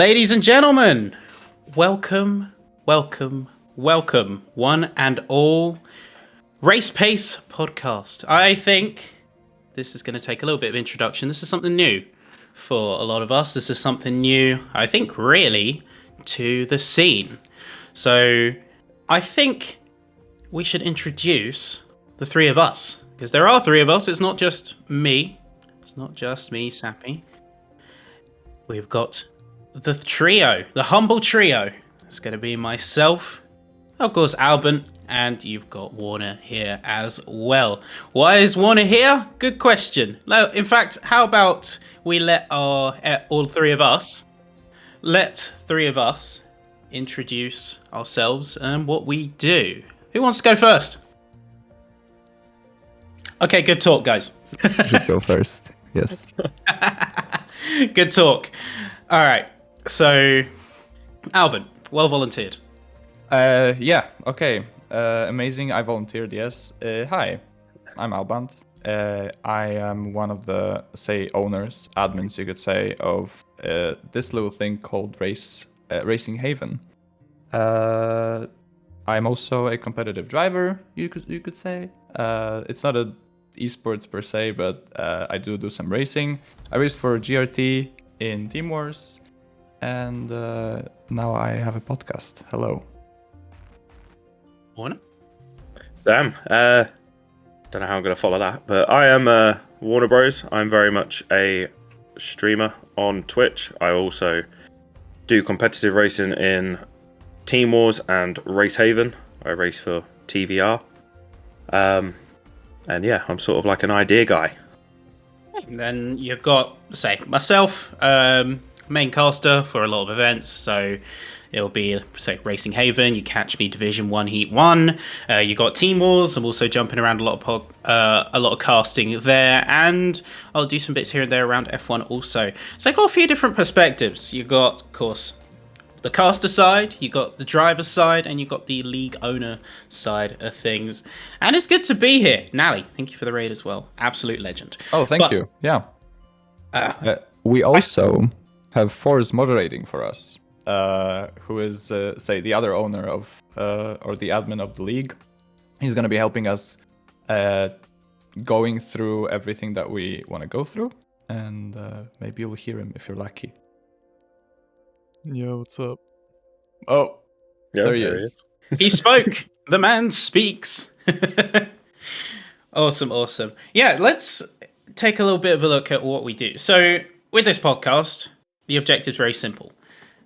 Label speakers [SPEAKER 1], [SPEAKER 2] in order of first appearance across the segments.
[SPEAKER 1] Ladies and gentlemen, welcome, one and all, Race Pace Podcast. I think this is going to take a little bit of introduction. This is something new for a lot of us. This is something new, I think, really, to the scene. So I think we should introduce the three of us, because there are three of us. It's not just me. It's not just me, Sappy. We've got the trio, the humble trio. It's going to be myself, of course, Albin, and you've got Warner here as well. Why is Warner here? Good question. Now, in fact, how about we let all three of us introduce ourselves and what we do. Who wants to go first? Okay, good talk, guys.
[SPEAKER 2] Should go first. Yes.
[SPEAKER 1] Good talk. All right. So, Albin, well volunteered.
[SPEAKER 2] Yeah. Okay. Amazing. I volunteered. Yes. Hi. I'm Albin. I am one of the owners, admins, you could say, of this little thing called Racing Haven. I'm also a competitive driver. You could say. It's not a esports per se, but I do some racing. I raced for GRT in Team Wars, and now I have a podcast. Hello.
[SPEAKER 1] Warner?
[SPEAKER 3] Damn. Don't know how I'm going to follow that, but I am Warner Bros. I'm very much a streamer on Twitch. I also do competitive racing in Team Wars and Race Haven. I race for TVR. And yeah, I'm sort of like an idea guy.
[SPEAKER 1] And then you've got, say, myself, main caster for a lot of events. So it'll be, say, Racing Haven. You catch me Division 1 Heat 1. You got Team Wars. I'm also jumping around a lot of casting there, and I'll do some bits here and there around F1 also. So I got a few different perspectives. You got, of course, the caster side, you got the driver side, and you got the league owner side of things. And it's good to be here. Nally, thank you for the raid as well. Absolute legend.
[SPEAKER 2] Oh, thank you. Yeah. We also have Forrest moderating for us, who is, the other owner of, or the admin of the league. He's going to be helping us going through everything that we want to go through, and maybe you'll hear him if you're lucky.
[SPEAKER 4] Yo, what's up?
[SPEAKER 2] Oh,
[SPEAKER 3] Yeah,
[SPEAKER 2] there he is.
[SPEAKER 1] He spoke. The man speaks. Awesome. Yeah, let's take a little bit of a look at what we do. So with this podcast, the objective is very simple.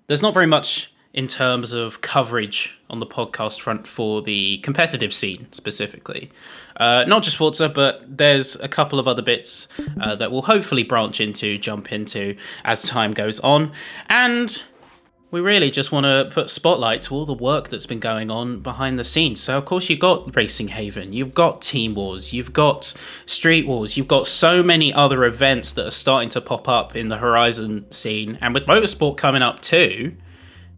[SPEAKER 1] There's not very much in terms of coverage on the podcast front for the competitive scene specifically. Not just Forza, but there's a couple of other bits that we'll hopefully jump into as time goes on. And we really just want to put spotlight to all the work that's been going on behind the scenes. So, of course, you've got Racing Haven, you've got Team Wars, you've got Street Wars, you've got so many other events that are starting to pop up in the Horizon scene. And with Motorsport coming up too,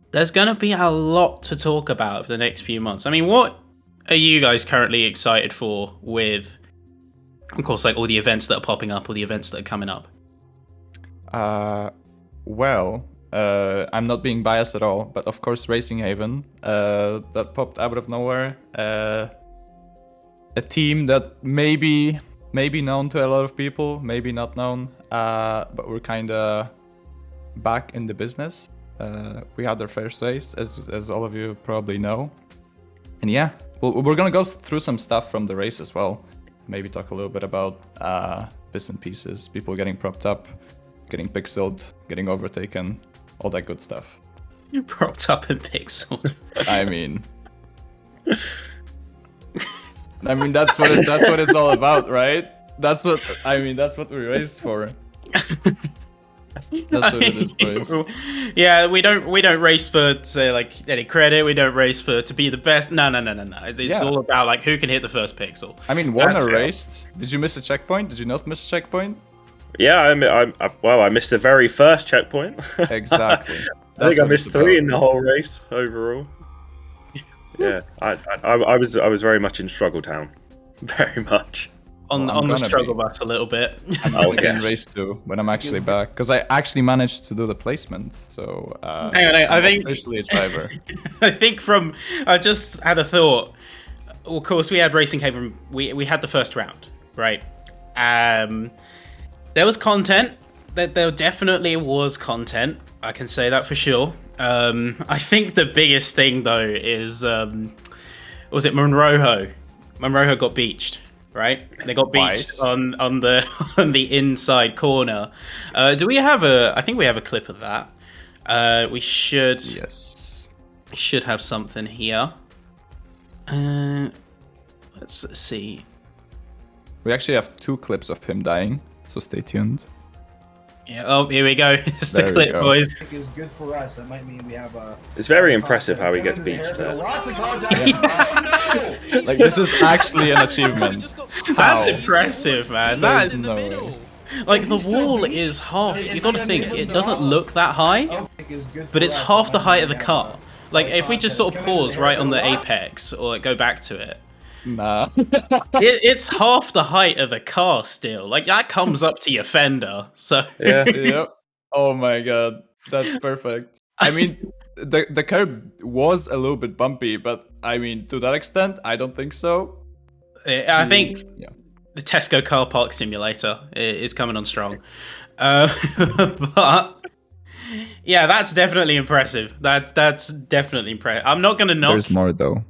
[SPEAKER 1] there's going to be a lot to talk about for the next few months. I mean, what are you guys currently excited for with, of course, like all the events that are popping up or the events that are coming up?
[SPEAKER 2] I'm not being biased at all, but of course Racing Haven, that popped out of nowhere. A team that maybe known to a lot of people, maybe not known, but we're kind of back in the business. We had our first race, as all of you probably know. And yeah, we're gonna go through some stuff from the race as well. Maybe talk a little bit about bits and pieces, people getting propped up, getting pixeled, getting overtaken, all that good stuff.
[SPEAKER 1] You're propped up and pixeled.
[SPEAKER 2] I mean, that's what it's all about, right? That's what we race for. That's what it is, boys.
[SPEAKER 1] Yeah, we don't race for, say, like any credit. We don't race to be the best. No. It's all about like who can hit the first pixel.
[SPEAKER 2] I mean, Warner raced. Did you miss a checkpoint? Did you not miss a checkpoint?
[SPEAKER 3] Yeah, I missed the very first checkpoint.
[SPEAKER 2] Exactly.
[SPEAKER 3] I think I missed 3 in the whole race overall. Yeah, I was very much in Struggle Town, very much.
[SPEAKER 1] on
[SPEAKER 2] I'm
[SPEAKER 1] the
[SPEAKER 2] gonna
[SPEAKER 1] struggle
[SPEAKER 2] be.
[SPEAKER 1] bus a little bit.
[SPEAKER 2] I'm
[SPEAKER 3] Oh,
[SPEAKER 2] gonna be in
[SPEAKER 3] yes.
[SPEAKER 2] race 2 when I'm actually back, because I actually managed to do the placement. So
[SPEAKER 1] Hang on, I
[SPEAKER 2] I'm
[SPEAKER 1] think
[SPEAKER 2] officially a driver.
[SPEAKER 1] I think I just had a thought. Of course, we had Racing Haven. We had the first round, right? There was content. There definitely was content. I can say that for sure. I think the biggest thing though is was it Monroe? Monroe got beached, right? They got beached
[SPEAKER 2] Twice.
[SPEAKER 1] on the on the inside corner. Do we have I think we have a clip of that. We should
[SPEAKER 2] Yes.
[SPEAKER 1] have something here. Let's see.
[SPEAKER 2] We actually have 2 clips of him dying, so stay tuned.
[SPEAKER 1] Yeah. Oh, here we go. It's the
[SPEAKER 2] There we
[SPEAKER 1] clip,
[SPEAKER 2] go.
[SPEAKER 1] boys.
[SPEAKER 5] Is good for us. That might mean we have a.
[SPEAKER 3] It's very impressive how he gets beached there.
[SPEAKER 5] Lots of contact. Oh, no!
[SPEAKER 2] Like, this is actually an achievement.
[SPEAKER 1] That's
[SPEAKER 2] How?
[SPEAKER 1] impressive, man. That
[SPEAKER 2] There's
[SPEAKER 1] is
[SPEAKER 2] no way.
[SPEAKER 1] like the wall is half. You got to think it doesn't look that high, but it's half the height of the car. Like if we just sort of pause right on the apex or like, go back to it,
[SPEAKER 2] Nah.
[SPEAKER 1] it's half the height of the car still. Like that comes up to your fender. So
[SPEAKER 3] Yeah.
[SPEAKER 2] Yep. Oh my god. That's perfect. I mean, the curb was a little bit bumpy, but I mean, to that extent, I don't think so.
[SPEAKER 1] I think
[SPEAKER 2] Yeah.
[SPEAKER 1] the Tesco car park simulator is coming on strong. But yeah, that's definitely impressive. That's definitely impressive. I'm not gonna knock.
[SPEAKER 2] There's more though.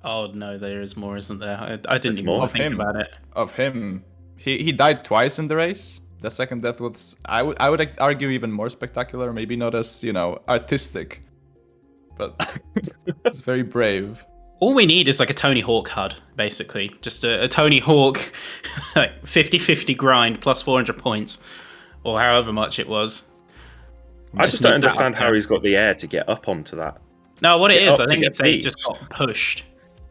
[SPEAKER 1] Oh no, there is more, isn't there? I didn't
[SPEAKER 3] There's
[SPEAKER 1] even
[SPEAKER 3] more.
[SPEAKER 1] think
[SPEAKER 2] Of him.
[SPEAKER 1] about it.
[SPEAKER 2] Of him. He died twice in the race. The second death was I would argue even more spectacular, maybe not as, artistic. But it's very brave.
[SPEAKER 1] All we need is like a Tony Hawk HUD, basically. Just a Tony Hawk like 50-50 grind plus 400 points, or however much it was.
[SPEAKER 3] I just don't
[SPEAKER 1] needs that
[SPEAKER 3] understand
[SPEAKER 1] up
[SPEAKER 3] how
[SPEAKER 1] there.
[SPEAKER 3] he's got the air to get up onto that.
[SPEAKER 1] No, what it
[SPEAKER 3] Get
[SPEAKER 1] is,
[SPEAKER 3] up
[SPEAKER 1] I
[SPEAKER 3] to
[SPEAKER 1] think
[SPEAKER 3] get
[SPEAKER 1] it's they just
[SPEAKER 3] beached.
[SPEAKER 1] got pushed.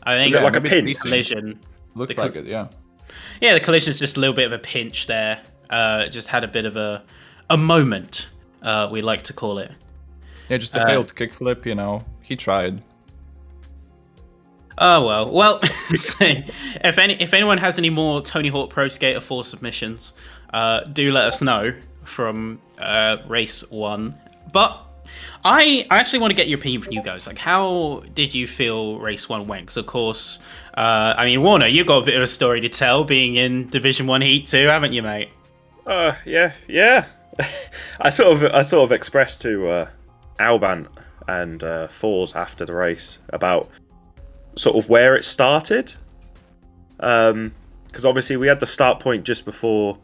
[SPEAKER 1] I think
[SPEAKER 3] Is it like a
[SPEAKER 2] maybe
[SPEAKER 3] pinch?
[SPEAKER 2] it's decent.
[SPEAKER 1] collision.
[SPEAKER 2] Looks
[SPEAKER 1] The
[SPEAKER 2] like it, yeah.
[SPEAKER 1] Yeah, the collision's just a little bit of a pinch there. It just had a bit of a moment, we like to call it.
[SPEAKER 2] Yeah, just a failed kickflip, he tried.
[SPEAKER 1] Oh well. So, if anyone has any more Tony Hawk Pro Skater 4 submissions, do let us know from race 1. But I actually want to get your opinion from you guys. Like, how did you feel race 1 went? Because of course, I mean, Warner, you've got a bit of a story to tell, being in Division 1 Heat 2, haven't you, mate?
[SPEAKER 3] Yeah. I sort of expressed to Alban and Fours after the race about sort of where it started, because obviously we had the start point just before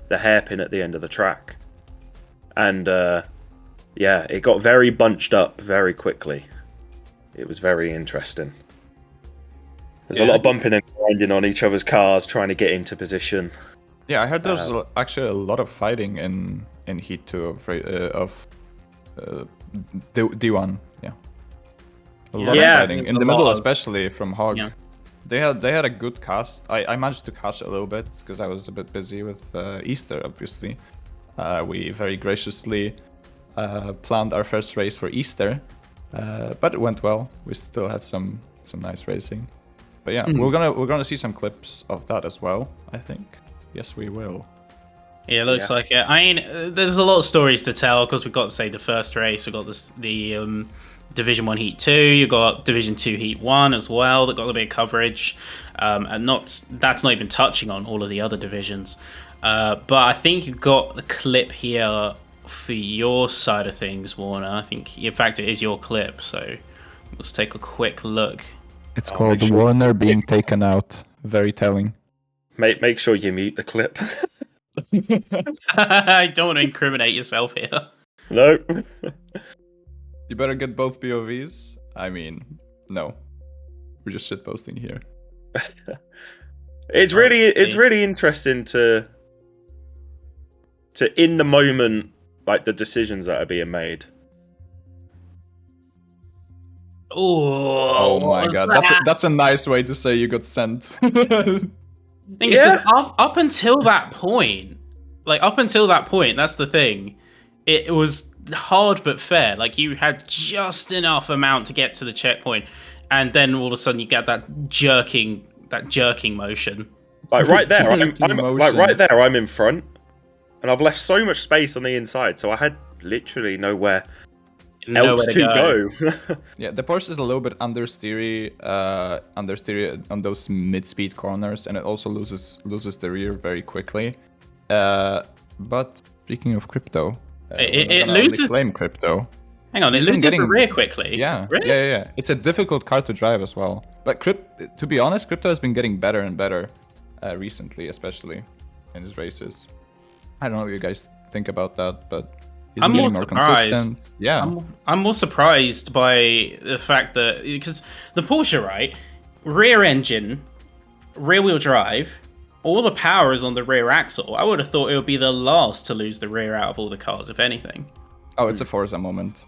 [SPEAKER 3] the hairpin at the end of the track, and it got very bunched up very quickly. It was very interesting. There's a lot of bumping and grinding on each other's cars, trying to get into position.
[SPEAKER 2] Yeah, I heard there's actually a lot of fighting in Heat 2 of D1. Yeah, a lot of fighting in the middle, especially from Hog.
[SPEAKER 1] Yeah.
[SPEAKER 2] They had a good cast. I managed to catch a little bit because I was a bit busy with Easter. Obviously, we very graciously planned our first race for Easter, but it went well. We still had some nice racing. But yeah, we're gonna see some clips of that as well, I think. Yes, we will.
[SPEAKER 1] Yeah, it looks like it. I mean, there's a lot of stories to tell because we've got to say the first race. We've got the Division 1 Heat 2. You got Division 2 Heat 1 as well that got a bit of coverage. And that's not even touching on all of the other divisions. But I think you've got the clip here for your side of things, Warner. I think, in fact, it is your clip. So let's take a quick look.
[SPEAKER 2] It's
[SPEAKER 3] I'll make sure-
[SPEAKER 2] Warner being taken out. Very telling.
[SPEAKER 3] Make sure you mute the clip.
[SPEAKER 1] I don't want to incriminate yourself here.
[SPEAKER 3] No.
[SPEAKER 2] You better get both POVs. I mean, no. We're just shitposting here.
[SPEAKER 3] It's really interesting to in the moment, like the decisions that are being made.
[SPEAKER 2] Oh my god, that's a nice way to say you got sent.
[SPEAKER 1] Thing is, 'cause up until that point, that's the thing. It was hard but fair. Like you had just enough amount to get to the checkpoint, and then all of a sudden you get that jerking motion.
[SPEAKER 3] Like right there,
[SPEAKER 2] Into
[SPEAKER 3] I'm like
[SPEAKER 2] motion.
[SPEAKER 3] right there. I'm in front, and I've left so much space on the inside, so I had literally nowhere
[SPEAKER 1] Nowhere
[SPEAKER 3] else to go.
[SPEAKER 2] Yeah, the Porsche is a little bit understeery on those mid-speed corners, and it also loses the rear very quickly. But speaking of crypto,
[SPEAKER 1] It
[SPEAKER 2] we're gonna
[SPEAKER 1] loses-
[SPEAKER 2] claim crypto.
[SPEAKER 1] Hang on, it
[SPEAKER 2] He's been
[SPEAKER 1] loses the
[SPEAKER 2] getting-
[SPEAKER 1] rear quickly.
[SPEAKER 2] Yeah,
[SPEAKER 1] Really?
[SPEAKER 2] yeah. It's a difficult car to drive as well. But to be honest, crypto has been getting better and better recently, especially in his races. I don't know what you guys think about that, but he's
[SPEAKER 1] I'm
[SPEAKER 2] been
[SPEAKER 1] more
[SPEAKER 2] getting more
[SPEAKER 1] surprised.
[SPEAKER 2] consistent. Yeah.
[SPEAKER 1] I'm more surprised by the fact that because the Porsche, right, rear engine, rear wheel drive, all the power is on the rear axle. I would have thought it would be the last to lose the rear out of all the cars, if anything.
[SPEAKER 2] Oh, it's a Forza moment.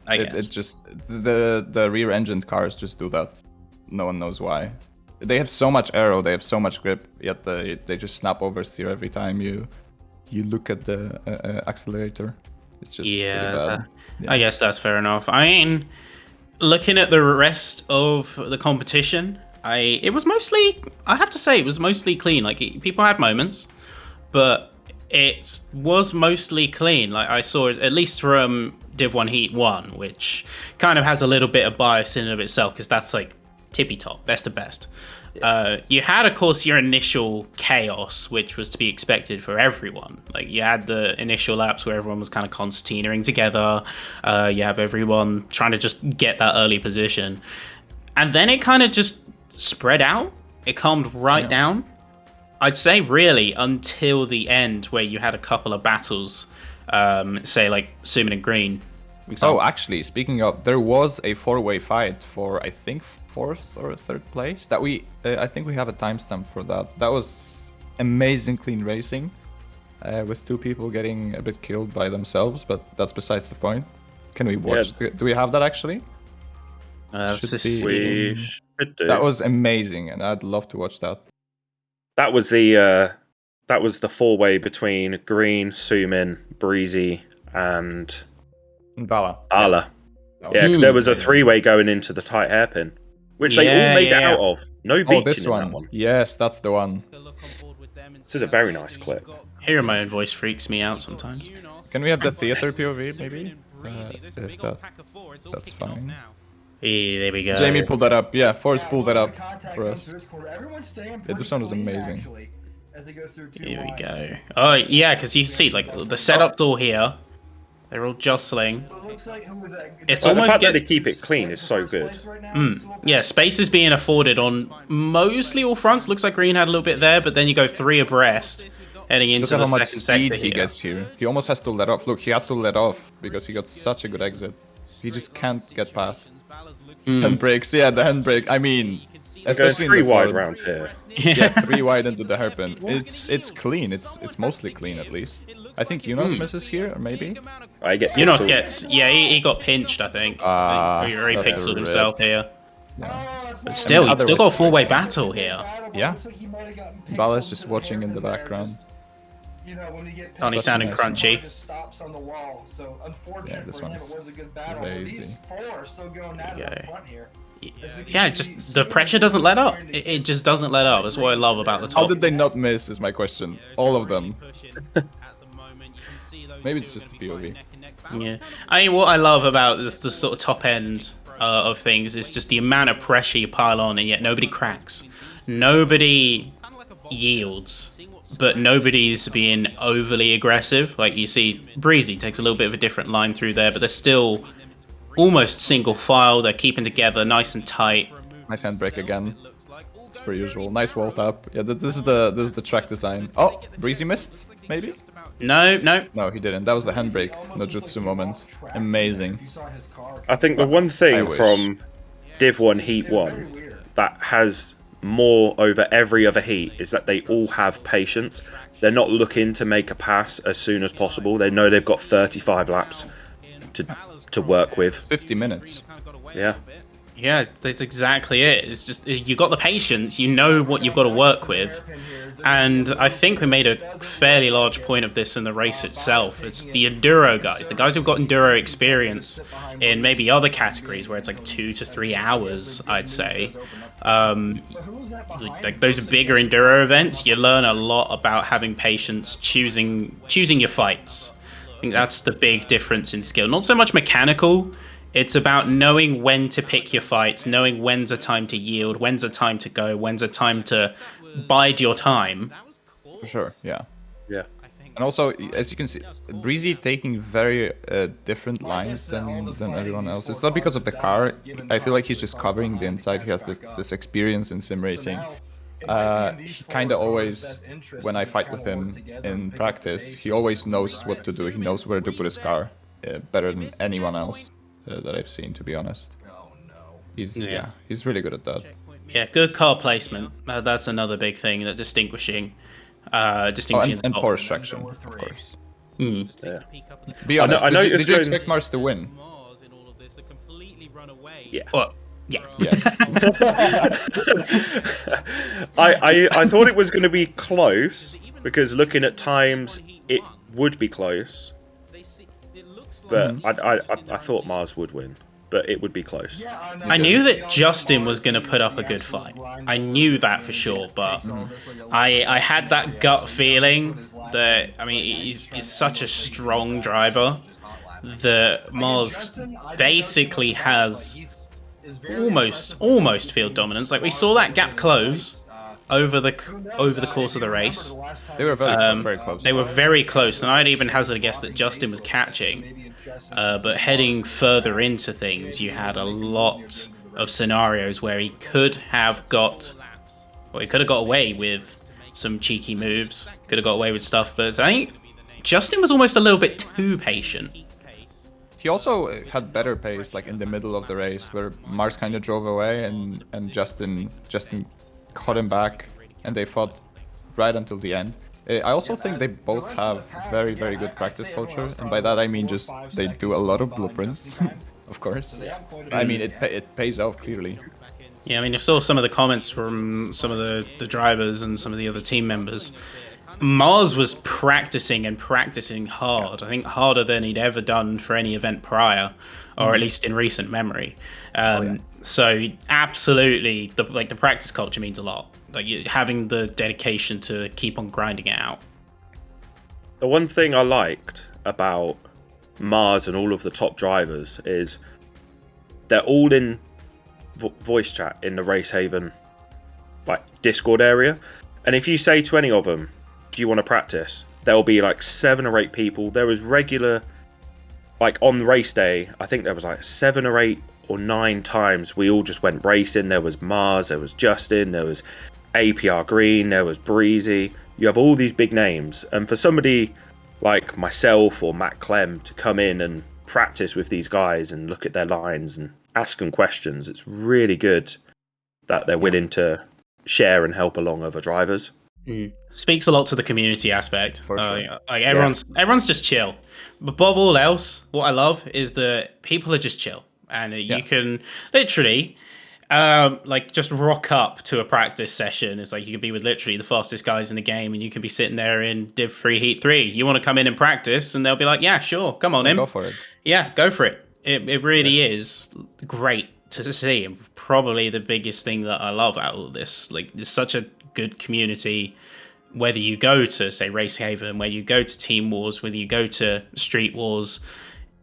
[SPEAKER 1] I guess.
[SPEAKER 2] It just the rear engined cars just do that. No one knows why. They have so much aero, they have so much grip, yet they just snap oversteer every time you look at the accelerator. It's just really bad.
[SPEAKER 1] I guess that's fair enough. I mean, looking at the rest of the competition, it was mostly, I have to say, it was mostly clean. Like people had moments, but it was mostly clean. Like I saw it, at least from Div 1 Heat 1, which kind of has a little bit of bias in and of itself, because that's like tippy top, best of best. You had, of course, your initial chaos, which was to be expected for everyone. Like you had the initial laps where everyone was kind of concertinaing together. You have everyone trying to just get that early position, and then it kind of just spread out. It calmed right down. I'd say really until the end, where you had a couple of battles, say like Sumin and Green. for example.
[SPEAKER 2] Oh, actually, speaking of, there was a four-way fight for I think 4th or 3rd place. That I think we have a timestamp for that. That was amazing clean racing, with 2 people getting a bit killed by themselves, but that's besides the point. Can we watch? Do we have that actually?
[SPEAKER 1] Let's
[SPEAKER 2] should
[SPEAKER 1] just
[SPEAKER 2] be-
[SPEAKER 1] see.
[SPEAKER 3] We should do.
[SPEAKER 2] That was amazing, and I'd love to watch that.
[SPEAKER 3] That was the 4-way between Green, Sumin, Breezy, and
[SPEAKER 2] Bala.
[SPEAKER 3] Ala.
[SPEAKER 2] That
[SPEAKER 3] Yeah, because there was a
[SPEAKER 2] amazing.
[SPEAKER 3] 3-way going into the tight hairpin, which they
[SPEAKER 1] Yeah,
[SPEAKER 3] all made it
[SPEAKER 1] yeah.
[SPEAKER 3] out of. No
[SPEAKER 2] Oh,
[SPEAKER 3] beaching
[SPEAKER 2] this
[SPEAKER 3] in
[SPEAKER 2] one.
[SPEAKER 3] that one.
[SPEAKER 2] Yes, that's the one.
[SPEAKER 3] This is a very nice clip.
[SPEAKER 1] Hearing my own voice freaks me out sometimes.
[SPEAKER 2] Can we have the theater POV maybe? If that's fine.
[SPEAKER 1] Yeah, there we go.
[SPEAKER 2] Jamie pulled that up. Yeah, Forrest pulled that up
[SPEAKER 5] Contact
[SPEAKER 2] for
[SPEAKER 5] goes
[SPEAKER 2] us.
[SPEAKER 5] through this corner. Everyone's staying
[SPEAKER 2] Yeah, this
[SPEAKER 5] pretty
[SPEAKER 2] one was
[SPEAKER 5] clean,
[SPEAKER 2] amazing.
[SPEAKER 5] actually, as they go through two
[SPEAKER 1] Here we
[SPEAKER 5] wide.
[SPEAKER 1] go. Oh yeah, because you see, like the setup's all here. They're all jostling.
[SPEAKER 5] It looks like who was that?
[SPEAKER 1] It's
[SPEAKER 3] Like, the
[SPEAKER 1] almost
[SPEAKER 3] fact that
[SPEAKER 1] get-
[SPEAKER 3] they keep it clean is so good.
[SPEAKER 1] Yeah, space is being afforded on mostly all fronts. Looks like Green had a little bit there, but then you go 3 abreast heading into
[SPEAKER 2] Look at
[SPEAKER 1] the
[SPEAKER 2] how much
[SPEAKER 1] second
[SPEAKER 2] speed
[SPEAKER 1] sector
[SPEAKER 2] he
[SPEAKER 1] here.
[SPEAKER 2] gets here. He almost has to let off. Look, he had to let off because he got such a good exit. He just can't get past. Handbrakes, yeah, the handbrake. I mean,
[SPEAKER 3] Going
[SPEAKER 2] especially
[SPEAKER 3] 3
[SPEAKER 2] in the
[SPEAKER 3] wide
[SPEAKER 2] Ford.
[SPEAKER 3] round here.
[SPEAKER 2] Yeah, 3 wide into the hairpin. It's clean. It's mostly clean at least. I think Yunus misses here, or maybe.
[SPEAKER 3] I get
[SPEAKER 1] You know,
[SPEAKER 3] pixels.
[SPEAKER 1] gets he got pinched. I think.
[SPEAKER 2] Ah,
[SPEAKER 1] he
[SPEAKER 2] that's a
[SPEAKER 1] pixeled
[SPEAKER 2] rip.
[SPEAKER 1] himself here.
[SPEAKER 5] Oh,
[SPEAKER 1] But still, you still got a
[SPEAKER 2] otherwise-
[SPEAKER 1] 4-way battle here.
[SPEAKER 2] Yeah.
[SPEAKER 5] Looks like he might have gotten pixels
[SPEAKER 2] Bala's just
[SPEAKER 5] to the
[SPEAKER 2] watching
[SPEAKER 5] hair
[SPEAKER 2] in the
[SPEAKER 5] there,
[SPEAKER 2] background.
[SPEAKER 5] You know, when you get
[SPEAKER 1] Tony
[SPEAKER 2] Such
[SPEAKER 1] sounding
[SPEAKER 2] a nice
[SPEAKER 1] crunchy.
[SPEAKER 5] It just stops on the wall. So unfortunate
[SPEAKER 2] Yeah, this
[SPEAKER 5] for him,
[SPEAKER 2] one's
[SPEAKER 5] it was a good battle. But these
[SPEAKER 2] crazy.
[SPEAKER 5] 4 are still going at it
[SPEAKER 1] Yeah.
[SPEAKER 5] up front here.
[SPEAKER 1] Yeah, it just the pressure doesn't let up. It just doesn't let up. That's what I love about the
[SPEAKER 2] How
[SPEAKER 1] top.
[SPEAKER 2] did they not miss? Is my question. All of them. Maybe it's just the POV.
[SPEAKER 1] Yeah, I mean, what I love about the sort of top end of things is just the amount of pressure you pile on, and yet nobody cracks, nobody yields, but nobody's being overly aggressive. Like you see, Breezy takes a little bit of a different line through there, but they're still almost single file. They're keeping together, nice and tight.
[SPEAKER 2] Nice handbrake again. It's per usual. Nice wall tap. Yeah, this is the track design. Oh, Breezy missed? Maybe?
[SPEAKER 1] No,
[SPEAKER 2] No, he didn't. That was the handbrake. No jutsu moment. Amazing.
[SPEAKER 5] If you saw his car,
[SPEAKER 3] I think the one
[SPEAKER 2] I
[SPEAKER 3] thing
[SPEAKER 2] wish.
[SPEAKER 3] from Div 1 Heat 1 that has more over every other heat is that they all have patience. They're not looking to make a pass as soon as possible. They know they've got 35 laps to work with.
[SPEAKER 2] 50 minutes.
[SPEAKER 3] Yeah.
[SPEAKER 1] Yeah, that's exactly it. It's just you got the patience, you know what you've got to work with, and I think we made a fairly large point of this in the race itself. It's the enduro guys, the guys who've got enduro experience in maybe other categories where it's like 2 to 3 hours, I'd say. Like those bigger enduro events, you learn a lot about having patience, choosing your fights. I think that's the big difference in skill. Not so much mechanical. It's about knowing when to pick your fights, knowing when's a time to yield, when's a time to go, when's a time to bide your time.
[SPEAKER 2] For sure, yeah.
[SPEAKER 3] Yeah.
[SPEAKER 2] And also, as you can see, Breezy taking very different lines than everyone else. It's not because of the car. I feel like he's just covering the inside. He has this experience in sim racing. He kind of always, when I fight with him in practice, he always knows what to do. He knows where to put his car better than anyone else that I've seen, to be honest. He's really good at that.
[SPEAKER 1] Yeah, good car placement. That's another big thing that distinguishing.
[SPEAKER 2] And Porsche traction, of course.
[SPEAKER 3] Yeah.
[SPEAKER 2] Be honest,
[SPEAKER 3] I know
[SPEAKER 2] did you expect Mars to win?
[SPEAKER 3] Yeah.
[SPEAKER 1] Well, yeah.
[SPEAKER 2] Yes.
[SPEAKER 3] I thought it was going to be close because looking at times, it would be close. But I thought Mars would win, but it would be close.
[SPEAKER 1] I knew that Justin was going to put up a good fight. I knew that for sure, but I had that gut feeling that, I mean, he's such a strong driver that Mars basically has almost field dominance. Like we saw that gap close over the course of the race.
[SPEAKER 2] They were very close.
[SPEAKER 1] They were very close, and I'd even hazard a guess that Justin was catching. But heading further into things, you had a lot of scenarios where he could have got away with some cheeky moves, could have got away with stuff. But I think Justin was almost a little bit too patient.
[SPEAKER 2] He also had better pace, like in the middle of the race, where Mars kind of drove away and Justin caught him back, and they fought right until the end. I also think they both have very, very good practice culture, and by that I mean just they do a lot of blueprints, of course. I mean, it pays off clearly.
[SPEAKER 1] Yeah, I mean, I saw some of the comments from some of the drivers and some of the other team members. Mars was practicing hard. I think harder than he'd ever done for any event prior, or at least in recent memory. So absolutely, the practice culture means a lot. Like having the dedication to keep on grinding it out.
[SPEAKER 3] The one thing I liked about Mars and all of the top drivers is they're all in voice chat in the Race Haven like Discord area, and if you say to any of them, do you want to practice, there'll be like 7 or 8 people. There was regular, like on race day, I think there was like 7 or 8 or 9 times we all just went racing. There was Mars, there was Justin, there was APR Green, there was Breezy. You have all these big names, and for somebody like myself or Matt Clem to come in and practice with these guys and look at their lines and ask them questions, it's really good that they're willing to share and help along other drivers.
[SPEAKER 1] Speaks a lot to the community aspect.
[SPEAKER 2] For sure.
[SPEAKER 1] Like everyone's just chill. But above all else, what I love is that people are just chill, and you can literally like just rock up to a practice session. It's like you could be with literally the fastest guys in the game, and you can be sitting there in Div 3 Heat 3. You want to come in and practice, and they'll be like, yeah, sure, come on in.
[SPEAKER 2] Go for it.
[SPEAKER 1] Yeah, go for it. It really is great to see, and probably the biggest thing that I love out of this. Like, there's such a good community, whether you go to, say, Race Haven, whether you go to Team Wars, whether you go to Street Wars,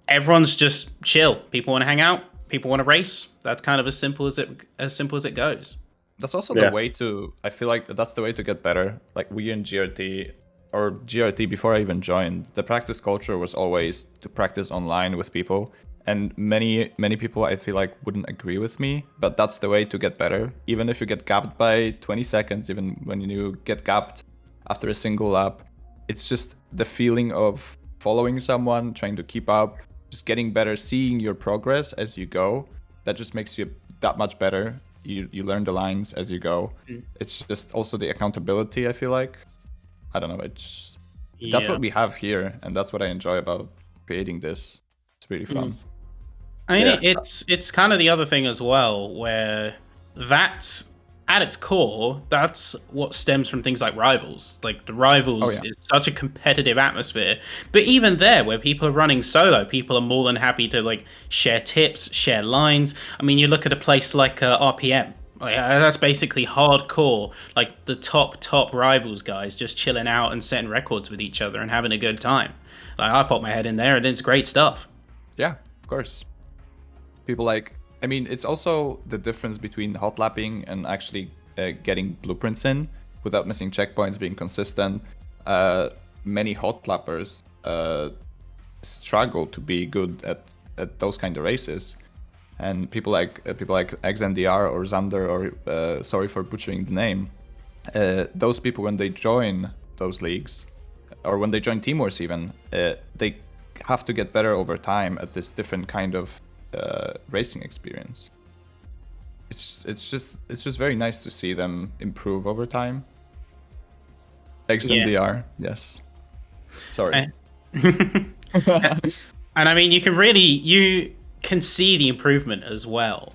[SPEAKER 1] everyone's just chill. People want to hang out. People want to race. That's kind of as simple as it goes.
[SPEAKER 2] That's also the way to, I feel like that's the way to get better. Like we in GRT, or GRT before I even joined, the practice culture was always to practice online with people. And many people I feel like wouldn't agree with me, but that's the way to get better. Even if you get gapped by 20 seconds, even when you get gapped after a single lap, it's just the feeling of following someone, trying to keep up, just getting better, seeing your progress as you go. That just makes you that much better. You learn the lines as you go. It's just also the accountability, I feel like. I don't know, that's what we have here, and that's what I enjoy about creating this. It's really fun.
[SPEAKER 1] I mean,
[SPEAKER 3] Yeah.
[SPEAKER 1] it's kind of the other thing as well, where that's at its core, that's what stems from things like Rivals. Like the Rivals
[SPEAKER 2] Oh, yeah.
[SPEAKER 1] is such a competitive atmosphere, but even there, where people are running solo, people are more than happy to like share tips, share lines. I mean, you look at a place like RPM. Like, that's basically hardcore, like the top Rivals guys just chilling out and setting records with each other and having a good time. Like I pop my head in there and it's great stuff.
[SPEAKER 2] Yeah, of course. People like, I mean, it's also the difference between hot lapping and actually getting blueprints in without missing checkpoints, being consistent. Many hot lappers struggle to be good at those kind of races, and people like XNDR or Xander, or sorry for butchering the name. Those people, when they join those leagues, or when they join Team Wars even, they have to get better over time at this different kind of racing experience. It's just very nice to see them improve over time. XNDR, yes. Sorry.
[SPEAKER 1] And I mean, you can see the improvement as well.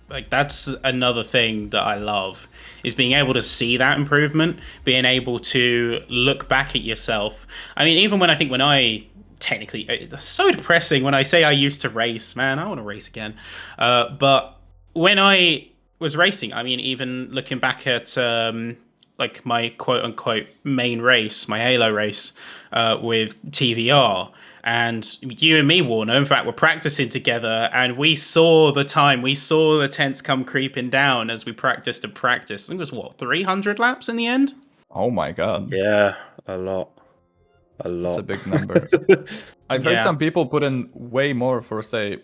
[SPEAKER 1] Like that's another thing that I love is being able to see that improvement, being able to look back at yourself. I mean, even when I technically, it's so depressing when I say I used to race, man, I want to race again. But when I was racing, I mean, even looking back at like my quote unquote main race, my Halo race with TVR. And you and me, Warner, in fact, were practicing together, and we saw the tents come creeping down as we practiced and practiced. I think it was 300 laps in the end?
[SPEAKER 2] Oh my god.
[SPEAKER 3] Yeah, a lot.
[SPEAKER 2] That's a big number. I've heard some people put in way more for, say,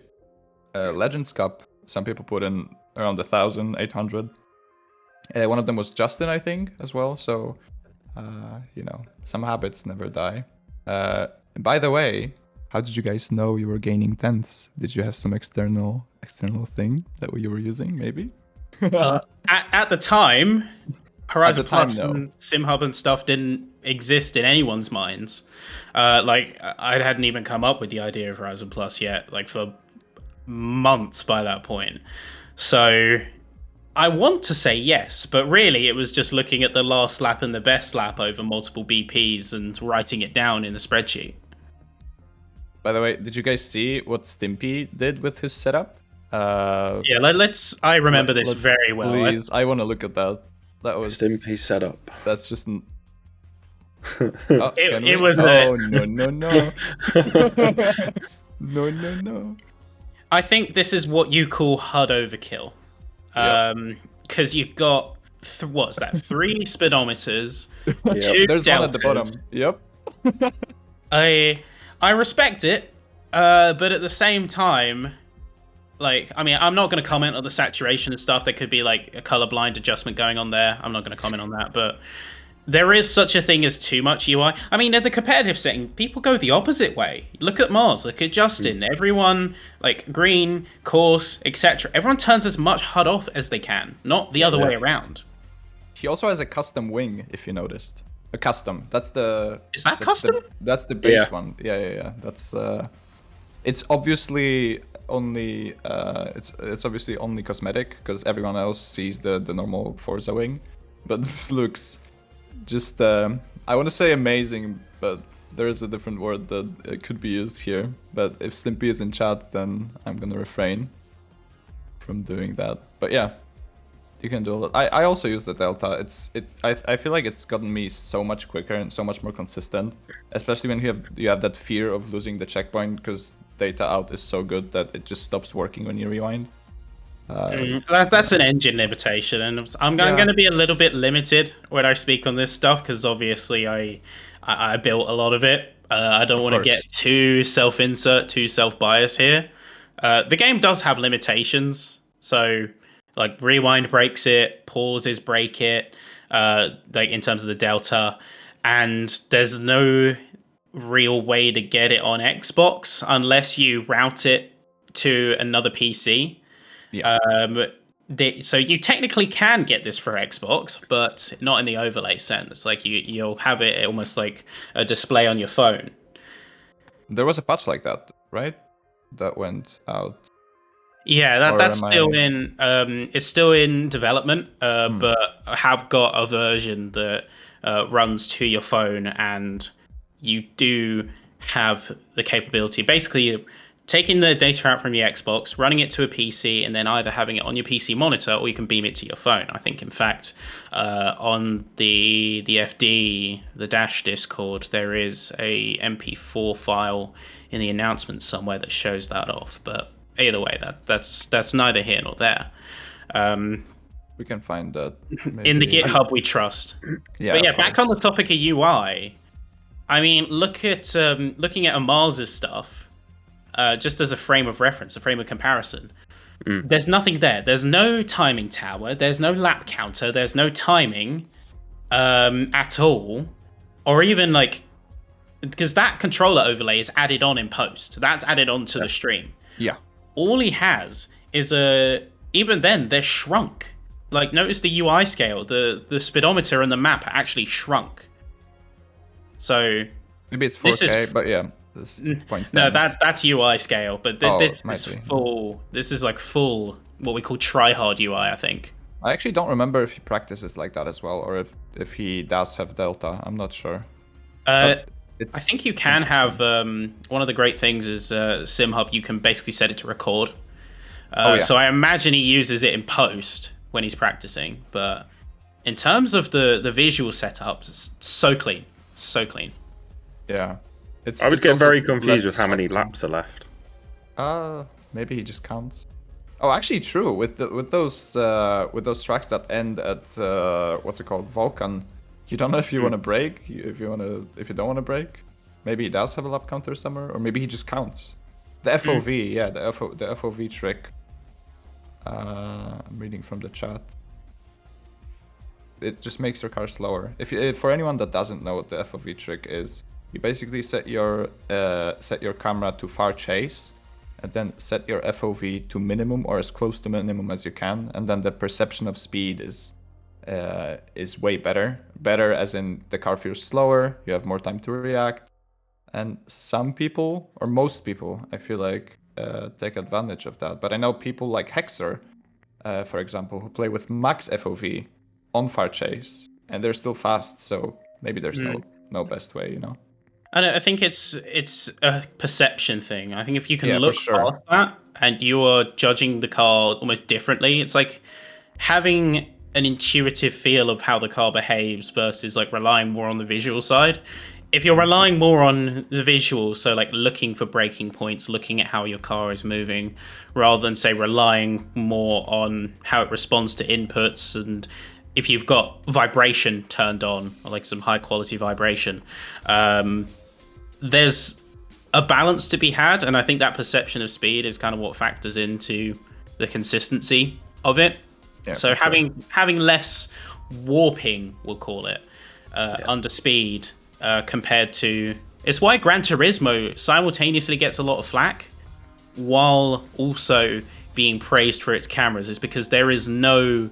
[SPEAKER 2] Legends Cup. Some people put in around 1,800. One of them was Justin, I think, as well. So, some habits never die. By the way, how did you guys know you were gaining tenths? Did you have some external thing that you were using, maybe?
[SPEAKER 1] At the time, Horizon Plus
[SPEAKER 2] no.
[SPEAKER 1] and SimHub and stuff didn't exist in anyone's minds. Like I hadn't even come up with the idea of Horizon Plus yet, like for months by that point. So I want to say yes, but really it was just looking at the last lap and the best lap over multiple BPs and writing it down in a spreadsheet.
[SPEAKER 2] By the way, did you guys see what Stimpy did with his setup?
[SPEAKER 1] Yeah, I remember this very well.
[SPEAKER 2] Please, I want to look at that. That was
[SPEAKER 3] Stimpy setup.
[SPEAKER 2] That's just.
[SPEAKER 1] It was.
[SPEAKER 2] Oh no! No!
[SPEAKER 1] I think this is what you call HUD overkill. Because you've got what's that? 3 speedometers, 2
[SPEAKER 2] There's
[SPEAKER 1] deltas.
[SPEAKER 2] one at the bottom. Yep.
[SPEAKER 1] I respect it, but at the same time, like, I mean, I'm not going to comment on the saturation and stuff. There could be like a colorblind adjustment going on there. I'm not going to comment on that, but there is such a thing as too much UI. I mean, in the competitive setting, people go the opposite way. Look at Mars, look at Justin. Everyone, like green, course, etc. Everyone turns as much HUD off as they can, not the other way around.
[SPEAKER 2] He also has a custom wing, if you noticed. A custom. That's the.
[SPEAKER 1] Is that custom?
[SPEAKER 2] That's the base one. Yeah. That's. It's obviously only. It's obviously only cosmetic because everyone else sees the normal Forza wing, but this looks just. I want to say amazing, but there is a different word that it could be used here. But if Stimpy is in chat, then I'm gonna refrain from doing that. But yeah. You can do a lot. I also use the Delta. I feel like it's gotten me so much quicker and so much more consistent, especially when you have that fear of losing the checkpoint because data out is so good that it just stops working when you rewind.
[SPEAKER 1] That's an engine limitation, and I'm going to be a little bit limited when I speak on this stuff because obviously I built a lot of it. I don't want to get too self-insert, too self-bias here. The game does have limitations, so. Like rewind breaks it, pauses break it, like in terms of the delta, and there's no real way to get it on Xbox unless you route it to another PC.
[SPEAKER 2] Yeah.
[SPEAKER 1] So you technically can get this for Xbox, but not in the overlay sense. Like you'll have it almost like a display on your phone.
[SPEAKER 2] There was a patch like that, right? That went out.
[SPEAKER 1] Yeah,
[SPEAKER 2] Or
[SPEAKER 1] that's
[SPEAKER 2] am
[SPEAKER 1] still
[SPEAKER 2] I-
[SPEAKER 1] in it's still in development,
[SPEAKER 2] Hmm.
[SPEAKER 1] but I have got a version that runs to your phone, and you do have the capability. Basically, taking the data out from your Xbox, running it to a PC, and then either having it on your PC monitor or you can beam it to your phone. I think, in fact, on the FD, the Dash Discord, there is a MP4 file in the announcements somewhere that shows that off. But either way, that's neither here nor there.
[SPEAKER 2] We can find that.
[SPEAKER 1] In the
[SPEAKER 2] maybe-
[SPEAKER 1] GitHub, we trust.
[SPEAKER 2] Yeah,
[SPEAKER 1] But yeah,
[SPEAKER 2] of
[SPEAKER 1] back on the
[SPEAKER 2] course.
[SPEAKER 1] topic of UI. I mean, look at looking at Amars's stuff, just as a frame of reference, a frame of comparison. There's nothing there. There's no timing tower. There's no lap counter. There's no timing at all, or even like because that controller overlay is added on in post. That's added on to the stream.
[SPEAKER 2] Yeah.
[SPEAKER 1] All he has is even then they're shrunk. Like notice the UI scale, the speedometer and the map are actually shrunk. So
[SPEAKER 2] Maybe it's
[SPEAKER 1] This
[SPEAKER 2] 4K,
[SPEAKER 1] is-
[SPEAKER 2] but yeah, this point
[SPEAKER 1] no,
[SPEAKER 2] stands.
[SPEAKER 1] that's UI scale, but
[SPEAKER 2] Oh,
[SPEAKER 1] this
[SPEAKER 2] it might
[SPEAKER 1] is
[SPEAKER 2] be.
[SPEAKER 1] full. This is like full what we call try-hard UI, I think.
[SPEAKER 2] I actually don't remember if he practices like that as well, or if he does have Delta. I'm not sure. But it's
[SPEAKER 1] I think you can have one of the great things is SimHub. You can basically set it to record.
[SPEAKER 2] Yeah.
[SPEAKER 1] So I imagine he uses it in post when he's practicing. But in terms of the visual setups, it's so clean, so clean.
[SPEAKER 2] Yeah. It's,
[SPEAKER 3] I would
[SPEAKER 2] it's
[SPEAKER 3] get
[SPEAKER 2] also
[SPEAKER 3] very confused
[SPEAKER 2] less
[SPEAKER 3] with how many
[SPEAKER 2] subtle.
[SPEAKER 3] laps are left.
[SPEAKER 2] Maybe he just counts. Oh, actually, true. With those tracks that end at what's it called, Vulcan, you don't know if you want to break, if you don't want to break. Maybe he does have a lap counter somewhere, or maybe he just counts. The FOV, yeah, the FOV trick. I'm reading from the chat. It just makes your car slower. If for anyone that doesn't know what the FOV trick is, you basically set your camera to far chase, and then set your FOV to minimum or as close to minimum as you can, and then the perception of speed is way better. Better as in the car feels slower, you have more time to react, and some people or most people, I feel like, take advantage of that. But I know people like Hexer, for example, who play with max FOV on far chase, and they're still fast. So maybe there's no best way, you know.
[SPEAKER 1] And I think it's a perception thing. I think if you can
[SPEAKER 2] Yeah, for
[SPEAKER 1] look
[SPEAKER 2] sure.
[SPEAKER 1] past that and you are judging the car almost differently, it's like having an intuitive feel of how the car behaves versus like relying more on the visual side. If you're relying more on the visual, so like looking for braking points, looking at how your car is moving, rather than say relying more on how it responds to inputs, and if you've got vibration turned on, or like some high quality vibration, there's a balance to be had, and I think that perception of speed is kind of what factors into the consistency of it.
[SPEAKER 2] Yeah,
[SPEAKER 1] So
[SPEAKER 2] for sure.
[SPEAKER 1] having less warping, we'll call it, under speed compared to, it's why Gran Turismo simultaneously gets a lot of flack while also being praised for its cameras, is because there is no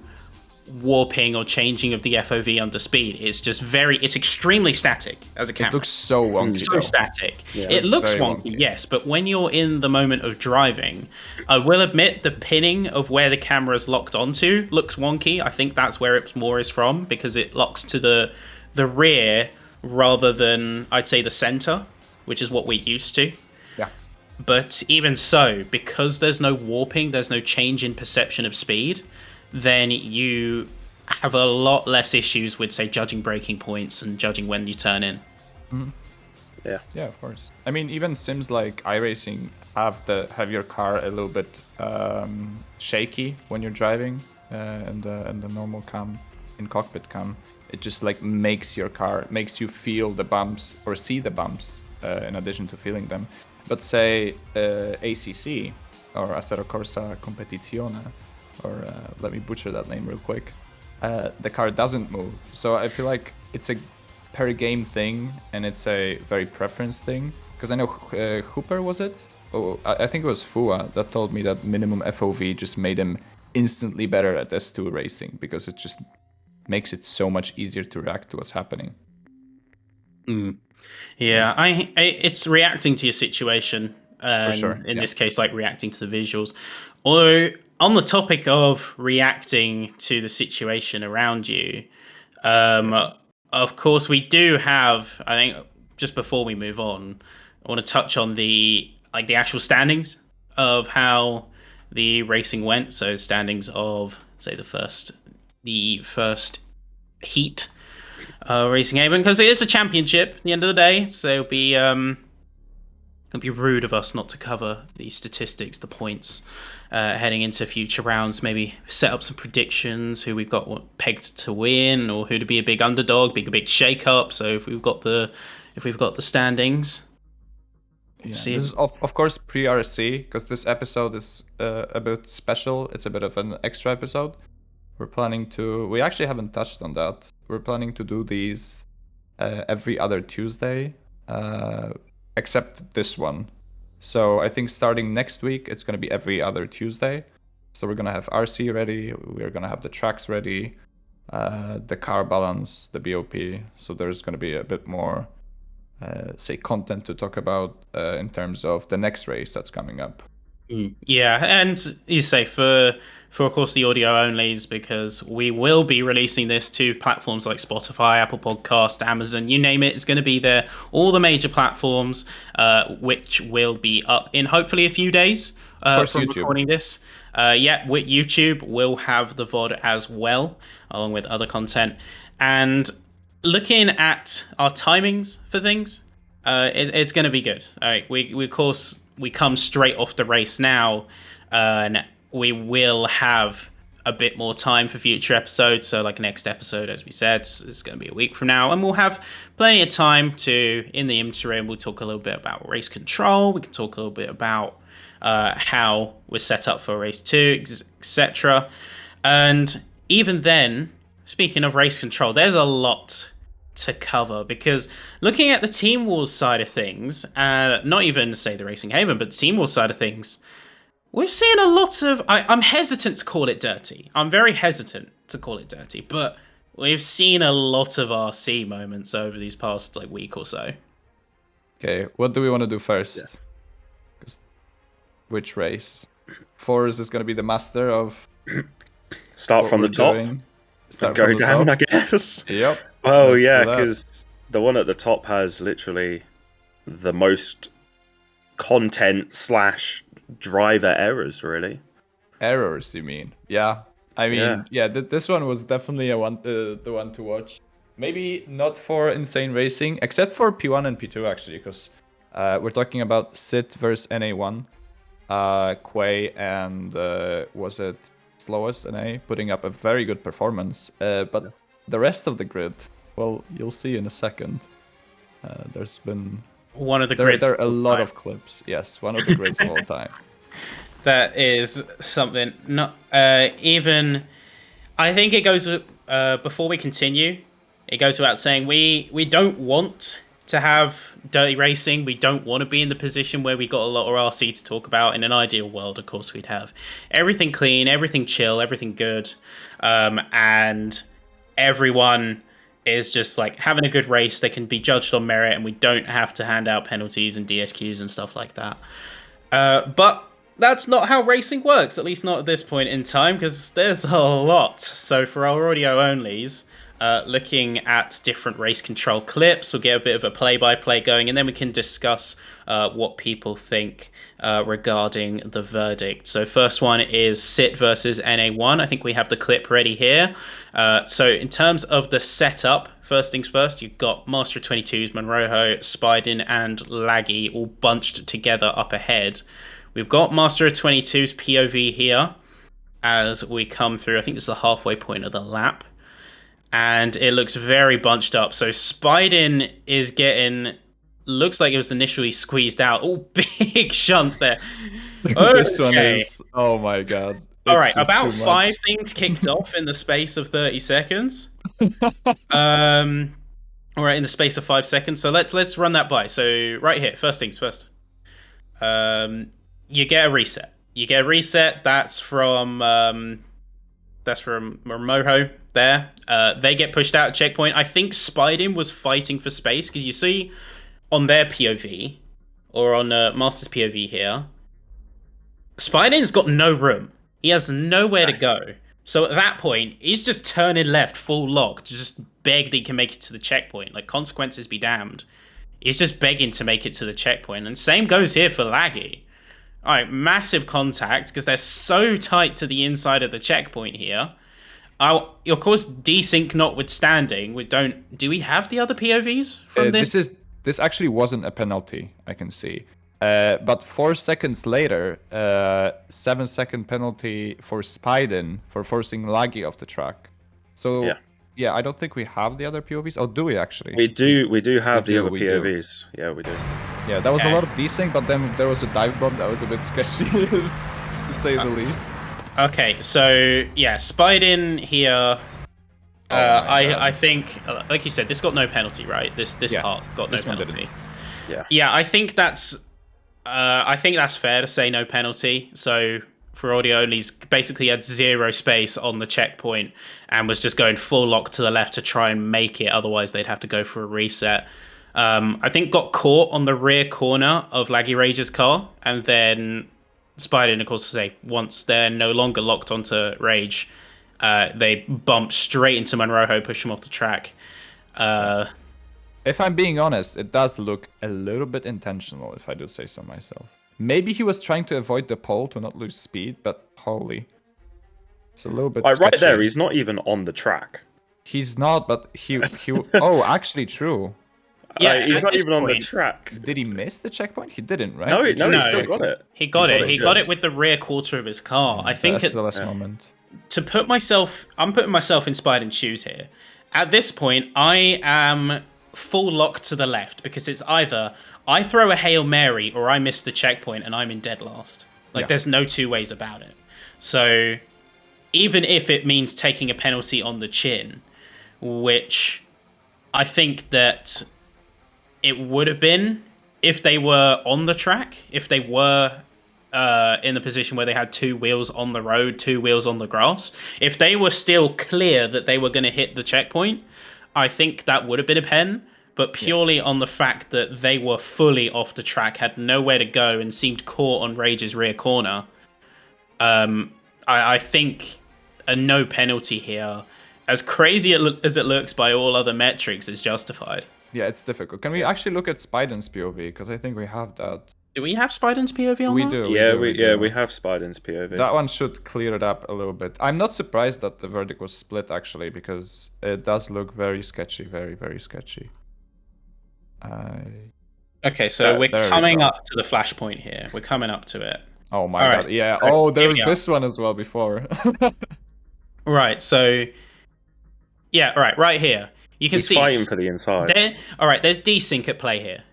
[SPEAKER 1] warping or changing of the FOV under speed. It's extremely static as a camera.
[SPEAKER 2] It looks so wonky.
[SPEAKER 1] So
[SPEAKER 2] though.
[SPEAKER 1] static.
[SPEAKER 3] Yeah,
[SPEAKER 1] it
[SPEAKER 2] it's
[SPEAKER 1] looks
[SPEAKER 2] very
[SPEAKER 1] wonky,
[SPEAKER 2] wonky.
[SPEAKER 1] yes, but when you're in the moment of driving, I will admit the pinning of where the camera's locked onto looks wonky. I think that's where it more is from, because it locks to the rear rather than, I'd say, the center, which is what we're used to.
[SPEAKER 2] Yeah.
[SPEAKER 1] But even so, because there's no warping, there's no change in perception of speed, then you have a lot less issues with, say, judging braking points and judging when you turn in.
[SPEAKER 2] Yeah, of course. I mean, even sims like iRacing have your car a little bit shaky when you're driving, and the normal cam, in cockpit cam, it just like makes you feel the bumps or see the bumps in addition to feeling them. But say ACC or Acero Corsa Competizione, or let me butcher that name real quick. The car doesn't move, so I feel like it's a per game thing, and it's a very preference thing. Because I know Hooper, was it? Oh, I think it was Fua that told me that minimum FOV just made him instantly better at S2 racing, because it just makes it so much easier to react to what's happening.
[SPEAKER 1] Yeah, I it's reacting to your situation. and
[SPEAKER 2] sure,
[SPEAKER 1] in
[SPEAKER 2] yeah.
[SPEAKER 1] this case, like reacting to the visuals. Although, on the topic of reacting to the situation around you, of course, we do have. I think just before we move on, I want to touch on the actual standings of how the racing went. So standings of say the first heat Racing Haven, because it is a championship at the end of the day. So it'll be rude of us not to cover the statistics, the points heading into future rounds. Maybe set up some predictions, who we've got pegged to win, or who to be a big underdog, be a big shake up. So if we've got the standings,
[SPEAKER 2] Yeah,
[SPEAKER 1] see.
[SPEAKER 2] this is of course pre-RSC, because this episode is a bit special. It's a bit of an extra episode. We actually haven't touched on that. We're planning to do these every other Tuesday, except this one. So I think starting next week, it's going to be every other Tuesday. So we're going to have RC ready. We're going to have the tracks ready, the car balance, the BOP. So there's going to be a bit more, content to talk about in terms of the next race that's coming up.
[SPEAKER 1] Yeah, and you say for of course the audio onlys, because we will be releasing this to platforms like Spotify, Apple Podcast, Amazon, you name it, it's going to be there. All the major platforms, which will be up in hopefully a few days from
[SPEAKER 2] YouTube.
[SPEAKER 1] recording this. With YouTube, we'll have the VOD as well, along with other content. And looking at our timings for things, it's going to be good. All right, we of course we come straight off the race now, and we will have a bit more time for future episodes. So like next episode, as we said, it's going to be a week from now, and we'll have plenty of time to, in the interim, we'll talk a little bit about race control. We can talk a little bit about how we're set up for race 2, etc. And even then, speaking of race control, there's a lot to cover, because looking at the Team Wars side of things, not even say the Racing Haven, but the Team Wars side of things, we've seen a lot of, I'm hesitant to call it dirty. I'm very hesitant to call it dirty, but we've seen a lot of RC moments over these past week or so.
[SPEAKER 2] Okay, what do we want to do first? Which race? Forrest is going to be the master of
[SPEAKER 3] Start
[SPEAKER 2] what
[SPEAKER 3] from the
[SPEAKER 2] we're
[SPEAKER 3] top.
[SPEAKER 2] doing.
[SPEAKER 3] Go
[SPEAKER 2] from the
[SPEAKER 3] down,
[SPEAKER 2] top.
[SPEAKER 3] I guess.
[SPEAKER 2] Yep.
[SPEAKER 3] Oh
[SPEAKER 2] Let's
[SPEAKER 3] yeah,
[SPEAKER 2] do that.
[SPEAKER 3] because the one at the top has literally the most content / driver errors, really.
[SPEAKER 2] Errors, you mean? Yeah. I mean, this one was definitely the one to watch. Maybe not for Insane Racing, except for P1 and P2 actually, because we're talking about Sid versus NA1, Quay and was it Slowest NA putting up a very good performance. But the rest of the grid, well, you'll see in a second. There's been
[SPEAKER 1] one of the grids.
[SPEAKER 2] There are a lot of clips. Yes, one of the grids of all time.
[SPEAKER 1] That is something not even. I think it goes before we continue. It goes without saying we don't want to have dirty racing. We don't want to be in the position where we got a lot of RC to talk about. In an ideal world, of course, we'd have everything clean, everything chill, everything good, and everyone is just having a good race. They can be judged on merit, and we don't have to hand out penalties and DSQs and stuff like that. But that's not how racing works, at least not at this point in time, because there's a lot. So for our audio onlys, looking at different race control clips, we'll get a bit of a play-by-play going, and then we can discuss what people think regarding the verdict. So first one is Sit versus NA1. I think we have the clip ready here. So in terms of the setup, first things first, you've got Master of 22's, Monroho, Spiden, and Laggy all bunched together up ahead. We've got Master of 22's POV here as we come through. I think it's the halfway point of the lap. And it looks very bunched up. So Spiden is looks like it was initially squeezed out. Oh, big shunts there.
[SPEAKER 2] This one is, oh my god.
[SPEAKER 1] All right, about 5 things kicked off in the space of 30 seconds. All right, in the space of 5 seconds. So let's run that by. So right here, first things first. You get a reset. That's from Moho there. They get pushed out at checkpoint. I think Spiden was fighting for space, because you see on their POV, or on Master's POV here, Spiden's got no room. He has nowhere to go. So at that point, he's just turning left full lock to just beg that he can make it to the checkpoint. Like, consequences be damned. He's just begging to make it to the checkpoint. And same goes here for Laggy. All right, massive contact because they're so tight to the inside of the checkpoint here. Of course, desync notwithstanding, do we have the other POVs from this?
[SPEAKER 2] This actually wasn't a penalty, I can see. But 4 seconds later, 7-second penalty for Spiden for forcing Laggy off the track. So yeah, I don't think we have the other POVs. Oh, do we actually?
[SPEAKER 3] We do have the other
[SPEAKER 2] we do.
[SPEAKER 3] POVs. Yeah, we do.
[SPEAKER 2] Yeah, that was a lot of desync, but then there was a dive bomb that was a bit sketchy, to say the least.
[SPEAKER 1] Okay, so yeah, Spiden here. I think, like you said, this got no penalty, right? This part got no penalty. Yeah, I think that's fair to say no penalty. So for audio only, he's basically had 0 space on the checkpoint and was just going full lock to the left to try and make it. Otherwise, they'd have to go for a reset. I think got caught on the rear corner of Laggy Rage's car, and then Spiden, of course, once they're no longer locked onto Rage, they bump straight into Monroe, push him off the track.
[SPEAKER 2] If I'm being honest, it does look a little bit intentional, if I do say so myself. Maybe he was trying to avoid the pole to not lose speed, but holy. It's a little bit sketchy.
[SPEAKER 3] Right there, he's not even on the track.
[SPEAKER 2] He's not, but he oh, actually true.
[SPEAKER 1] Yeah,
[SPEAKER 3] he's not even on the track.
[SPEAKER 2] Did he miss the checkpoint? He didn't, right?
[SPEAKER 3] No, he still got it.
[SPEAKER 1] He got it. He got it with the rear quarter of his car. I think
[SPEAKER 2] that's the last moment.
[SPEAKER 1] I'm putting myself in Spiden's shoes here. At this point, I am full lock to the left because it's either I throw a Hail Mary or I miss the checkpoint and I'm in dead last. There's no two ways about it. So even if it means taking a penalty on the chin, which I think that it would have been if they were on the track, if they were in the position where they had 2 wheels on the road, 2 wheels on the grass. If they were still clear that they were going to hit the checkpoint, I think that would have been a pen. But purely on the fact that they were fully off the track, had nowhere to go, and seemed caught on Rage's rear corner, I think a no penalty here, as crazy as it looks by all other metrics, is justified.
[SPEAKER 2] Yeah, it's difficult. Can we actually look at Spiden's POV? Because I think we have that.
[SPEAKER 1] Do we have Spiden's POV on
[SPEAKER 2] we
[SPEAKER 1] that?
[SPEAKER 2] do.
[SPEAKER 3] We have Spiden's POV.
[SPEAKER 2] That one should clear it up a little bit. I'm not surprised that the verdict was split, actually, because it does look very sketchy, very, very sketchy.
[SPEAKER 1] Okay, so we're coming up to the flashpoint here. We're coming up to it.
[SPEAKER 2] Oh my god, yeah. Oh, there was this one as well before.
[SPEAKER 1] Right, so... Yeah, right here. You can see...
[SPEAKER 3] He's fighting for the inside.
[SPEAKER 1] There's desync at play here.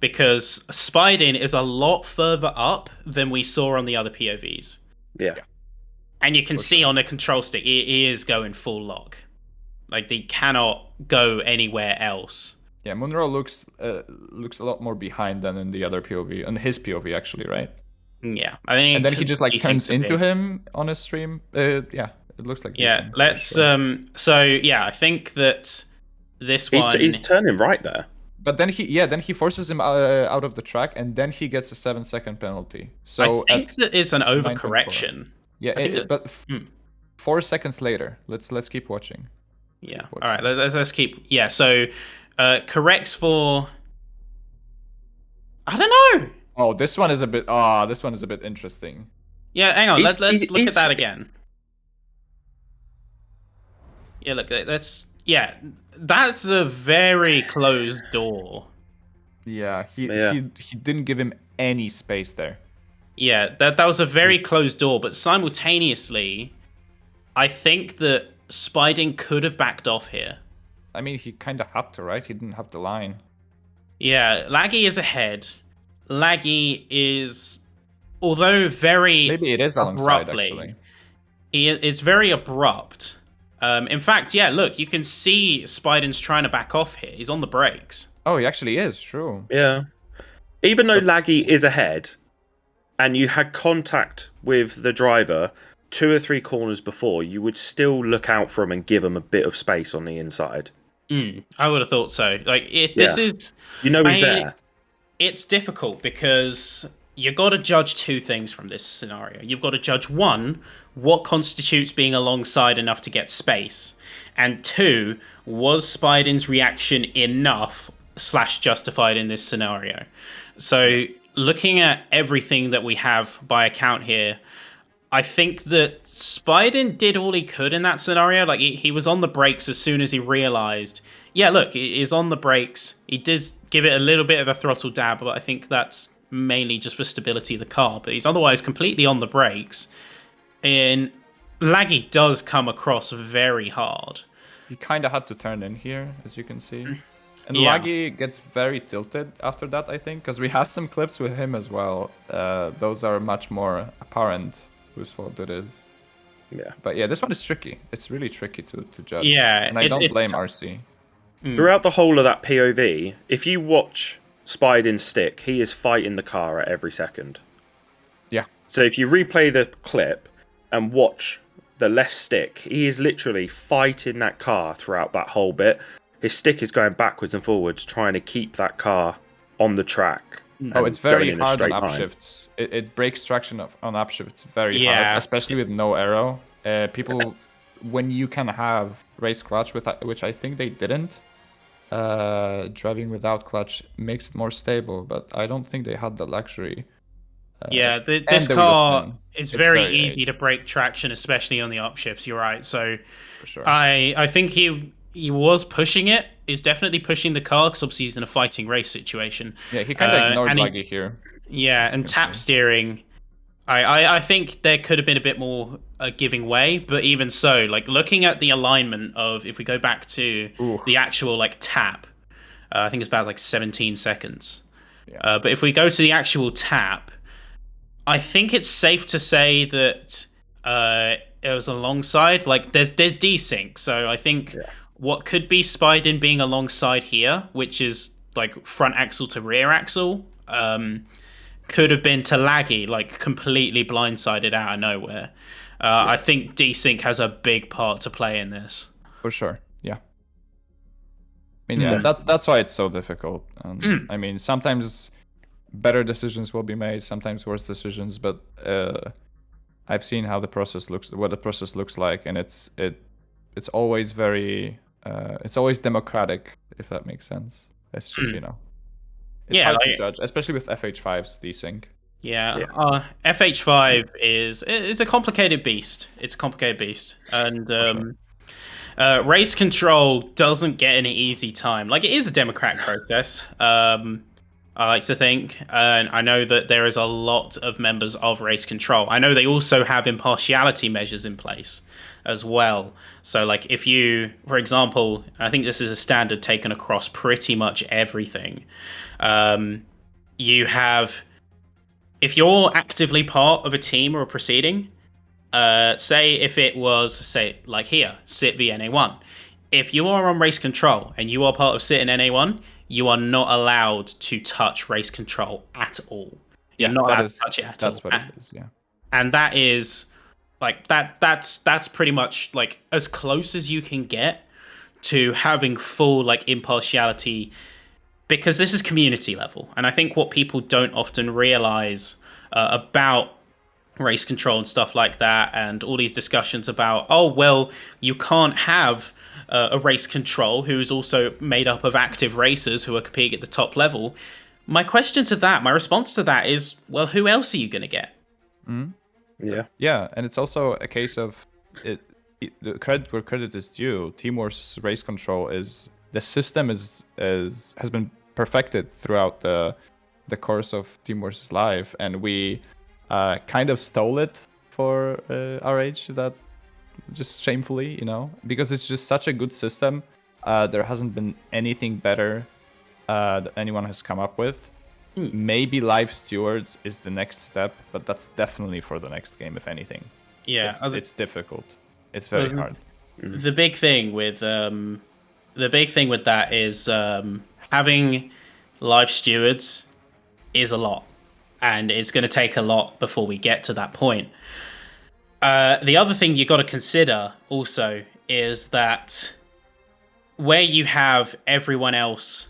[SPEAKER 1] Because Spiden is a lot further up than we saw on the other POVs.
[SPEAKER 3] Yeah.
[SPEAKER 1] And you can see on the control stick, he is going full lock. They cannot go anywhere else.
[SPEAKER 2] Yeah, Munro looks a lot more behind than in the other POV, and his POV actually, right?
[SPEAKER 1] Yeah, I think.
[SPEAKER 2] And then he just turns into him on his stream. Yeah, it looks like.
[SPEAKER 1] Yeah, let's. Sure. So yeah, I think that this one.
[SPEAKER 3] He's turning right there.
[SPEAKER 2] But then he forces him out of the track, and then he gets a 7-second penalty. So
[SPEAKER 1] I think that it's an overcorrection.
[SPEAKER 2] Yeah, but 4 seconds later, let's keep watching.
[SPEAKER 1] Yeah. All right. Let's keep. Yeah. So corrects for. I don't know.
[SPEAKER 2] Oh, this one is a bit. This one is a bit interesting.
[SPEAKER 1] Yeah. Hang on. Let's look at that again. Yeah. Look. That's a very closed door.
[SPEAKER 2] Yeah. He didn't give him any space there.
[SPEAKER 1] Yeah. That was a very closed door, but simultaneously, I think that Spiden could have backed off here.
[SPEAKER 2] I mean, he kind of had to, right? He didn't have the line.
[SPEAKER 1] Yeah, Laggy is ahead. Laggy is, although very
[SPEAKER 2] maybe it is alongside actually.
[SPEAKER 1] It's very abrupt. In fact, yeah, look, you can see Spiden's trying to back off here. He's on the brakes.
[SPEAKER 2] Oh, he actually is, true.
[SPEAKER 3] Yeah. Even though Laggy is ahead, and you had contact with the driver 2 or 3 corners before, you would still look out for him and give him a bit of space on the inside.
[SPEAKER 1] I would have thought so. This is...
[SPEAKER 3] You know he's there.
[SPEAKER 1] it's difficult because you got to judge two things from this scenario. You've got to judge one, what constitutes being alongside enough to get space, and two, was Spidin's reaction enough / justified in this scenario? So looking at everything that we have by account here, I think that Spidin did all he could in that scenario. Like he was on the brakes as soon as he realized, yeah, look, he's on the brakes. He did give it a little bit of a throttle dab, but I think that's mainly just for stability of the car. But he's otherwise completely on the brakes. And Laggy does come across very hard.
[SPEAKER 2] He kind of had to turn in here, as you can see. And
[SPEAKER 1] Yeah.
[SPEAKER 2] Laggy gets very tilted after that, I think, because we have some clips with him as well. Those are much more apparent whose fault it is.
[SPEAKER 3] Yeah.
[SPEAKER 2] But yeah, this one is tricky. It's really tricky to judge.
[SPEAKER 1] Yeah,
[SPEAKER 2] and I don't blame RC.
[SPEAKER 3] Throughout the whole of that POV, if you watch Spidin's stick, he is fighting the car at every second.
[SPEAKER 2] Yeah.
[SPEAKER 3] So if you replay the clip and watch the left stick, he is literally fighting that car throughout that whole bit. His stick is going backwards and forwards, trying to keep that car on the track.
[SPEAKER 2] Oh, it's very
[SPEAKER 3] going in a
[SPEAKER 2] hard on
[SPEAKER 3] straight line.
[SPEAKER 2] upshifts. It breaks traction on upshifts very
[SPEAKER 1] Yeah.
[SPEAKER 2] hard, especially with no arrow. People, when you can have race clutch, which I think they didn't, driving without clutch makes it more stable, but I don't think they had the luxury.
[SPEAKER 1] Yeah,
[SPEAKER 2] and
[SPEAKER 1] this
[SPEAKER 2] the
[SPEAKER 1] car
[SPEAKER 2] wheel spin.
[SPEAKER 1] is
[SPEAKER 2] It's
[SPEAKER 1] very
[SPEAKER 2] very
[SPEAKER 1] easy
[SPEAKER 2] late.
[SPEAKER 1] to break traction, especially on the upshifts. You're right. So
[SPEAKER 2] For sure.
[SPEAKER 1] I think he was pushing it. He's definitely pushing the car because obviously he's in a fighting race situation.
[SPEAKER 2] Yeah, he kind of ignored
[SPEAKER 1] and he-
[SPEAKER 2] Laggy here.
[SPEAKER 1] Yeah,
[SPEAKER 2] As you
[SPEAKER 1] and
[SPEAKER 2] can
[SPEAKER 1] tap
[SPEAKER 2] see.
[SPEAKER 1] steering. I think there could have been a bit more giving way, but even so, like looking at the alignment of if we go back to
[SPEAKER 2] Ooh.
[SPEAKER 1] the actual like tap, I think it's about like 17 seconds.
[SPEAKER 2] Yeah.
[SPEAKER 1] But if we go to the actual tap, I think it's safe to say that it was alongside. Like there's desync, so I think what could be Spidin being alongside here, which is like front axle to rear axle, could have been to Laggy, like completely blindsided out of nowhere. I think desync has a big part to play in this.
[SPEAKER 2] For sure, yeah. I mean, yeah, that's why it's so difficult. I mean, sometimes better decisions will be made, sometimes worse decisions, but I've seen how the process looks, what the process looks like, and it's always very, it's always democratic, if that makes sense. It's just it's hard to judge, especially with FH5's desync.
[SPEAKER 1] Yeah. FH5 is a complicated beast. It's a complicated beast, and race control doesn't get any easy time. Like it is a democratic process. I like to think, and I know that there is a lot of members of race control. I know they also have impartiality measures in place as well. So, like, if you, for example, I think this is a standard taken across pretty much everything. You have, if you're actively part of a team or a proceeding, say if it was, say, like here, SIT v NA1. If you are on race control and you are part of SIT and NA1, you are not allowed to touch race control at all. You're not allowed to touch it at all.
[SPEAKER 2] That's what it is, yeah.
[SPEAKER 1] And that is like that's pretty much like as close as you can get to having full like impartiality, because this is community level. And I think what people don't often realize about race control and stuff like that, and all these discussions about, oh well, you can't have a race control who is also made up of active racers who are competing at the top level. My response to that is, well, who else are you going to get?
[SPEAKER 3] Yeah,
[SPEAKER 2] and it's also a case of the credit where credit is due. Team Wars race control is the system has been perfected throughout the course of Team Wars' life, and we kind of stole it for RH, that just shamefully, because it's just such a good system. There hasn't been anything better that anyone has come up with. Maybe Live Stewards is the next step, but that's definitely for the next game, if anything.
[SPEAKER 1] Yeah,
[SPEAKER 2] it's difficult. It's very hard.
[SPEAKER 1] The big thing with that is having Live Stewards is a lot, and it's going to take a lot before we get to that point. The other thing you got to consider also is that where you have everyone else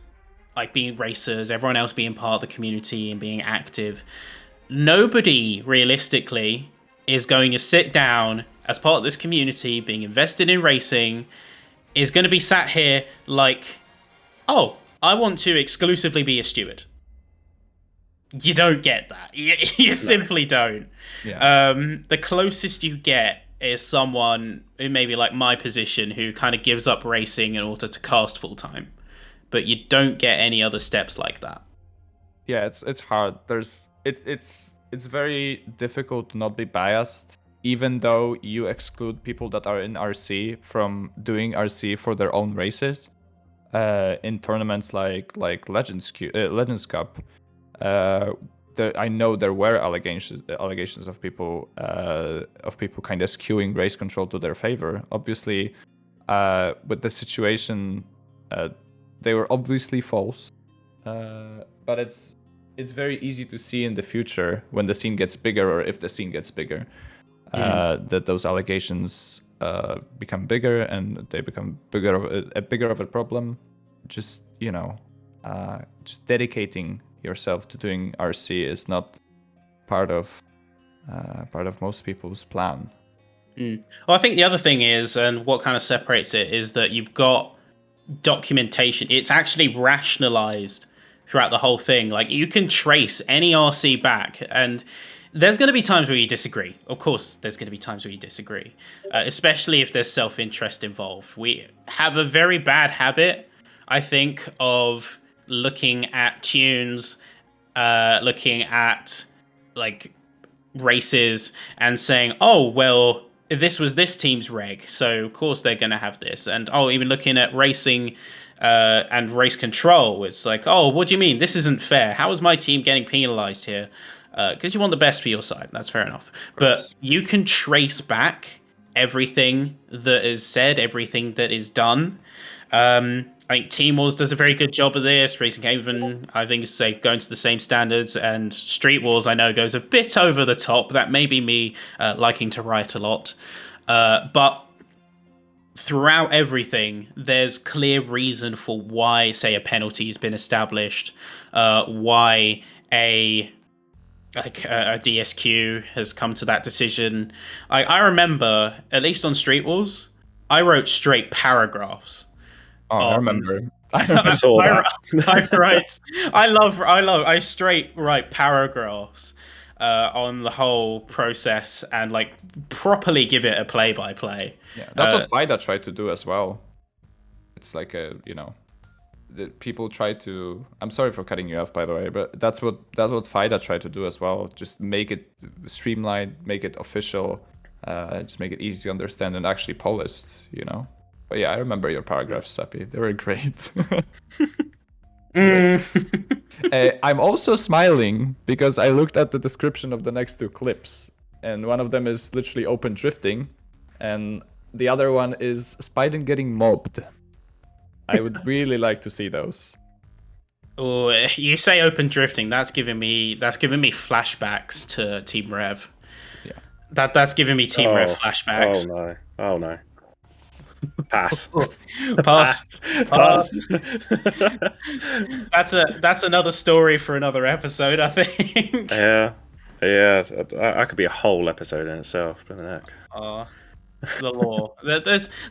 [SPEAKER 1] like being racers, everyone else being part of the community and being active, nobody realistically is going to sit down as part of this community being invested in racing is going to be sat here like, oh, I want to exclusively be a steward. You don't get that. You simply don't.
[SPEAKER 2] Yeah.
[SPEAKER 1] The closest you get is someone who maybe like my position who kind of gives up racing in order to cast full time. But you don't get any other steps like that.
[SPEAKER 2] Yeah, it's hard. It's very difficult to not be biased, even though you exclude people that are in RC from doing RC for their own races. In tournaments like Legends Cup, I know there were allegations of people kind of skewing race control to their favor. Obviously, with the situation, they were obviously false. But it's very easy to see in the future when the scene gets bigger, or if the scene gets bigger, that those allegations become bigger and they become bigger of a problem. Just just dedicating yourself to doing RC is not part of most people's plan.
[SPEAKER 1] Well, I think the other thing is, and what kind of separates it, is that you've got documentation. It's actually rationalized throughout the whole thing. Like, you can trace any RC back, and there's going to be times where you disagree. Of course, there's going to be times where you disagree, especially if there's self-interest involved. We have a very bad habit, I think, of looking at tunes, looking at like races and saying, oh, well, this was this team's reg, so of course they're going to have this. And even looking at racing and race control, it's like, oh, what do you mean? This isn't fair. How is my team getting penalized here? Because you want the best for your side. That's fair enough. But you can trace back everything that is said, everything that is done. I think Team Wars does a very good job of this. Racing Haven, I think, is going to the same standards, and Street Wars, I know, goes a bit over the top. That may be me liking to write a lot, but throughout everything, there's clear reason for why, say, a penalty has been established, why a DSQ has come to that decision. I remember, at least on Street Wars, I wrote straight paragraphs.
[SPEAKER 2] Oh, I remember.
[SPEAKER 3] I saw that.
[SPEAKER 1] I straight write paragraphs on the whole process and like properly give it a play-by-play.
[SPEAKER 2] Yeah, that's what FIDA tried to do as well. It's like people try to. I'm sorry for cutting you off, by the way, but that's what FIDA tried to do as well. Just make it streamlined, make it official, just make it easy to understand and actually polished. But yeah, I remember your paragraphs, Seppi. They were great. I'm also smiling because I looked at the description of the next two clips, and one of them is literally open drifting, and the other one is Spiden getting mobbed. I would really like to see those.
[SPEAKER 1] Oh, you say open drifting? That's giving me flashbacks to Team Rev.
[SPEAKER 2] Yeah,
[SPEAKER 1] that's giving me Team Rev flashbacks.
[SPEAKER 3] Oh no. Pass.
[SPEAKER 1] Pass. That's another story for another episode, I think.
[SPEAKER 3] Yeah. That could be a whole episode in itself. Bring the neck.
[SPEAKER 1] The lore.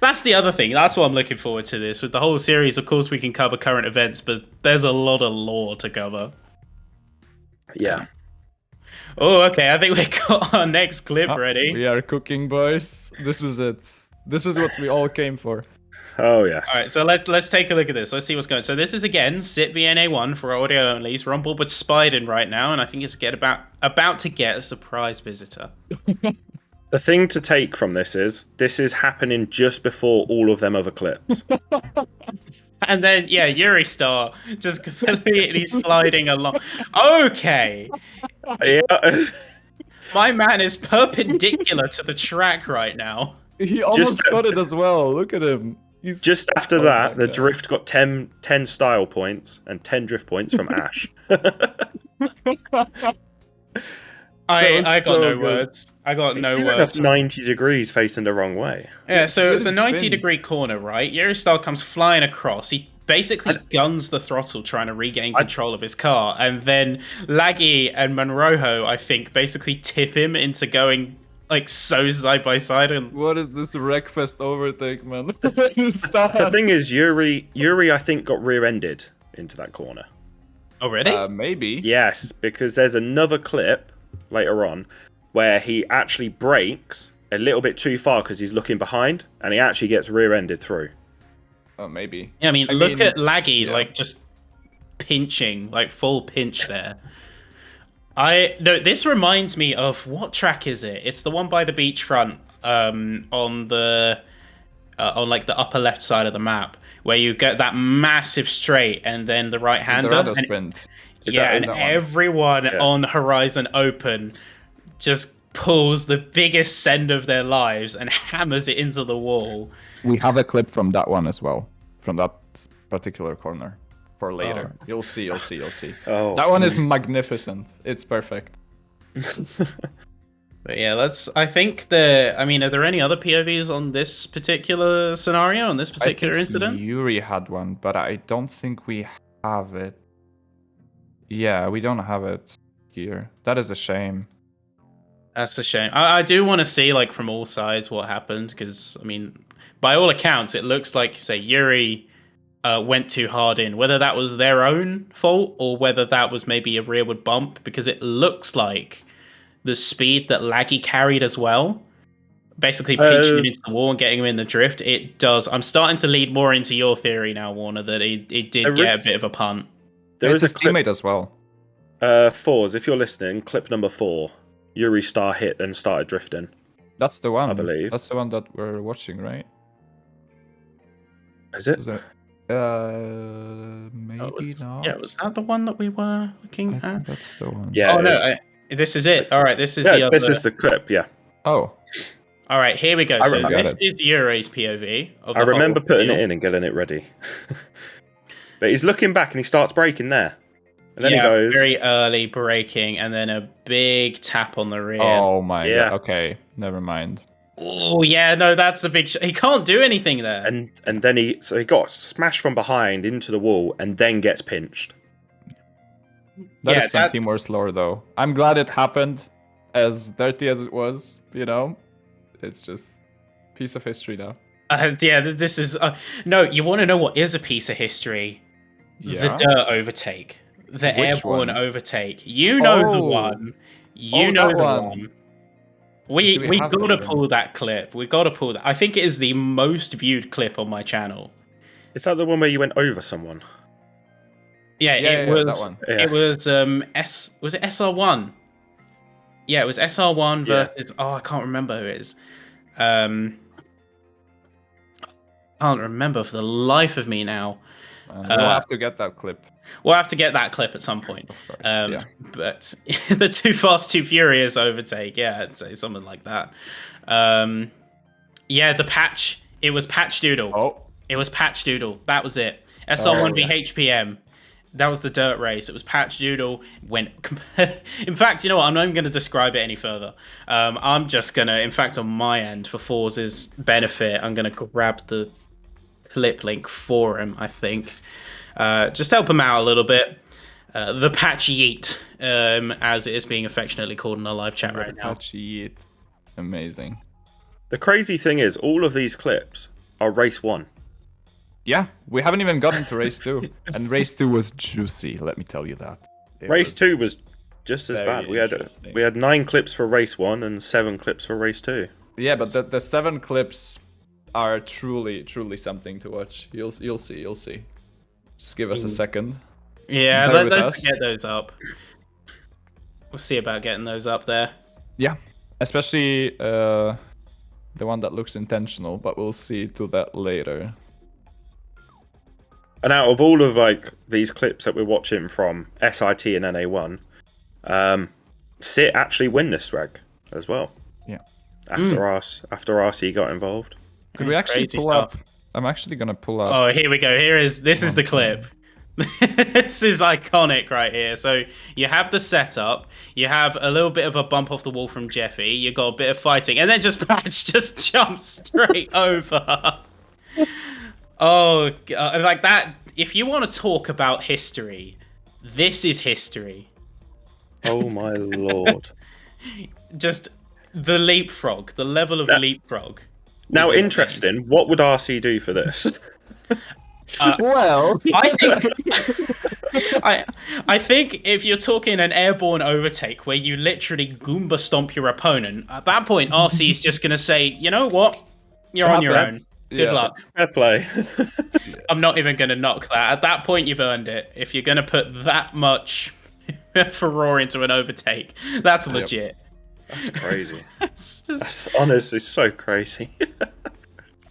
[SPEAKER 1] That's the other thing. That's what I'm looking forward to. This with the whole series. Of course, we can cover current events, but there's a lot of lore to cover.
[SPEAKER 3] Yeah.
[SPEAKER 1] Oh, okay. I think we got our next clip ready.
[SPEAKER 2] We are cooking, boys. This is it. This is what we all came for.
[SPEAKER 3] Oh yes.
[SPEAKER 1] All right, so let's take a look at this. Let's see what's going on. So this is again SIT VNA1 for audio only. We're on board with Spiden right now, and I think it's about to get a surprise visitor.
[SPEAKER 3] The thing to take from this is happening just before all of them other clips.
[SPEAKER 1] And then Yuri Star just completely sliding along. Okay.
[SPEAKER 3] Yeah.
[SPEAKER 1] My man is perpendicular to the track right now.
[SPEAKER 2] He almost got it as well. Look at him.
[SPEAKER 3] Just after that, the drift got 10 style points and 10 drift points from Ash.
[SPEAKER 1] I got no words. I got no words.
[SPEAKER 3] 90 degrees facing the wrong way.
[SPEAKER 1] Yeah, so it's a 90-degree corner, right? Eurostar comes flying across. He basically guns the throttle trying to regain control of his car, and then Laggy and Monroho, I think, basically tip him into going like so side by side. And
[SPEAKER 2] What is this Wreckfest overtake, man?
[SPEAKER 3] The thing is, Yuri, I think, got rear-ended into that corner.
[SPEAKER 1] oh, really?
[SPEAKER 2] Maybe.
[SPEAKER 3] Yes, because there's another clip later on where he actually brakes a little bit too far because he's looking behind, and he actually gets rear-ended through.
[SPEAKER 2] Oh, maybe.
[SPEAKER 1] Yeah, I mean, look
[SPEAKER 2] mean,
[SPEAKER 1] at Laggy,
[SPEAKER 2] yeah.
[SPEAKER 1] like just pinching, like full pinch there. No, this reminds me of what track is it? It's the one by the beachfront, on the on like the upper left side of the map, where you get that massive straight and then the right hander.
[SPEAKER 2] Dorado
[SPEAKER 1] and-
[SPEAKER 2] sprint.
[SPEAKER 1] yeah, and
[SPEAKER 2] that one?
[SPEAKER 1] everyone
[SPEAKER 3] Yeah.
[SPEAKER 1] on Horizon Open just pulls the biggest send of their lives and hammers it into the wall.
[SPEAKER 2] We have a clip from that one as well, from that particular corner. For later, you'll see.
[SPEAKER 3] Oh,
[SPEAKER 2] That one is magnificent. It's perfect.
[SPEAKER 1] But yeah, I think I mean, are there any other POVs on this particular scenario, on this particular
[SPEAKER 2] I think
[SPEAKER 1] incident?
[SPEAKER 2] Yuri had one, but I don't think we have it. Yeah, we don't have it here. That is a shame.
[SPEAKER 1] That's a shame. I do want to see, like, from all sides what happened, because, I mean, by all accounts, it looks like, say, Yuri went too hard in. Whether that was their own fault or whether that was maybe a rearward bump, because it looks like the speed that Laggy carried as well, basically pinching him into the wall and getting him in the drift, it does. I'm starting to lead more into your theory now, Warner, that it did get a bit of a punt.
[SPEAKER 3] There
[SPEAKER 2] It's
[SPEAKER 3] is
[SPEAKER 2] his
[SPEAKER 3] a clip,
[SPEAKER 2] teammate as well.
[SPEAKER 3] Fours, if you're listening, clip number 4. Yuri star hit and started drifting.
[SPEAKER 2] That's the one.
[SPEAKER 3] I believe.
[SPEAKER 2] That's the one that we're watching, right?
[SPEAKER 3] Is it?
[SPEAKER 2] Is that... maybe not.
[SPEAKER 1] Yeah, was that the one that we were looking
[SPEAKER 2] I
[SPEAKER 1] at?
[SPEAKER 2] think that's the one.
[SPEAKER 3] Yeah.
[SPEAKER 1] Oh
[SPEAKER 3] it
[SPEAKER 1] no,
[SPEAKER 3] is.
[SPEAKER 1] this is it. All right, this is the
[SPEAKER 3] Yeah,
[SPEAKER 1] other.
[SPEAKER 3] this is the clip. Yeah.
[SPEAKER 2] Oh,
[SPEAKER 1] All right, here we go.
[SPEAKER 3] I
[SPEAKER 1] So
[SPEAKER 3] remember
[SPEAKER 1] this
[SPEAKER 2] it.
[SPEAKER 1] is Yuri's POV. Of
[SPEAKER 3] I
[SPEAKER 1] the
[SPEAKER 3] remember
[SPEAKER 1] whole
[SPEAKER 3] putting
[SPEAKER 1] deal.
[SPEAKER 3] it in and getting it ready. But he's looking back and he starts braking there. And then he goes.
[SPEAKER 1] very early braking, and then a big tap on the rear.
[SPEAKER 2] oh my
[SPEAKER 3] Yeah.
[SPEAKER 2] god. Okay, never mind.
[SPEAKER 1] Oh yeah, no, that's a big. He can't do anything there.
[SPEAKER 3] And then he got smashed from behind into the wall and then gets pinched.
[SPEAKER 2] That
[SPEAKER 1] Yeah,
[SPEAKER 2] is some
[SPEAKER 1] that's-
[SPEAKER 2] Team Wars lore, though. I'm glad it happened, as dirty as it was. You know, it's just piece of history now.
[SPEAKER 1] Yeah, this is. No, you want to know what is a piece of history?
[SPEAKER 2] Yeah.
[SPEAKER 1] The dirt overtake, the
[SPEAKER 2] Which
[SPEAKER 1] airborne
[SPEAKER 2] one?
[SPEAKER 1] overtake. You know the
[SPEAKER 2] Oh.
[SPEAKER 1] one. You
[SPEAKER 2] Oh,
[SPEAKER 1] know
[SPEAKER 2] that
[SPEAKER 1] the
[SPEAKER 2] one.
[SPEAKER 1] one. We
[SPEAKER 2] Do we have it
[SPEAKER 1] gotta
[SPEAKER 2] even?
[SPEAKER 1] pull that clip. We gotta pull that. I think it is the most viewed clip on my channel.
[SPEAKER 3] Is that the one where you went over someone?
[SPEAKER 1] Yeah,
[SPEAKER 2] Yeah,
[SPEAKER 1] it
[SPEAKER 2] yeah,
[SPEAKER 1] was.
[SPEAKER 2] that one.
[SPEAKER 3] Yeah.
[SPEAKER 1] It was Was it SR1? Yeah, it was SR1
[SPEAKER 3] Yeah.
[SPEAKER 1] versus. Oh, I can't remember who it is. Can't remember for the life of me now.
[SPEAKER 2] And we'll have to get that clip,
[SPEAKER 1] We'll have to get that clip at some point.
[SPEAKER 2] of course. Yeah.
[SPEAKER 1] But the Too Fast, Too Furious overtake, yeah, I'd say something like that. Yeah, the patch. It was Patch Doodle.
[SPEAKER 2] Oh,
[SPEAKER 1] It was Patch Doodle. That was it. SR1 v
[SPEAKER 2] yeah.
[SPEAKER 1] HPM. That was the dirt race. It was Patch Doodle. In fact, you know what? I'm not even going to describe it any further. I'm just going to, in fact, on my end, for Forz's benefit, I'm going to grab the clip link for him, I think. Just help him out a little bit. The Patch Yeet, as it is being affectionately called in our live chat right now.
[SPEAKER 2] Apache it. Amazing.
[SPEAKER 3] The crazy thing is, all of these clips are race 1.
[SPEAKER 2] Yeah, we haven't even gotten to race 2, and race 2 was juicy. Let me tell you that. It
[SPEAKER 3] Race
[SPEAKER 2] was-
[SPEAKER 3] 2 was just as
[SPEAKER 2] very
[SPEAKER 3] bad.
[SPEAKER 2] interesting.
[SPEAKER 3] We had 9 clips for race 1 and 7 clips for race 2.
[SPEAKER 2] Yeah, but the 7 clips are truly something to watch. You'll see. Just give us a second.
[SPEAKER 1] Yeah,
[SPEAKER 2] Bear with
[SPEAKER 1] let's
[SPEAKER 2] us.
[SPEAKER 1] get those up. We'll see about getting those up there.
[SPEAKER 2] Yeah, especially the one that looks intentional, but we'll see to that later.
[SPEAKER 3] And out of all of like these clips that we're watching from SIT and NA1, Sit actually win this reg as well.
[SPEAKER 2] Yeah.
[SPEAKER 3] After RC got involved.
[SPEAKER 2] Could we actually
[SPEAKER 1] Crazy
[SPEAKER 2] pull
[SPEAKER 1] stuff.
[SPEAKER 2] up? I'm actually gonna pull up.
[SPEAKER 1] Oh, here we go. This is the clip. This is iconic right here. So you have the setup, you have a little bit of a bump off the wall from Jeffy, you got a bit of fighting, and then just Patch just jumps straight over. Oh, God. Like that. if you want to talk about history, this is history.
[SPEAKER 3] Oh my lord.
[SPEAKER 1] Just the leapfrog, the level of
[SPEAKER 3] Now-
[SPEAKER 1] leapfrog.
[SPEAKER 3] Now,
[SPEAKER 1] is insane.
[SPEAKER 3] interesting. What would RC do for this?
[SPEAKER 2] Well,
[SPEAKER 1] I think I think if you're talking an airborne overtake where you literally Goomba stomp your opponent, at that point RC is just gonna say, you know what? You're on your own. Good luck.
[SPEAKER 3] Fair play.
[SPEAKER 1] I'm not even gonna knock that. At that point you've earned it. If you're gonna put that much furore into an overtake, that's legit.
[SPEAKER 3] That's crazy.
[SPEAKER 1] It's just-
[SPEAKER 3] That's honestly so crazy.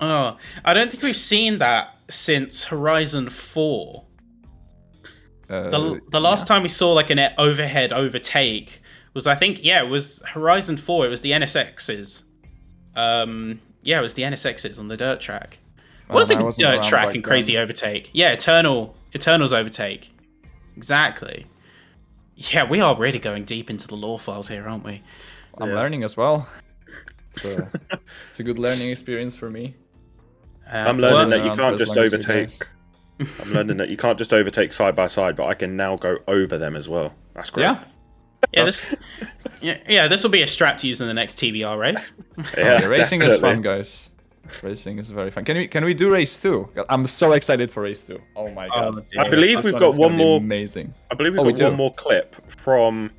[SPEAKER 1] oh, I don't think we've seen that since Horizon 4. The last time we saw like an overhead overtake was, I think, it was Horizon 4. It was the NSXs. It was the NSXs on the dirt track. What is
[SPEAKER 2] I
[SPEAKER 1] a
[SPEAKER 2] wasn't
[SPEAKER 1] dirt
[SPEAKER 2] around
[SPEAKER 1] track
[SPEAKER 2] back
[SPEAKER 1] and crazy
[SPEAKER 2] then.
[SPEAKER 1] overtake? Yeah, Eternal's overtake. Exactly. Yeah, we are really going deep into the lore files here, aren't we?
[SPEAKER 2] I'm
[SPEAKER 3] Yeah.
[SPEAKER 2] learning as well. It's a good learning experience for me.
[SPEAKER 3] I'm learning that you
[SPEAKER 2] around for
[SPEAKER 3] can't
[SPEAKER 2] as
[SPEAKER 3] just
[SPEAKER 2] long as you
[SPEAKER 3] overtake.
[SPEAKER 2] guys.
[SPEAKER 3] I'm learning that you can't just overtake side by side, but I can now go over them as well. That's great.
[SPEAKER 2] Yeah,
[SPEAKER 1] This will be a strat to use in the next TBR race.
[SPEAKER 3] Yeah,
[SPEAKER 2] racing is fun,
[SPEAKER 3] definitely.
[SPEAKER 2] guys. Racing is very fun. Can we do race 2? I'm so excited for race 2. Oh my god.
[SPEAKER 1] dear.
[SPEAKER 3] I believe
[SPEAKER 2] This
[SPEAKER 3] we've
[SPEAKER 2] one
[SPEAKER 3] got
[SPEAKER 2] is gonna
[SPEAKER 3] one
[SPEAKER 2] be
[SPEAKER 3] more.
[SPEAKER 2] amazing.
[SPEAKER 3] I believe
[SPEAKER 2] Oh,
[SPEAKER 3] we've
[SPEAKER 2] we
[SPEAKER 3] got one
[SPEAKER 2] do.
[SPEAKER 3] more clip from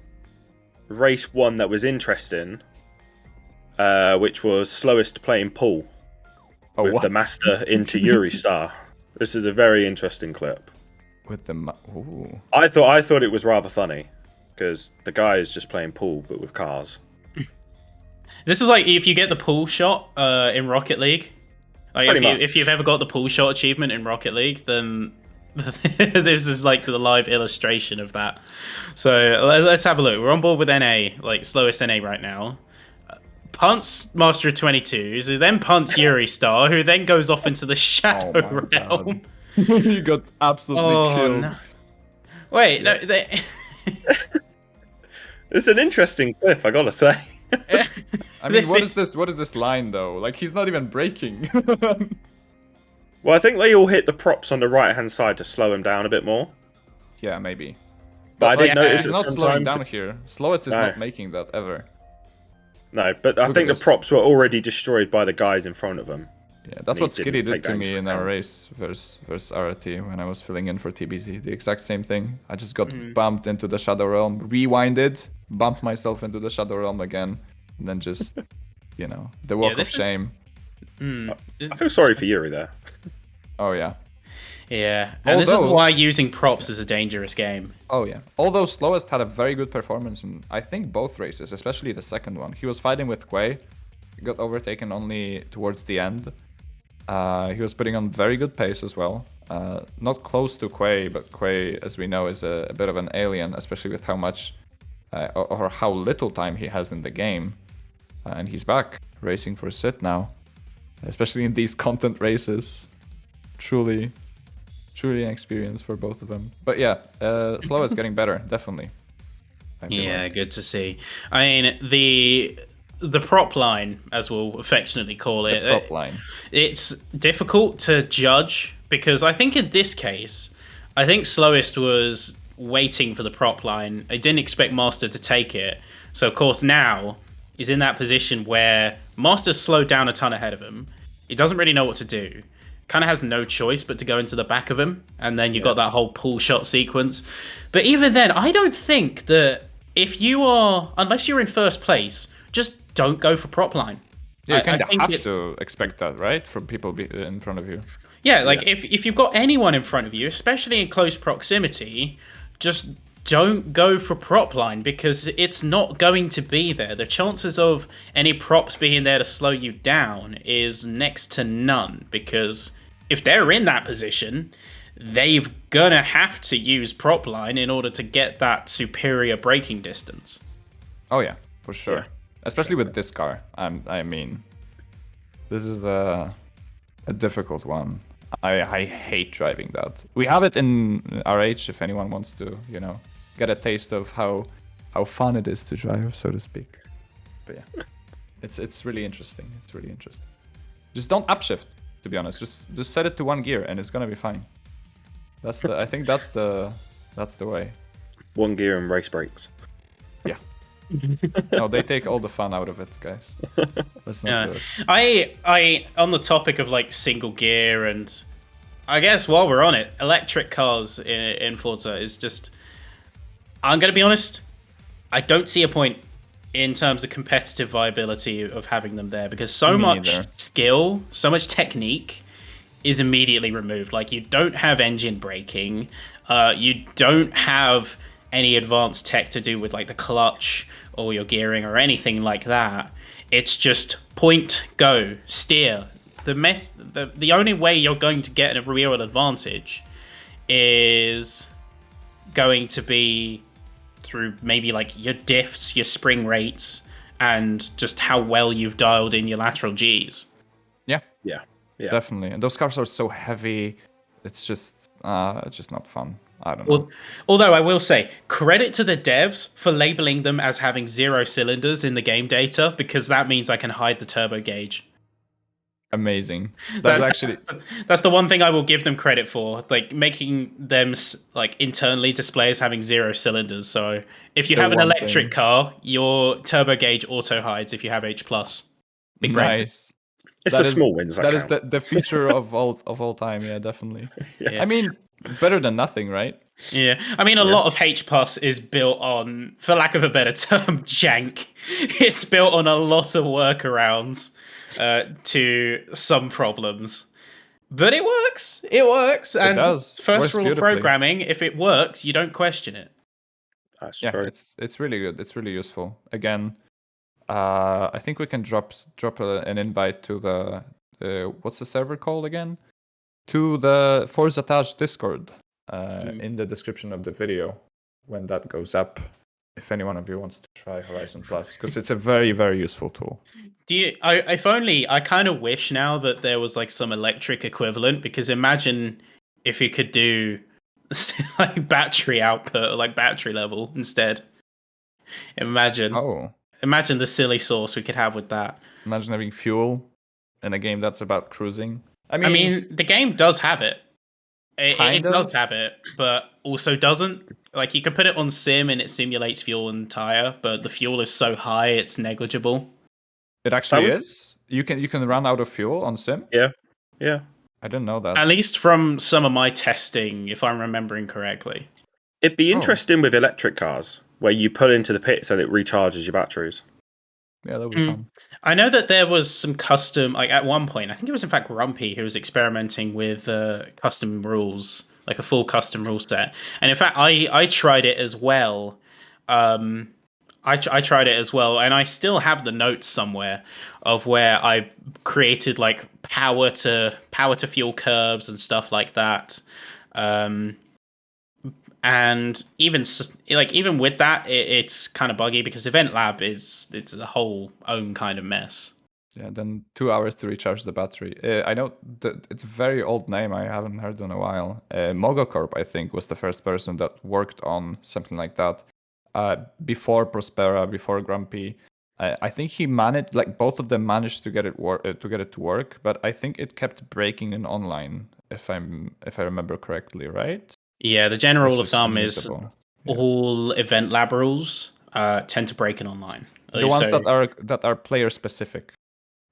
[SPEAKER 3] race 1 that was interesting, which was slowest playing pool
[SPEAKER 2] Oh,
[SPEAKER 3] with
[SPEAKER 2] what?
[SPEAKER 3] the master into Yuri Star. This is a very interesting clip.
[SPEAKER 2] With the ooh.
[SPEAKER 3] I thought it was rather funny because the guy is just playing pool but with cars.
[SPEAKER 1] This is like if you get the pool shot in Rocket League. Like
[SPEAKER 3] Pretty much.
[SPEAKER 1] if you've ever got the pool shot achievement in Rocket League, then this is like the live illustration of that. So let's have a look. We're on board with NA, like slowest NA right now. Punts Master of 22s, who then punts Yuri Star, who then goes off into the Shadow
[SPEAKER 2] Oh my
[SPEAKER 1] Realm.
[SPEAKER 2] god. You got absolutely killed.
[SPEAKER 1] No. Wait, no, they...
[SPEAKER 3] It's an interesting clip, I gotta say.
[SPEAKER 2] I mean,
[SPEAKER 1] This
[SPEAKER 2] what
[SPEAKER 1] is-
[SPEAKER 2] is this? What is this line though? Like he's not even braking.
[SPEAKER 3] Well, I think they all hit the props on the right hand side to slow him down a bit more.
[SPEAKER 2] Yeah, maybe.
[SPEAKER 3] But I
[SPEAKER 2] like,
[SPEAKER 3] did notice
[SPEAKER 2] he's
[SPEAKER 3] that
[SPEAKER 2] not slowing
[SPEAKER 3] sometimes.
[SPEAKER 2] down here. Slowest is
[SPEAKER 3] No.
[SPEAKER 2] not making that ever.
[SPEAKER 3] No, but I
[SPEAKER 2] Look
[SPEAKER 3] think
[SPEAKER 2] at
[SPEAKER 3] the
[SPEAKER 2] this.
[SPEAKER 3] props were already destroyed by the guys in front of them.
[SPEAKER 2] Yeah, that's
[SPEAKER 3] He
[SPEAKER 2] what
[SPEAKER 3] didn't
[SPEAKER 2] Skitty did
[SPEAKER 3] take
[SPEAKER 2] to
[SPEAKER 3] that
[SPEAKER 2] me
[SPEAKER 3] into
[SPEAKER 2] in our
[SPEAKER 3] account.
[SPEAKER 2] race versus RT when I was filling in for TBZ. The exact same thing. I just got
[SPEAKER 3] Hmm.
[SPEAKER 2] bumped into the Shadow Realm, rewinded, bumped myself into the Shadow Realm again, and then just, the walk of
[SPEAKER 1] this is-
[SPEAKER 2] shame.
[SPEAKER 3] I feel sorry for Yuri there.
[SPEAKER 2] Oh yeah.
[SPEAKER 1] Yeah, and this is
[SPEAKER 2] Although-
[SPEAKER 1] why using props is a dangerous game.
[SPEAKER 2] Oh yeah. Although Slowest had a very good performance in I think both races, especially the second one. He was fighting with Quay. He got overtaken only towards the end. He was putting on very good pace as well. Not close to Quay, but Quay, as we know, is a bit of an alien, especially with how much or how little time he has in the game. And he's back racing for Sit now, especially in these content races. Truly an experience for both of them. But yeah, Slow is getting better, definitely. I feel
[SPEAKER 1] Yeah,
[SPEAKER 2] like.
[SPEAKER 1] good to see. I mean, the prop line, as we'll affectionately call it,
[SPEAKER 2] Top line.
[SPEAKER 1] it's difficult to judge because I think in this case, I think Slowest was waiting for the prop line. I didn't expect Master to take it. So, of course, now he's in that position where Master's slowed down a ton ahead of him. He doesn't really know what to do. Kind of has no choice but to go into the back of him. And then you've got that whole pull shot sequence. But even then, I don't think that if you are, unless you're in first place, just don't go for prop line.
[SPEAKER 2] Yeah, you
[SPEAKER 1] I
[SPEAKER 2] kind of
[SPEAKER 1] think
[SPEAKER 2] have
[SPEAKER 1] it's-
[SPEAKER 2] to expect that, right? From people in front of you.
[SPEAKER 1] Yeah, like if you've got anyone in front of you, especially in close proximity, just don't go for prop line because it's not going to be there. The chances of any props being there to slow you down is next to none because if they're in that position, they've gonna have to use prop line in order to get that superior braking distance.
[SPEAKER 2] Oh yeah, for sure.
[SPEAKER 3] Yeah.
[SPEAKER 2] Especially with this car. I mean, this is a difficult one. I hate driving that. We have it in RH if anyone wants to, get a taste of how fun it is to drive, so to speak. But yeah, it's really interesting. It's really interesting. Just don't upshift, to be honest. Just set it to one gear and it's gonna be fine. I think that's the way.
[SPEAKER 3] One gear and race brakes.
[SPEAKER 2] No, they take all the fun out of it, guys. Let's not do it.
[SPEAKER 1] I on the topic of like single gear, and I guess while we're on it, electric cars in Forza is just. I'm gonna be honest. I don't see a point in terms of competitive viability of having them there because so
[SPEAKER 2] Me
[SPEAKER 1] much
[SPEAKER 2] neither.
[SPEAKER 1] skill, so much technique is immediately removed. Like you don't have engine braking, you don't have any advanced tech to do with like the clutch or your gearing or anything like that. It's just point, go, steer. The only way you're going to get a real advantage is going to be through maybe like your diffs, your spring rates, and just how well you've dialed in your lateral Gs.
[SPEAKER 3] Yeah.
[SPEAKER 2] Definitely. And those cars are so heavy. It's just not fun. I don't know.
[SPEAKER 1] Although I will say, credit to the devs for labeling them as having 0 cylinders in the game data, because that means I can hide the turbo gauge.
[SPEAKER 2] Amazing. That's
[SPEAKER 1] the one thing I will give them credit for, like making them like internally display as having 0 cylinders. So if you
[SPEAKER 2] The
[SPEAKER 1] have an
[SPEAKER 2] one
[SPEAKER 1] electric
[SPEAKER 2] thing.
[SPEAKER 1] car, your turbo gauge auto hides if you have H plus. Big brain.
[SPEAKER 2] nice.
[SPEAKER 3] It's
[SPEAKER 2] That
[SPEAKER 3] the
[SPEAKER 2] is-
[SPEAKER 3] small wins that
[SPEAKER 2] That is
[SPEAKER 3] count.
[SPEAKER 2] the feature of all time. Yeah, definitely.
[SPEAKER 1] Yeah.
[SPEAKER 2] I mean, it's better than nothing, right?
[SPEAKER 1] Yeah, I mean, a lot of H plus is built on, for lack of a better term, jank. It's built on a lot of workarounds to some problems, but it works. It works, and
[SPEAKER 2] does.
[SPEAKER 1] first
[SPEAKER 2] Works
[SPEAKER 1] rule of
[SPEAKER 2] beautifully.
[SPEAKER 1] programming: if it works, you don't question it.
[SPEAKER 3] That's
[SPEAKER 2] Yeah,
[SPEAKER 3] true.
[SPEAKER 2] it's really good. It's really useful. Again, I think we can drop an invite to the what's the server called again? To the Forza Taj Discord in the description of the video when that goes up. If any one of you wants to try Horizon Plus, because it's a very, very useful tool.
[SPEAKER 1] If only, I kind of wish now that there was like some electric equivalent, because imagine if you could do like battery output or like battery level instead. Imagine the silly sauce we could have with that.
[SPEAKER 2] Imagine having fuel in a game that's about cruising.
[SPEAKER 1] I mean, the game does have it. It
[SPEAKER 2] Kind
[SPEAKER 1] does
[SPEAKER 2] of.
[SPEAKER 1] have it, but also doesn't. Like you can put it on sim and it simulates fuel and tire, but the fuel is so high it's negligible.
[SPEAKER 2] It actually is. You can run out of fuel on sim.
[SPEAKER 3] Yeah.
[SPEAKER 2] I didn't know that.
[SPEAKER 1] At least from some of my testing, if I'm remembering correctly.
[SPEAKER 3] It'd be interesting with electric cars where you pull into the pits and it recharges your batteries.
[SPEAKER 2] Yeah, that would be fun.
[SPEAKER 1] I know that there was some custom, like at one point, I think it was in fact Rumpy who was experimenting with custom rules, like a full custom rule set. And in fact, I tried it as well. I tried it as well, and I still have the notes somewhere of where I created like power to fuel curves and stuff like that. And even with that, it's kind of buggy because Event Lab it's a whole own kind of mess.
[SPEAKER 2] Yeah, then 2 hours to recharge the battery. I know that it's a very old name. I haven't heard in a while. Mogocorp, I think, was the first person that worked on something like that. Before Prospera, before Grumpy, I think he managed, like both of them managed to get it to work, but I think it kept breaking in online, if I remember correctly, right?
[SPEAKER 1] Yeah, the general rule of
[SPEAKER 2] It's
[SPEAKER 1] thumb is
[SPEAKER 2] unusable. Yeah.
[SPEAKER 1] all Event Lab rules tend to break in online.
[SPEAKER 2] The ones
[SPEAKER 1] So-
[SPEAKER 2] that are player specific.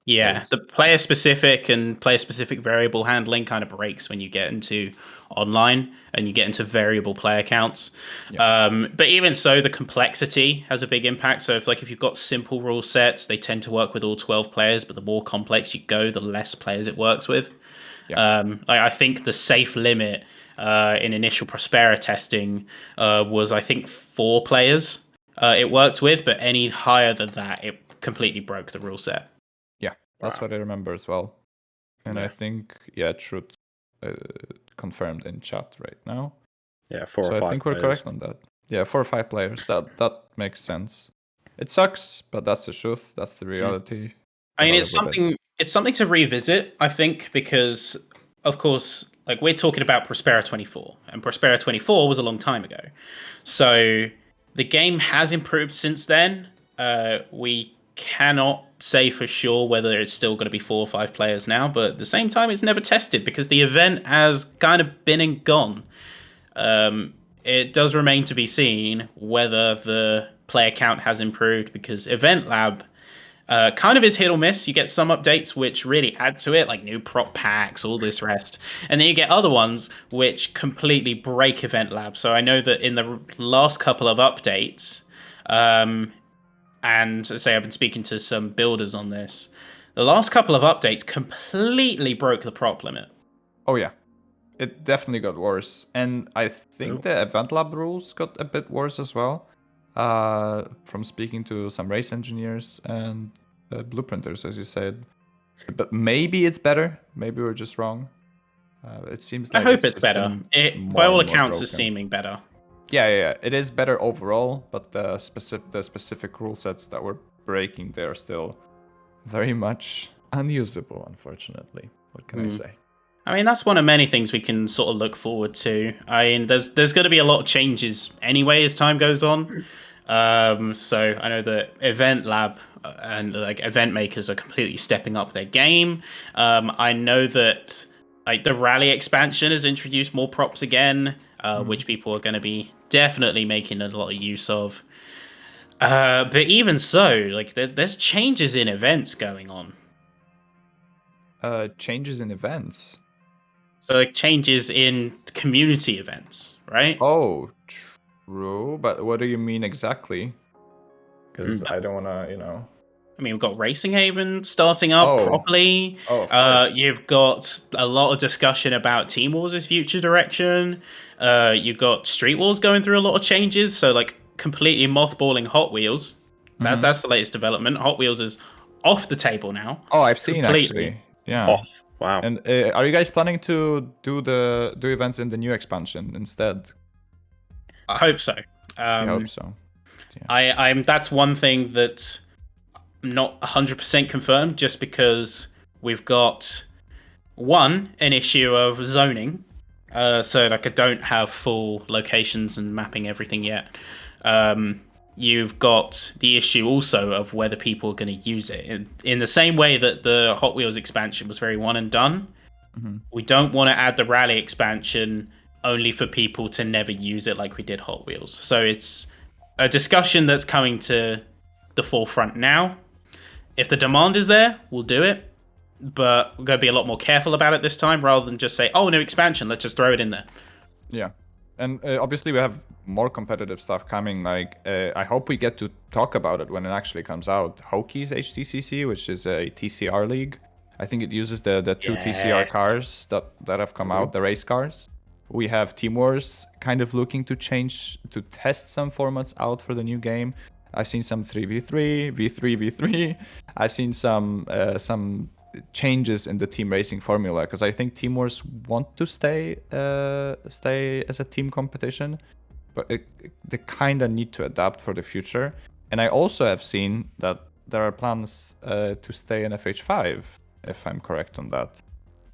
[SPEAKER 1] Yeah,
[SPEAKER 2] Those.
[SPEAKER 1] the player specific and player specific variable handling kind of breaks when you get into online and you get into variable player counts. But even so, the complexity has a big impact. So if you've got simple rule sets, they tend to work with all 12 players, but the more complex you go, the less players it works with.
[SPEAKER 2] Yeah.
[SPEAKER 1] I think the safe limit in initial Prospera testing was, I think, 4 players it worked with, but any higher than that, it completely broke the rule set.
[SPEAKER 2] That's what I remember as well. And I think, Truth confirmed in chat right now.
[SPEAKER 3] Yeah, 4
[SPEAKER 2] So
[SPEAKER 3] or 5
[SPEAKER 2] I think we're
[SPEAKER 3] players.
[SPEAKER 2] correct on that. Yeah, 4 or 5 players. That makes sense. It sucks, but that's the truth. That's the reality.
[SPEAKER 1] I mean,
[SPEAKER 2] Gotta live with it.
[SPEAKER 1] it's something to revisit, I think, because of course, like we're talking about Prospera 24, and Prospera 24 was a long time ago. So the game has improved since then. We cannot say for sure whether it's still going to be 4 or 5 players now, but at the same time, it's never tested because the event has kind of been and gone. It does remain to be seen whether the player count has improved because Event Lab kind of is hit or miss. You get some updates which really add to it, like new prop packs, all this rest. And then you get other ones which completely break Event Lab. So I know that in the last couple of updates, and as I say, I've been speaking to some builders on this, the last couple of updates completely broke the prop limit.
[SPEAKER 2] Oh yeah, it definitely got worse. And I think the Event Lab rules got a bit worse as well. From speaking to some race engineers and blueprinters, as you said. But maybe it's better. Maybe we're just wrong. It seems like
[SPEAKER 1] I hope it's
[SPEAKER 2] just
[SPEAKER 1] better.
[SPEAKER 2] been
[SPEAKER 1] It,
[SPEAKER 2] more
[SPEAKER 1] by all
[SPEAKER 2] and more
[SPEAKER 1] accounts, is
[SPEAKER 2] broken.
[SPEAKER 1] seeming better.
[SPEAKER 2] Yeah. It is better overall, but the specific rule sets that we're breaking, they are still very much unusable, unfortunately. What can I say?
[SPEAKER 1] I mean, that's one of many things we can sort of look forward to. I mean, there's going to be a lot of changes anyway as time goes on. So I know that Event Lab and like event makers are completely stepping up their game. I know that like the rally expansion has introduced more props again, which people are going to be definitely making a lot of use of. But even so, like there's changes in events going on.
[SPEAKER 2] Changes in events.
[SPEAKER 1] So like changes in community events, right?
[SPEAKER 2] Oh, true. But what do you mean exactly? Because I don't want to,
[SPEAKER 1] I mean, we've got Racing Haven starting up properly.
[SPEAKER 2] Oh, of course.
[SPEAKER 1] You've got a lot of discussion about Team Wars' future direction. You've got Street Wars going through a lot of changes. So, like, completely mothballing Hot Wheels. That's the latest development. Hot Wheels is off the table now.
[SPEAKER 2] Oh, I've seen
[SPEAKER 1] Completely.
[SPEAKER 2] actually. Yeah.
[SPEAKER 3] Off. Wow.
[SPEAKER 2] And are you guys planning to do events in the new expansion instead?
[SPEAKER 1] I hope so.
[SPEAKER 2] I hope so.
[SPEAKER 1] I'm. That's one thing that I'm not 100% confirmed, just because we've got an issue of zoning. So like I don't have full locations and mapping everything yet. You've got the issue also of whether people are going to use it in the same way that the Hot Wheels expansion was very one and done. We don't want to add the rally expansion only for people to never use it like we did Hot Wheels. So it's a discussion that's coming to the forefront now. If the demand is there, we'll do it. But we're going to be a lot more careful about it this time rather than just say, oh, new expansion, let's just throw it in there.
[SPEAKER 2] Yeah. And obviously we have more competitive stuff coming. Like, I hope we get to talk about it when it actually comes out. Hokies HTCC, which is a TCR league. I think it uses the two TCR cars that have come out, the race cars. We have Team Wars kind of looking to test some formats out for the new game. I've seen some 3v3, v3v3. I've seen some changes in the team racing formula because I think Team Wars want to stay as a team competition, but they kind of need to adapt for the future. And I also have seen that there are plans to stay in FH5, if I'm correct on that,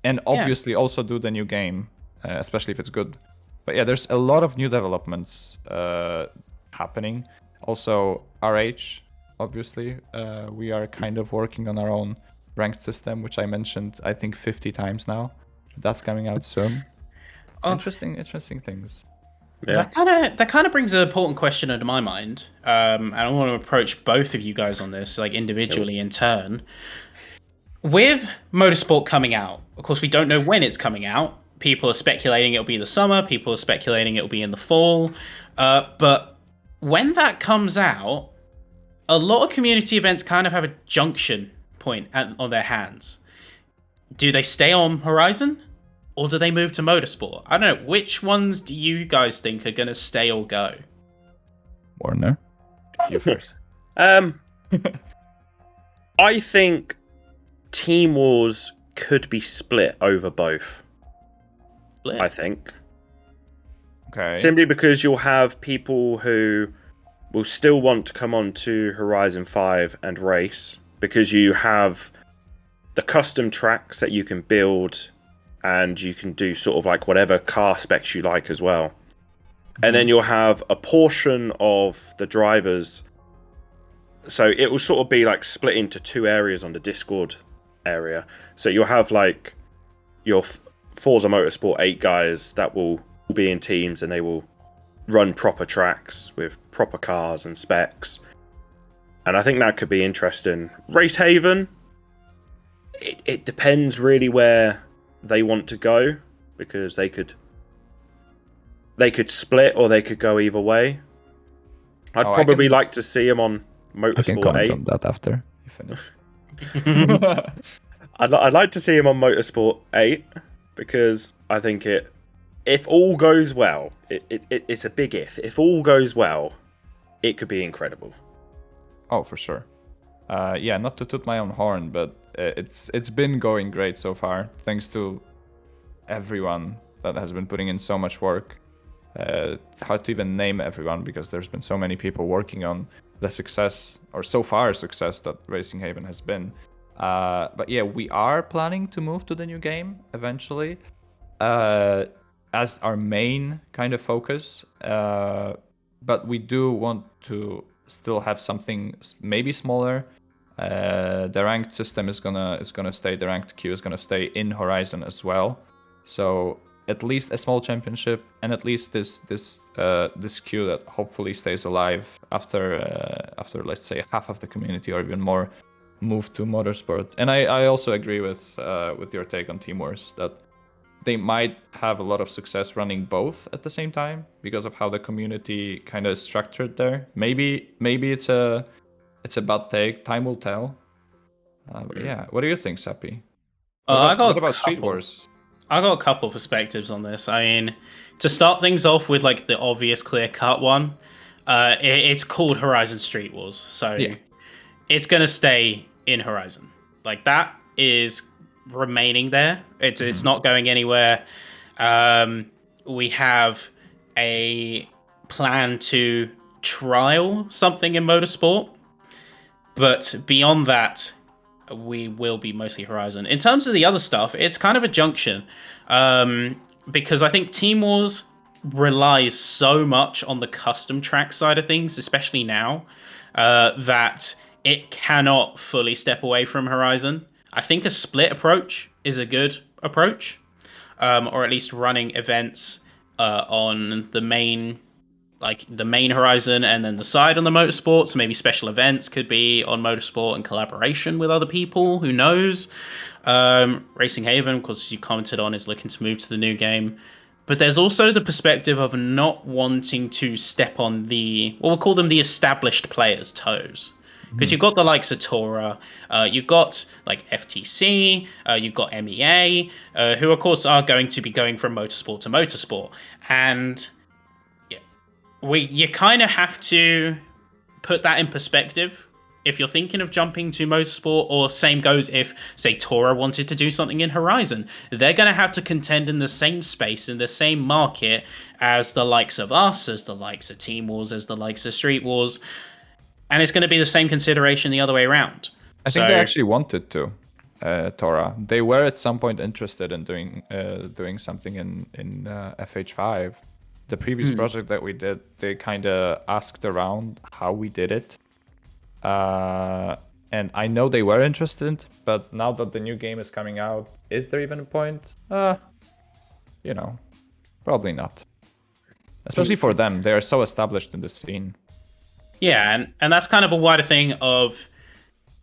[SPEAKER 2] and obviously also do the new game, especially if it's good. But yeah, there's a lot of new developments happening. Also, RH, obviously, we are kind of working on our own ranked system, which I mentioned, I think 50 times now. That's coming out soon. Interesting things.
[SPEAKER 3] Yeah.
[SPEAKER 1] That kind of brings an important question into my mind, and I want to approach both of you guys on this, like individually in turn. With Motorsport coming out, of course, we don't know when it's coming out. People are speculating it'll be the summer. People are speculating it'll be in the fall. But when that comes out, a lot of community events kind of have a junction point on their hands. Do they stay on Horizon? Or do they move to Motorsport? I don't know. Which ones do you guys think are going to stay or go?
[SPEAKER 2] Warner, you first.
[SPEAKER 3] I think Team Wars could be split over both.
[SPEAKER 1] Split?
[SPEAKER 3] I think.
[SPEAKER 2] Okay.
[SPEAKER 3] Simply because you'll have people who will still want to come on to Horizon 5 and race, because you have the custom tracks that you can build, and you can do sort of like whatever car specs you like as well. And then you'll have a portion of the drivers So it will sort of be like split into two areas on the Discord area. So you'll have like your Forza Motorsport 8 guys that will be in teams, and they will run proper tracks with proper cars and specs. And I think that could be interesting. Race Haven, it depends really where they want to go, because they could split or they could go either way. I'd probably like to see them on
[SPEAKER 2] I can
[SPEAKER 3] Motorsport
[SPEAKER 2] comment
[SPEAKER 3] 8.
[SPEAKER 2] on that after you finish.
[SPEAKER 3] I'd like to see him on Motorsport 8, because I think if all goes well, it's a big if. If all goes well, it could be incredible.
[SPEAKER 2] Oh, for sure. Yeah, not to toot my own horn, but it's been going great so far, thanks to everyone that has been putting in so much work. It's hard to even name everyone, because there's been so many people working on the success, or so far success, that Racing Haven has been. But yeah, we are planning to move to the new game eventually, as our main kind of focus. But we do want to still have something maybe smaller. The ranked system is gonna stay. The ranked queue is gonna stay in Horizon as well. So at least a small championship, and at least this queue that hopefully stays alive after let's say half of the community or even more move to Motorsport. And I also agree with your take on Team Wars, that they might have a lot of success running both at the same time because of how the community kind of is structured there. Maybe it's a bad take. Time will tell. But yeah, what do you think, Seppi? What about Street Wars?
[SPEAKER 1] I got a couple perspectives on this. I mean, to start things off with like the obvious clear-cut one, it's called Horizon Street Wars, so
[SPEAKER 2] Yeah.
[SPEAKER 1] It's gonna stay in Horizon. Like, that is remaining there. It's not going anywhere. We have a plan to trial something in Motorsport, but beyond that, we will be mostly Horizon. In terms of the other stuff, it's kind of a junction, because I think Team Wars relies so much on the custom track side of things, especially now, that it cannot fully step away from Horizon. I think a split approach is a good approach, or at least running events on the main Horizon, and then the side on the Motorsport. So maybe special events could be on Motorsport in collaboration with other people. Who knows? Racing Haven, of course, you commented on, is looking to move to the new game. But there's also the perspective of not wanting to step on we'll call them the established players' toes. Because you've got the likes of Tora, you've got like FTC, you've got MEA, who of course are going to be going from Motorsport to Motorsport. And you kind of have to put that in perspective if you're thinking of jumping to Motorsport, or same goes if, say, Tora wanted to do something in Horizon. They're going to have to contend in the same space, in the same market as the likes of us, as the likes of Team Wars, as the likes of Street Wars. And it's going to be the same consideration the other way around.
[SPEAKER 2] I think they actually wanted to, Tora. They were at some point interested in doing something in FH5. The previous project that we did, they kind of asked around how we did it. And I know they were interested, but now that the new game is coming out, is there even a point? Probably not. Especially for them, they are so established in the scene.
[SPEAKER 1] Yeah, and that's kind of a wider thing of,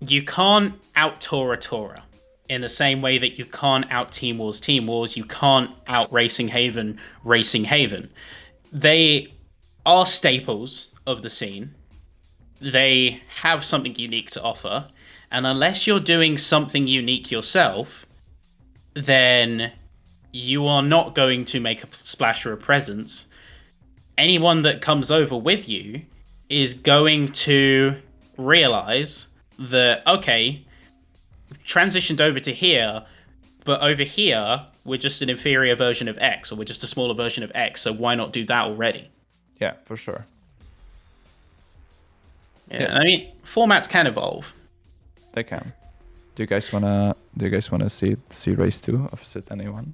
[SPEAKER 1] you can't out Tora in the same way that you can't out Team Wars, you can't out Racing Haven. They are staples of the scene. They have something unique to offer, and unless you're doing something unique yourself, then you are not going to make a splash or a presence. Anyone that comes over with you is going to realize that, okay, transitioned over to here, but over here, we're just an inferior version of X, or we're just a smaller version of X, so why not do that already?
[SPEAKER 2] Yeah, for sure.
[SPEAKER 1] Yeah,
[SPEAKER 2] Yes.
[SPEAKER 1] I mean, formats can evolve.
[SPEAKER 2] They can. Do you guys wanna see Race 2 of Sit Anyone?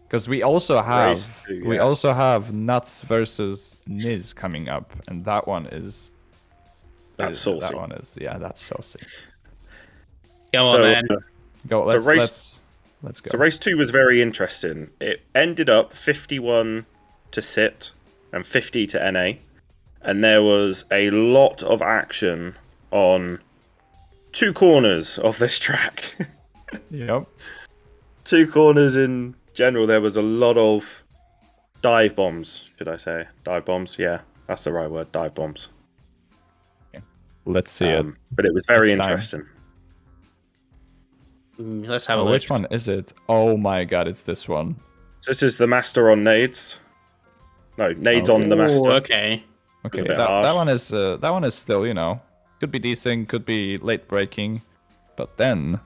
[SPEAKER 2] Because we also have Nuts versus Niz coming up, and that one is
[SPEAKER 3] That's saucy.
[SPEAKER 2] That one is, yeah, that's saucy.
[SPEAKER 1] Go on,
[SPEAKER 3] So,
[SPEAKER 1] then.
[SPEAKER 2] Go,
[SPEAKER 3] So
[SPEAKER 2] let's go.
[SPEAKER 3] So race 2 was very interesting. It ended up 51 to sit and 50 to NA, and there was a lot of action on 2 corners of this track.
[SPEAKER 2] Yep.
[SPEAKER 3] 2 corners in general. There was a lot of dive bombs, should I say? Dive bombs, yeah, that's the right word, dive bombs.
[SPEAKER 2] Let's see it.
[SPEAKER 3] But it was very
[SPEAKER 2] It's time.
[SPEAKER 3] interesting.
[SPEAKER 1] Let's have a
[SPEAKER 2] Oh,
[SPEAKER 1] look.
[SPEAKER 2] which one is it? Oh my god, it's this one.
[SPEAKER 3] So this is the master on nades. No, nades on the
[SPEAKER 1] Ooh,
[SPEAKER 3] master.
[SPEAKER 1] okay.
[SPEAKER 2] Okay,
[SPEAKER 3] a bit
[SPEAKER 2] that
[SPEAKER 3] harsh.
[SPEAKER 2] one is still, you know, could be decent, could be late breaking, but then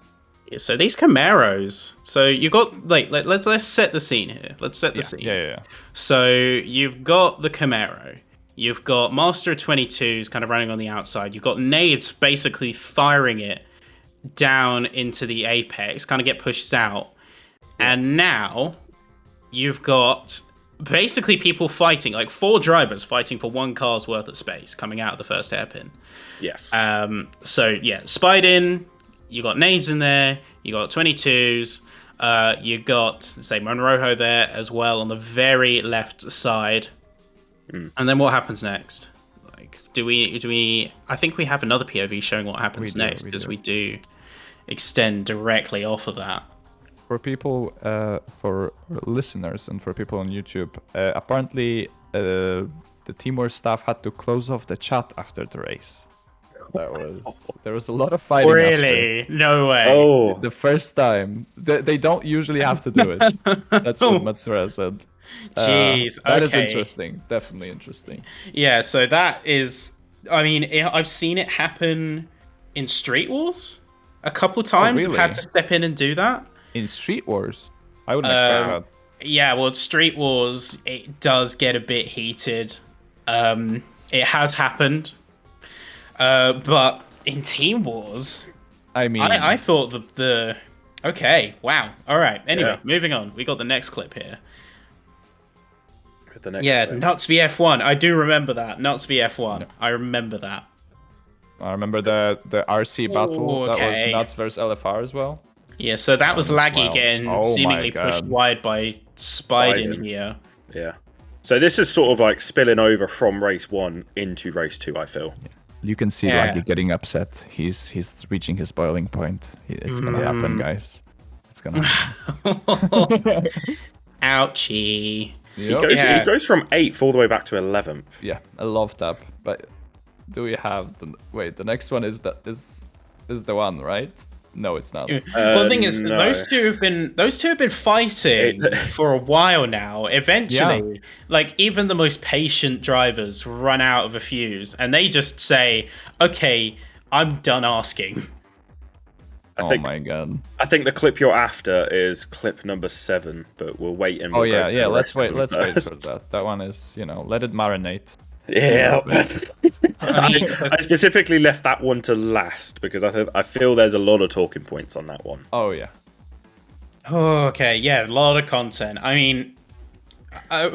[SPEAKER 1] So these Camaros. So you got like let's set the scene here. Let's set the scene.
[SPEAKER 2] yeah.
[SPEAKER 1] So you've got the Camaro. You've got Master 22s kind of running on the outside. You've got nades basically firing it down into the apex, kind of get pushed out. And now you've got basically people fighting, like 4 drivers fighting for 1 car's worth of space coming out of the first hairpin.
[SPEAKER 3] Yes.
[SPEAKER 1] So yeah, Spied in, you got nades in there, you got 22s, you got, say, Monroho there as well on the very left side. And then what happens next? Like, do we? I think we have another POV showing what happens next, because we do extend directly off of that.
[SPEAKER 2] For people, for listeners and for people on YouTube, apparently the Teamwork staff had to close off the chat after the race. There was a lot of fighting.
[SPEAKER 1] Really? No way.
[SPEAKER 3] Oh,
[SPEAKER 2] The first time. They don't usually have to do it. That's what Matsura said.
[SPEAKER 1] Jeez,
[SPEAKER 2] That is
[SPEAKER 1] okay.
[SPEAKER 2] interesting. Definitely interesting.
[SPEAKER 1] Yeah, so that is. I mean, I've seen it happen in Street Wars a couple times.
[SPEAKER 2] really?
[SPEAKER 1] I've had to step in and do that.
[SPEAKER 2] In Street Wars, I wouldn't expect that.
[SPEAKER 1] Yeah, well, Street Wars, it does get a bit heated. It has happened. But in Team Wars,
[SPEAKER 2] I mean,
[SPEAKER 1] I thought the okay, wow. All right. Anyway,
[SPEAKER 3] Yeah.
[SPEAKER 1] moving on. We got the next clip here.
[SPEAKER 3] the next
[SPEAKER 1] Yeah,
[SPEAKER 3] clip.
[SPEAKER 1] Nuts VF1. I do remember that. Nuts VF1. I remember that.
[SPEAKER 2] I remember the RC battle. That was
[SPEAKER 1] okay.
[SPEAKER 2] Nuts versus LFR as well.
[SPEAKER 1] Yeah, so that was
[SPEAKER 2] was
[SPEAKER 1] Laggy
[SPEAKER 2] wild.
[SPEAKER 1] getting
[SPEAKER 2] Oh my
[SPEAKER 1] seemingly pushed
[SPEAKER 2] God.
[SPEAKER 1] wide by Spiden
[SPEAKER 3] Spiden.
[SPEAKER 1] here.
[SPEAKER 3] Yeah. So this is sort of like spilling over from race 1 into race 2, I feel.
[SPEAKER 2] You can see
[SPEAKER 1] Yeah.
[SPEAKER 2] Laggy getting upset. He's reaching his boiling point. It's gonna happen, guys. It's gonna happen.
[SPEAKER 1] Ouchie.
[SPEAKER 2] Yep.
[SPEAKER 1] Yeah.
[SPEAKER 3] He goes from 8th all the way back to 11th.
[SPEAKER 2] Yeah, I love that. But do we have the next one is the one, right? No, it's not.
[SPEAKER 1] Well, the thing is,
[SPEAKER 3] no.
[SPEAKER 1] those two have been fighting for a while now. Eventually, like even the most patient drivers run out of a fuse, and they just say, "Okay, I'm done asking."
[SPEAKER 2] Oh
[SPEAKER 3] think-
[SPEAKER 2] my god.
[SPEAKER 3] I think the clip you're after is clip number 7, but we'll wait and
[SPEAKER 2] Oh
[SPEAKER 3] we'll go
[SPEAKER 2] yeah,
[SPEAKER 3] through
[SPEAKER 2] yeah.
[SPEAKER 3] the
[SPEAKER 2] Let's
[SPEAKER 3] rest of
[SPEAKER 2] wait.
[SPEAKER 3] them
[SPEAKER 2] Let's wait
[SPEAKER 3] first.
[SPEAKER 2] for that. That one is, let it marinate.
[SPEAKER 3] Yeah.
[SPEAKER 1] I mean,
[SPEAKER 3] I specifically left that one to last because I feel there's a lot of talking points on that one.
[SPEAKER 2] Oh yeah.
[SPEAKER 1] okay, yeah, a lot of content. I mean,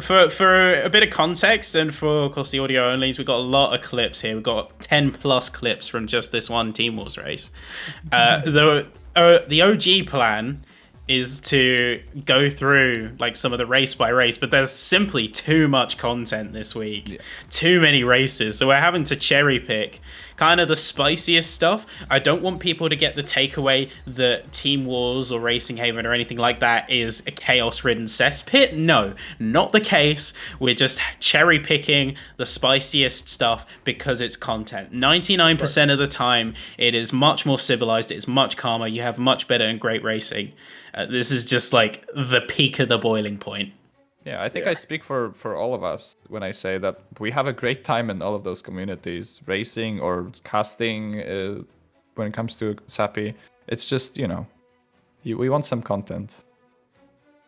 [SPEAKER 1] for a bit of context and for, of course, the audio onlys, we've got a lot of clips here. We've got 10 plus clips from just this one Team Wars race. The OG plan is to go through like some of the race by race, but there's simply too much content this week. Too many races, so we're having to cherry pick kind of the spiciest stuff. I don't want people to get the takeaway that Team Wars or Racing Haven or anything like that is a chaos-ridden cesspit. No, not the case. We're just cherry picking the spiciest stuff because it's content. 99% of the time, it is much more civilized. It's much calmer. You have much better and great racing. This is just like the peak of the boiling point.
[SPEAKER 2] Yeah, I think I speak for all of us when I say that we have a great time in all of those communities, racing or casting. When it comes to Sappy, it's just we want some content.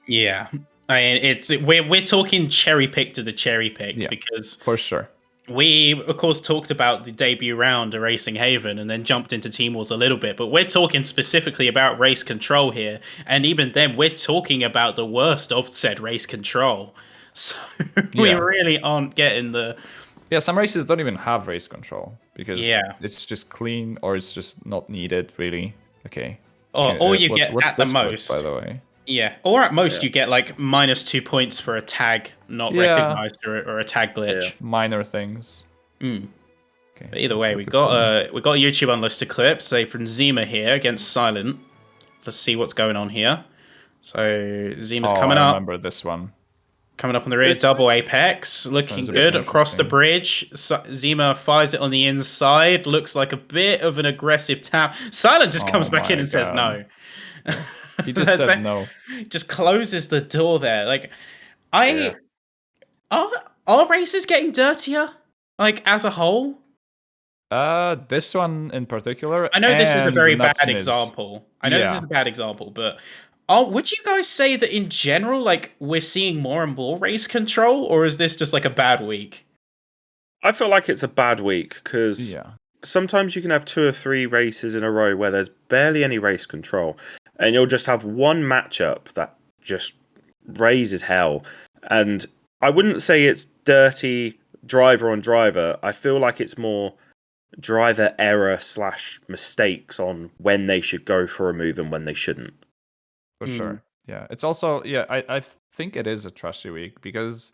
[SPEAKER 1] Yeah, I mean, we're talking cherry picked to the cherry picked because
[SPEAKER 2] For sure.
[SPEAKER 1] we, of course, talked about the debut round of Racing Haven and then jumped into Team Wars a little bit, but we're talking specifically about race control here, and even then, we're talking about the worst of said race control. So we
[SPEAKER 2] Yeah.
[SPEAKER 1] really aren't getting the
[SPEAKER 2] Yeah, some races don't even have race control because
[SPEAKER 1] Yeah.
[SPEAKER 2] it's just clean or it's just not needed really. Okay.
[SPEAKER 1] Or you get
[SPEAKER 2] What's
[SPEAKER 1] at the
[SPEAKER 2] this clip,
[SPEAKER 1] most.
[SPEAKER 2] by the way?
[SPEAKER 1] Yeah, or at most
[SPEAKER 3] Yeah.
[SPEAKER 1] you get like -2 points for a tag not
[SPEAKER 2] Yeah.
[SPEAKER 1] recognized or a tag glitch.
[SPEAKER 2] Minor things.
[SPEAKER 1] Mm.
[SPEAKER 2] Okay.
[SPEAKER 1] But either
[SPEAKER 2] let's
[SPEAKER 1] way,
[SPEAKER 2] look
[SPEAKER 1] we got YouTube unlisted clips. Say from Zima here against Silent. Let's see what's going on here. So Zima's
[SPEAKER 2] Oh,
[SPEAKER 1] coming
[SPEAKER 2] I
[SPEAKER 1] up.
[SPEAKER 2] remember this one.
[SPEAKER 1] Coming up on the rear,
[SPEAKER 3] This-
[SPEAKER 1] double apex, looking
[SPEAKER 2] one's a
[SPEAKER 1] good
[SPEAKER 2] bit
[SPEAKER 1] across the
[SPEAKER 2] interesting.
[SPEAKER 1] bridge. Zima fires it on the inside. Looks like a bit of an aggressive tap. Silent just
[SPEAKER 2] Oh
[SPEAKER 1] comes back in
[SPEAKER 2] my
[SPEAKER 1] and says
[SPEAKER 2] God.
[SPEAKER 1] no.
[SPEAKER 2] He just said no.
[SPEAKER 1] Just closes the door there. Like,
[SPEAKER 3] Yeah.
[SPEAKER 1] are are races getting dirtier? Like as a whole?
[SPEAKER 2] This one in particular.
[SPEAKER 1] I know this is a
[SPEAKER 2] and
[SPEAKER 1] very
[SPEAKER 2] Nuts
[SPEAKER 1] bad
[SPEAKER 2] Niz.
[SPEAKER 1] example. I know this is
[SPEAKER 2] Yeah.
[SPEAKER 1] a bad example, but would you guys say that in general, like we're seeing more and more race control, or is this just like a bad week?
[SPEAKER 3] I feel like it's a bad week because
[SPEAKER 2] Yeah.
[SPEAKER 3] sometimes you can have 2 or 3 races in a row where there's barely any race control, and you'll just have one matchup that just raises hell. And I wouldn't say it's dirty driver on driver. I feel like it's more driver error / mistakes on when they should go for a move and when they shouldn't.
[SPEAKER 2] For
[SPEAKER 1] Mm.
[SPEAKER 2] sure. Yeah. It's also I think it is a trashy week because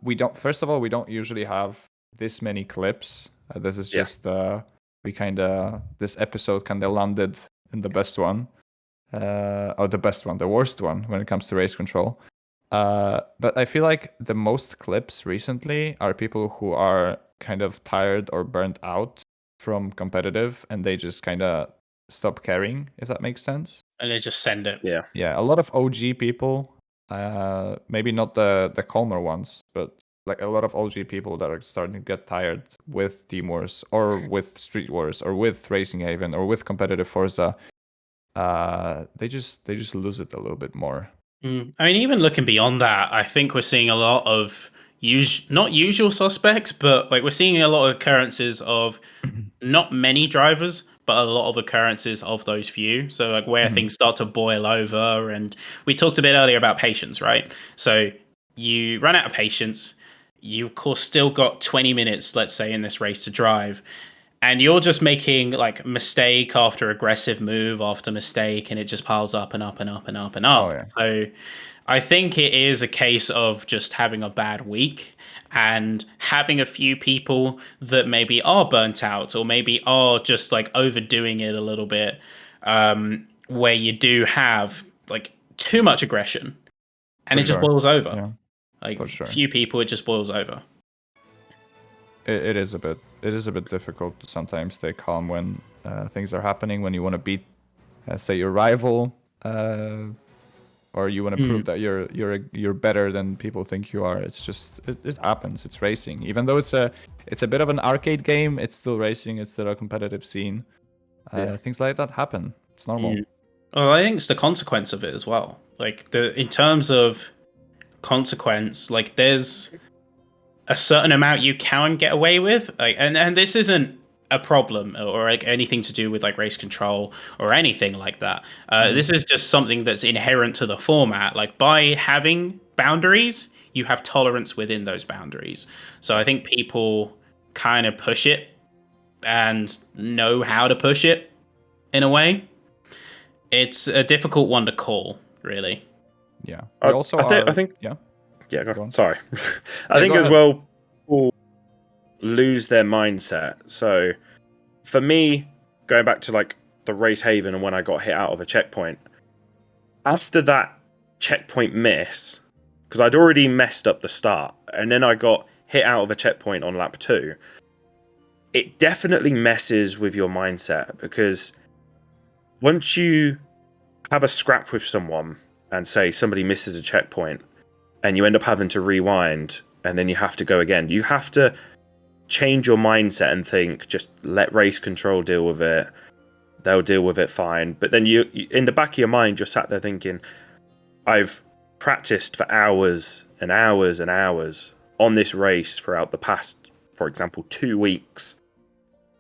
[SPEAKER 2] we don't first of all we don't usually have this many clips. This is
[SPEAKER 3] Yeah.
[SPEAKER 2] just we kinda this episode kinda landed in the best one. Or the best one, the worst one when it comes to race control. But I feel like the most clips recently are people who are kind of tired or burnt out from competitive and they just kind of stop caring, if that makes sense.
[SPEAKER 1] And they just send it.
[SPEAKER 3] Yeah.
[SPEAKER 2] Yeah, a lot of OG people, maybe not the calmer ones, but like a lot of OG people that are starting to get tired with Team Wars or with Street Wars or with Racing Haven or with competitive Forza. They just lose it a little bit more.
[SPEAKER 1] I mean, even looking beyond that, I think we're seeing a lot of not usual suspects, but like we're seeing a lot of occurrences of not many drivers, but a lot of occurrences of those few. So like where
[SPEAKER 2] Mhm.
[SPEAKER 1] things start to boil over, and we talked a bit earlier about patience, right? So you run out of patience. You of course still got 20 minutes, let's say, in this race to drive, and you're just making like mistake after aggressive move after mistake, and it just piles up and up and up and up and up.
[SPEAKER 2] Oh, yeah.
[SPEAKER 1] So I think it is a case of just having a bad week and having a few people that maybe are burnt out or maybe are just like overdoing it a little bit, where you do have like too much aggression and
[SPEAKER 2] For
[SPEAKER 1] it just
[SPEAKER 2] sure.
[SPEAKER 1] boils over.
[SPEAKER 2] Yeah,
[SPEAKER 1] Like
[SPEAKER 2] for sure.
[SPEAKER 1] few people, it just boils over.
[SPEAKER 2] It is a bit difficult to sometimes stay calm when things are happening, when you want to beat say your rival, or you want to prove that you're better than people think you are. It's just it happens. It's racing. Even though it's a bit of an arcade game, it's still racing. It's still a competitive scene. Things like that happen. It's normal.
[SPEAKER 1] Well, I think it's the consequence of it as well. Like in terms of consequence, like there's a certain amount you can get away with, like, and this isn't a problem or like anything to do with like race control or anything like that. This is just something that's inherent to the format. Like by having boundaries, you have tolerance within those boundaries. So I think people kind of push it and know how to push it in a way. It's a difficult one to call, really.
[SPEAKER 2] Yeah.
[SPEAKER 3] I think
[SPEAKER 2] yeah.
[SPEAKER 3] Yeah,
[SPEAKER 2] Go on.
[SPEAKER 3] sorry. I
[SPEAKER 2] Yeah,
[SPEAKER 3] think
[SPEAKER 2] go
[SPEAKER 3] as
[SPEAKER 2] ahead.
[SPEAKER 3] well, people lose their mindset. So for me, going back to like the race haven and when I got hit out of a checkpoint, after that checkpoint miss, because I'd already messed up the start, and then I got hit out of a checkpoint on lap 2, it definitely messes with your mindset because once you have a scrap with someone and say somebody misses a checkpoint, and you end up having to rewind and then you have to go again. You have to change your mindset and think, just let race control deal with it. They'll deal with it fine. But then you in the back of your mind, you're sat there thinking, I've practiced for hours and hours and hours on this race throughout the past, for example, 2 weeks,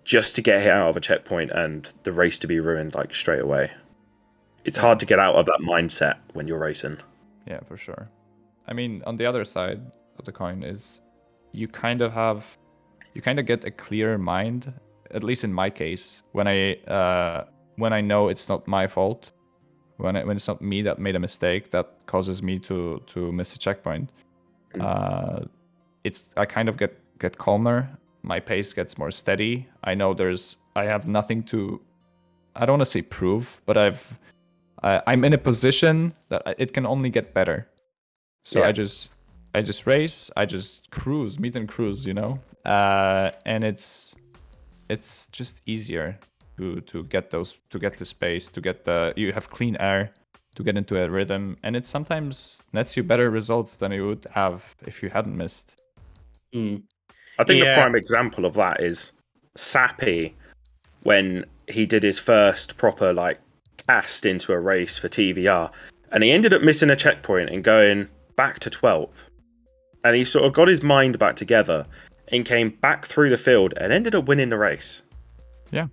[SPEAKER 3] just to get hit out of a checkpoint and the race to be ruined like straight away. It's hard to get out of that mindset when you're racing.
[SPEAKER 2] Yeah, for sure. I mean, on the other side of the coin is you kind of get a clearer mind. At least in my case, when I know it's not my fault, when it's not me that made a mistake that causes me to miss a checkpoint, I kind of get calmer. My pace gets more steady. I know I have nothing to, I don't want to say prove, but I'm in a position that it can only get better. So
[SPEAKER 3] Yeah.
[SPEAKER 2] I just race, I just cruise, meet and cruise, and it's just easier to get the space, you have clean air to get into a rhythm, and it sometimes nets you better results than you would have if you hadn't missed.
[SPEAKER 3] I think the
[SPEAKER 1] Yeah.
[SPEAKER 3] prime example of that is Sappy when he did his first proper cast into a race for TVR, and he ended up missing a checkpoint and going back to 12th. And he sort of got his mind back together and came back through the field and ended up winning the race.
[SPEAKER 2] Yeah.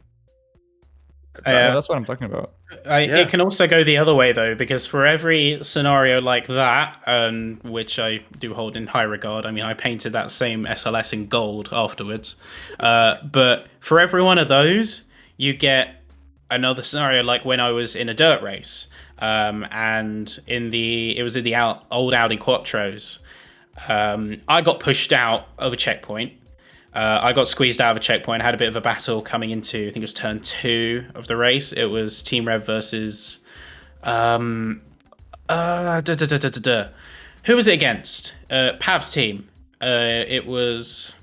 [SPEAKER 1] Yeah.
[SPEAKER 2] That's what I'm talking about.
[SPEAKER 1] It can also go the other way, though, because for every scenario like that, which I do hold in high regard, I mean, I painted that same SLS in gold afterwards. But for every one of those, you get another scenario like when I was in a dirt race, and it was in the old Audi Quattros. I got pushed out of a checkpoint. I got squeezed out of a checkpoint. I had a bit of a battle coming into, I think it was turn 2 of the race. It was Team Rev versus who was it against? Pav's team. It was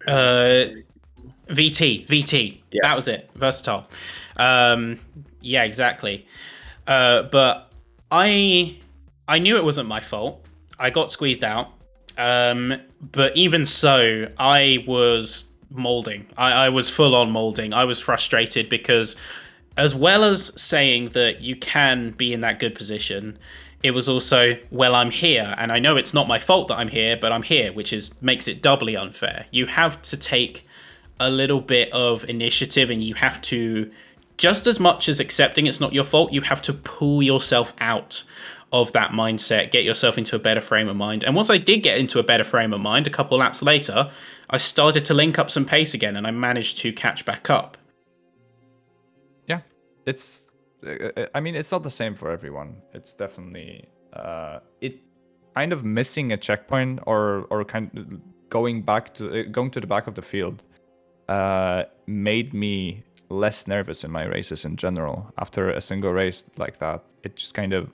[SPEAKER 1] VT.
[SPEAKER 3] Yes.
[SPEAKER 1] That was it. Versatile. Yeah, exactly. But I knew it wasn't my fault. I got squeezed out. But even so, I was molding. I was full on molding. I was frustrated because, as well as saying that you can be in that good position, it was also, well, I'm here, and I know it's not my fault that I'm here, but I'm here, which makes it doubly unfair. You have to take a little bit of initiative, and you have to, just as much as accepting it's not your fault, you have to pull yourself out of that mindset, get yourself into a better frame of mind. And once I did get into a better frame of mind, a couple of laps later, I started to link up some pace again, and I managed to catch back up.
[SPEAKER 2] Yeah, it's not the same for everyone. It's definitely it kind of missing a checkpoint or kind of going to the back of the field made me less nervous in my races in general. After a single race like that, it just kind of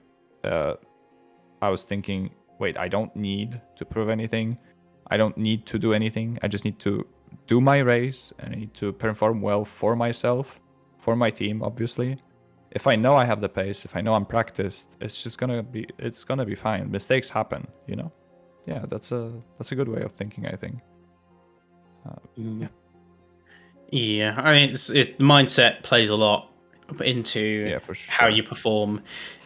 [SPEAKER 2] I was thinking, wait, I don't need to prove anything. I don't need to do anything. I just need to do my race, and I need to perform well for myself, for my team, obviously. If I know I have the pace, if I know I'm practiced, it's gonna be fine. Mistakes happen, Yeah, that's a good way of thinking, I think.
[SPEAKER 1] Yeah, I mean, mindset plays a lot into
[SPEAKER 2] for sure.
[SPEAKER 1] how you perform,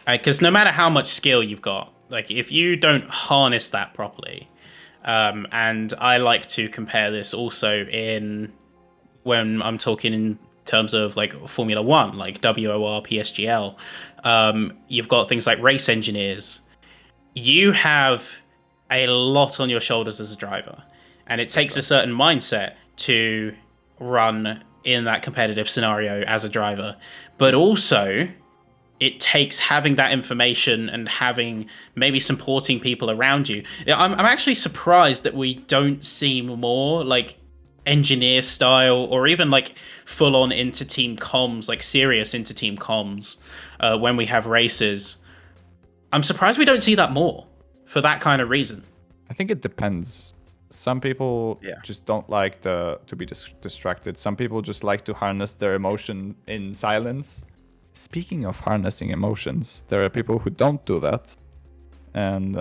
[SPEAKER 1] because no matter how much skill you've got, like if you don't harness that properly, and I like to compare this also when I'm talking in terms of like Formula One, like WOR, PSGL, you've got things like race engineers. You have a lot on your shoulders as a driver, and it takes a certain mindset to run in that competitive scenario as a driver, but also it takes having that information and having maybe supporting people around you. I'm actually surprised that we don't see more like engineer style or even like full on inter-team comms, like serious inter-team comms when we have races. I'm surprised we don't see that more for that kind of reason.
[SPEAKER 2] I think it depends. Some people just don't like to be distracted. Some people just like to harness their emotion in silence. Speaking of harnessing emotions, there are people who don't do that. And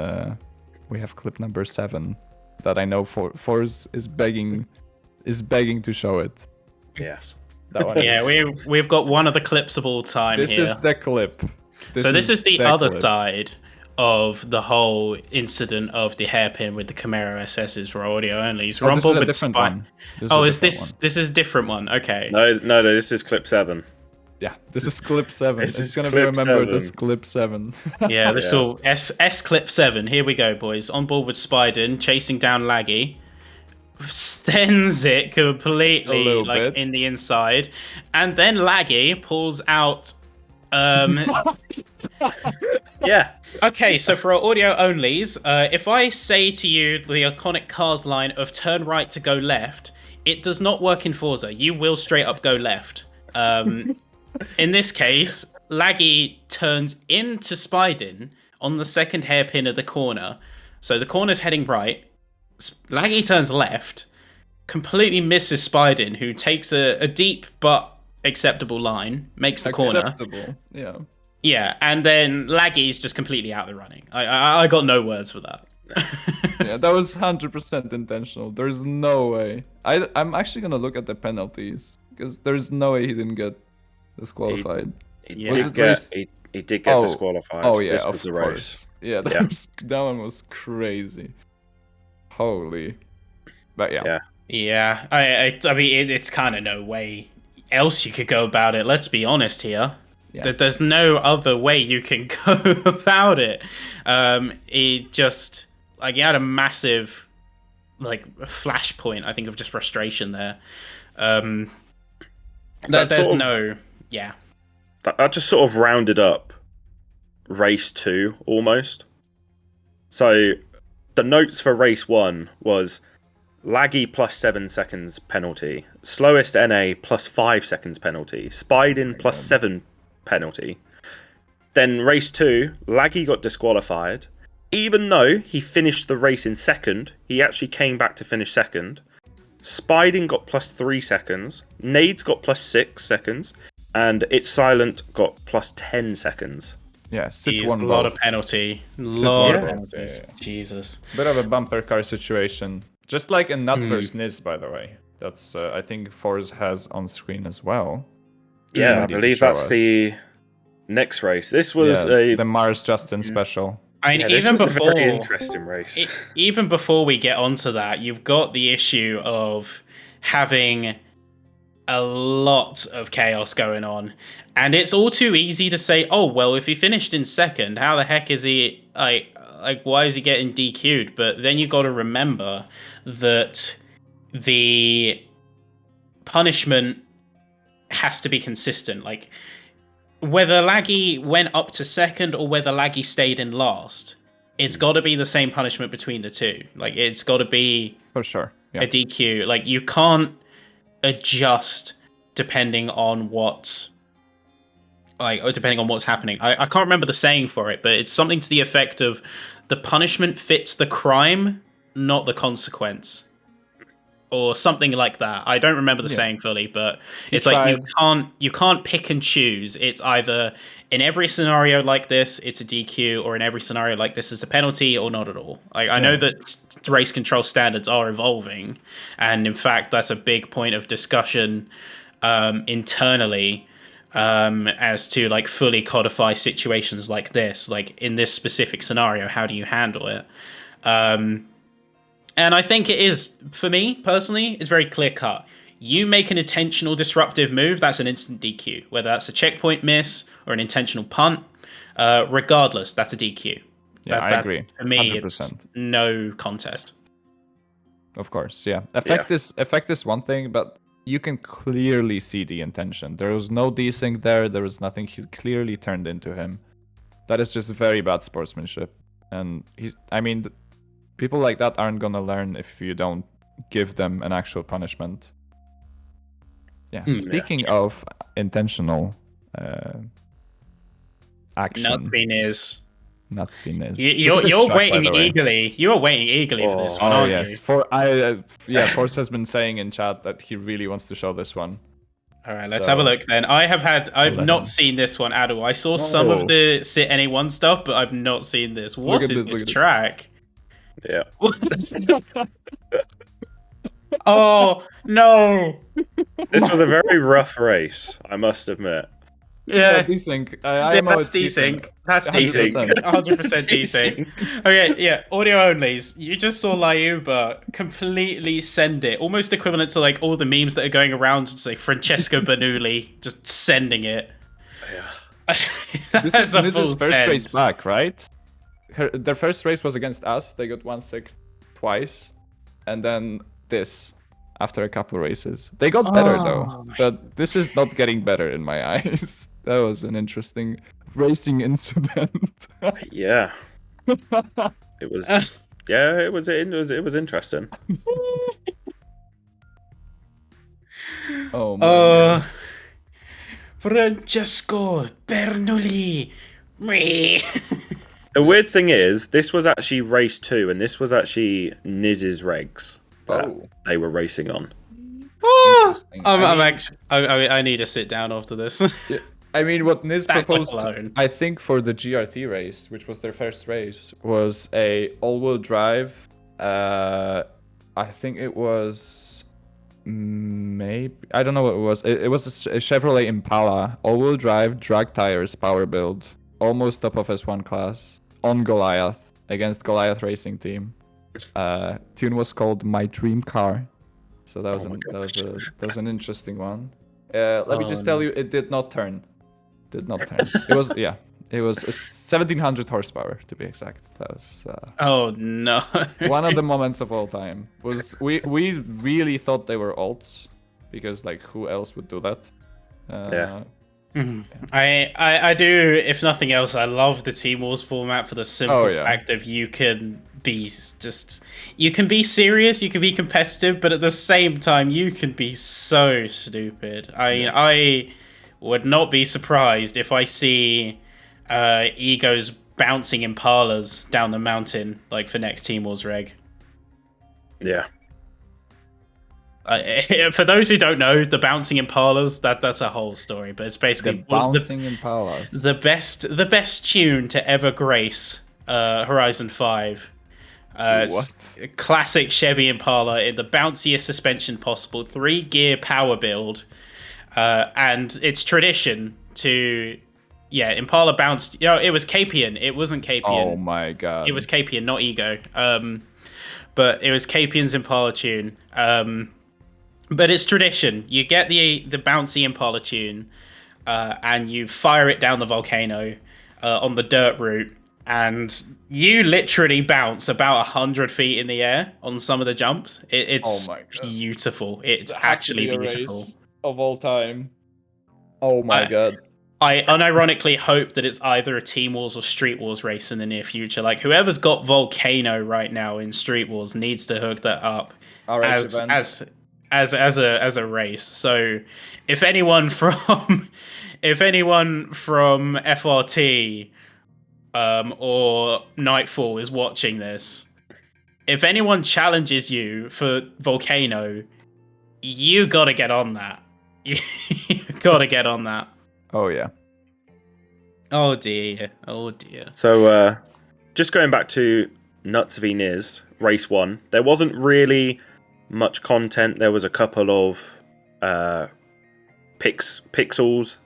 [SPEAKER 2] we have clip number 7 that I know Forz is begging to show it.
[SPEAKER 3] Yes.
[SPEAKER 2] That one
[SPEAKER 1] we've got one of the clips of all time
[SPEAKER 2] this
[SPEAKER 1] here.
[SPEAKER 2] This is the clip.
[SPEAKER 1] This is the other side of the whole incident of the hairpin with the Camaro SS's for audio only.
[SPEAKER 2] This is a different one.
[SPEAKER 1] This is different one? Okay.
[SPEAKER 3] No, this is clip 7.
[SPEAKER 2] Yeah, this is clip 7.
[SPEAKER 3] This
[SPEAKER 2] It's
[SPEAKER 3] is
[SPEAKER 2] gonna be
[SPEAKER 3] clip
[SPEAKER 2] remembered
[SPEAKER 3] 7.
[SPEAKER 2] as clip 7.
[SPEAKER 1] Yeah, this
[SPEAKER 3] Yes.
[SPEAKER 1] all S clip 7. Here we go, boys. On board with Spiden, chasing down Laggy. Stens it
[SPEAKER 2] A
[SPEAKER 1] completely
[SPEAKER 2] little
[SPEAKER 1] like
[SPEAKER 2] bit.
[SPEAKER 1] in the inside. And then Laggy pulls out
[SPEAKER 3] Yeah.
[SPEAKER 1] okay, so for our audio onlys, if I say to you the iconic Cars line of turn right to go left, it does not work in Forza. You will straight up go left. In this case, Laggy turns into Spiden on the second hairpin of the corner. So the corner's heading right. Laggy turns left, completely misses Spiden, who takes a deep but acceptable line, makes the corner.
[SPEAKER 2] Acceptable. Yeah.
[SPEAKER 1] Yeah, and then Laggy's just completely out the running. I got no words for that.
[SPEAKER 2] Yeah, that was 100% intentional. There's no way. I'm actually gonna look at the penalties because there's no way he didn't get disqualified.
[SPEAKER 3] He
[SPEAKER 1] Yeah.
[SPEAKER 2] Was
[SPEAKER 3] did
[SPEAKER 2] it
[SPEAKER 3] get
[SPEAKER 2] race-
[SPEAKER 3] he did get
[SPEAKER 2] Oh,
[SPEAKER 3] disqualified.
[SPEAKER 2] Oh yeah,
[SPEAKER 3] this
[SPEAKER 2] of
[SPEAKER 3] was the
[SPEAKER 2] course.
[SPEAKER 3] race.
[SPEAKER 2] Yeah,
[SPEAKER 3] Yeah.
[SPEAKER 2] that one was crazy. Holy. But yeah.
[SPEAKER 1] Yeah, I mean, it's kind of no way else you could go about it. Let's be honest here.
[SPEAKER 2] Yeah.
[SPEAKER 1] There's no other way you can go about it. It just like he had a massive like flashpoint, I think, of just frustration there.
[SPEAKER 3] That
[SPEAKER 1] There's
[SPEAKER 3] sort of-
[SPEAKER 1] no, yeah.
[SPEAKER 3] That just sort of rounded up race 2 almost. So the notes for race 1 was Laggy plus 7 seconds penalty, slowest NA plus 5 seconds penalty, Spiden plus 7 penalty. Then race 2, Laggy got disqualified. Even though he finished the race in second, he actually came back to finish second. Spiden got plus 3 seconds, Nades got plus 6 seconds, and It's Silent got plus 10 seconds.
[SPEAKER 2] Yeah, Sid
[SPEAKER 1] Jeez,
[SPEAKER 2] won
[SPEAKER 1] a lot
[SPEAKER 2] both.
[SPEAKER 1] of penalty.
[SPEAKER 2] Sid
[SPEAKER 1] Lot
[SPEAKER 2] won
[SPEAKER 1] of
[SPEAKER 2] both,
[SPEAKER 1] penalties.
[SPEAKER 2] yeah.
[SPEAKER 1] Jesus.
[SPEAKER 2] Bit of a bumper car situation. Just like in Nuts
[SPEAKER 1] Hmm.
[SPEAKER 2] vs Niz, by the way. That's I think Force has on screen as well.
[SPEAKER 3] Yeah, I
[SPEAKER 2] Ready to
[SPEAKER 3] believe
[SPEAKER 2] show
[SPEAKER 3] that's
[SPEAKER 2] us.
[SPEAKER 3] the next race. This was
[SPEAKER 2] Yeah, the Mars Justin special.
[SPEAKER 1] I mean,
[SPEAKER 3] yeah, this
[SPEAKER 1] even
[SPEAKER 3] was
[SPEAKER 1] before
[SPEAKER 3] a very interesting race.
[SPEAKER 1] even before we get onto that, you've got the issue of having a lot of chaos going on, and it's all too easy to say, "Oh, well, if he finished in second, how the heck is he like why is he getting DQ'd?" But then you got to remember that the punishment has to be consistent. Like whether Laggy went up to second or whether Laggy stayed in last, it's got to be the same punishment between the two. Like it's got to be
[SPEAKER 2] For sure.
[SPEAKER 1] a
[SPEAKER 2] Yeah.
[SPEAKER 1] DQ. Like you can't adjust depending on what's or depending on what's happening. I can't remember the saying for it, but it's something to the effect of the punishment fits the crime, not the consequence. Or something like that. I don't remember the
[SPEAKER 2] Yeah.
[SPEAKER 1] saying fully, but
[SPEAKER 2] He
[SPEAKER 1] it's like
[SPEAKER 2] tried.
[SPEAKER 1] you can't pick and choose. It's either in every scenario like this, it's a DQ, or in every scenario like this, is a penalty, or not at all. I know that race control standards are evolving, and in fact, that's a big point of discussion internally as to like fully codify situations like this. Like in this specific scenario, how do you handle it? And I think it is, for me personally, it's very clear cut. You make an intentional disruptive move, that's an instant DQ. Whether that's a checkpoint miss or an intentional punt, regardless, that's a DQ.
[SPEAKER 2] Yeah, I agree.
[SPEAKER 1] For me,
[SPEAKER 2] 100%.
[SPEAKER 1] it's no contest.
[SPEAKER 2] Of course, yeah. Effect is one thing, but you can clearly see the intention. There was no desync there. There was nothing he clearly turned into him. That is just very bad sportsmanship. And people like that aren't gonna learn if you don't give them an actual punishment. Yeah. Speaking of intentional action,
[SPEAKER 1] Nuts bean is.
[SPEAKER 2] Nuts
[SPEAKER 1] You're waiting eagerly. You are waiting eagerly for this one,
[SPEAKER 2] Oh
[SPEAKER 1] aren't
[SPEAKER 2] yes,
[SPEAKER 1] you?
[SPEAKER 2] Force has been saying in chat that he really wants to show this one.
[SPEAKER 1] All right, let's
[SPEAKER 2] So-
[SPEAKER 1] have a look then. I've
[SPEAKER 2] let
[SPEAKER 1] not
[SPEAKER 2] him.
[SPEAKER 1] seen this one at all. I saw some of the Sit NA1 stuff, but I've not seen this. What
[SPEAKER 2] at
[SPEAKER 1] is
[SPEAKER 2] this, look
[SPEAKER 1] this
[SPEAKER 2] at this.
[SPEAKER 1] track?
[SPEAKER 3] Yeah.
[SPEAKER 1] Oh no!
[SPEAKER 3] This was a very rough race, I must admit.
[SPEAKER 1] Yeah.
[SPEAKER 2] desync.
[SPEAKER 1] Yeah,
[SPEAKER 2] IMO
[SPEAKER 1] that's
[SPEAKER 2] is
[SPEAKER 1] desync. That's
[SPEAKER 2] 100%.
[SPEAKER 1] desync. 100% desync. Okay, yeah. Audio onlys. You just saw Lyuba completely send it, almost equivalent to like all the memes that are going around. Say Francesco Bernoulli just sending it.
[SPEAKER 3] Yeah.
[SPEAKER 2] This is
[SPEAKER 1] That's a
[SPEAKER 2] Niz's
[SPEAKER 1] full
[SPEAKER 2] first
[SPEAKER 1] send.
[SPEAKER 2] race back, right? Their first race was against us. They got 1/6 twice, and then this after a couple races. They got better though, but this is not getting better in my eyes. That was an interesting racing incident.
[SPEAKER 3] Yeah. It was. Yeah, it was interesting.
[SPEAKER 2] Oh my god.
[SPEAKER 1] Francesco Bernoulli. Me.
[SPEAKER 3] The weird thing is, this was actually race 2, and this was actually Niz's regs that
[SPEAKER 2] Oh,
[SPEAKER 3] they were racing on.
[SPEAKER 2] interesting.
[SPEAKER 1] I need to sit down after this.
[SPEAKER 2] I mean, what Niz
[SPEAKER 1] That
[SPEAKER 2] proposed,
[SPEAKER 1] alone.
[SPEAKER 2] I think, for the GRT race, which was their first race, was a all-wheel drive. I think it was maybe, I don't know what it was. It was a Chevrolet Impala, all-wheel drive, drag tires, power build, almost top of S1 class on Goliath against Goliath Racing Team. Tune was called My Dream Car. So that was that was an interesting one. Let me just tell you, it did not turn. It was it was 1700 horsepower to be exact. That was
[SPEAKER 1] Oh no.
[SPEAKER 2] one of the moments of all time. Was we really thought they were alts because like who else would do that?
[SPEAKER 3] Yeah.
[SPEAKER 1] Mhm. I do, if nothing else, I love the Team Wars format for the simple fact of you can be serious, you can be competitive, but at the same time you can be so stupid. I would not be surprised if I see egos bouncing Impalas down the mountain like for next Team Wars reg.
[SPEAKER 3] Yeah.
[SPEAKER 1] For those who don't know, the bouncing Impalas, that's a whole story, but it's basically
[SPEAKER 2] the bouncing Impalas.
[SPEAKER 1] the best tune to ever grace Horizon 5.
[SPEAKER 2] What?
[SPEAKER 1] Classic Chevy Impala in the bounciest suspension possible, 3-gear power build, and it's tradition to Impala bounced. It was Capian. It wasn't Capian.
[SPEAKER 2] Oh my god.
[SPEAKER 1] It was Capian, not Ego. But it was Capian's Impala tune. But it's tradition. You get the bouncy Impala tune, and you fire it down the volcano on the dirt route, and you literally bounce about 100 feet in the air on some of the jumps. It's
[SPEAKER 2] my God.
[SPEAKER 1] beautiful. It's
[SPEAKER 2] That had to
[SPEAKER 1] actually
[SPEAKER 2] be a
[SPEAKER 1] beautiful.
[SPEAKER 2] race of all time. Oh my god.
[SPEAKER 1] I unironically hope that it's either a Team Wars or Street Wars race in the near future. Like whoever's got Volcano right now in Street Wars needs to hook that up as a race. So if anyone from FRT or Nightfall is watching this, if anyone challenges you for Volcano, you gotta get on that. You gotta get on that.
[SPEAKER 2] Oh yeah.
[SPEAKER 1] Oh dear.
[SPEAKER 3] So, just going back to Nuts v Niz, race 1, there wasn't really much content. There was a couple of pixels,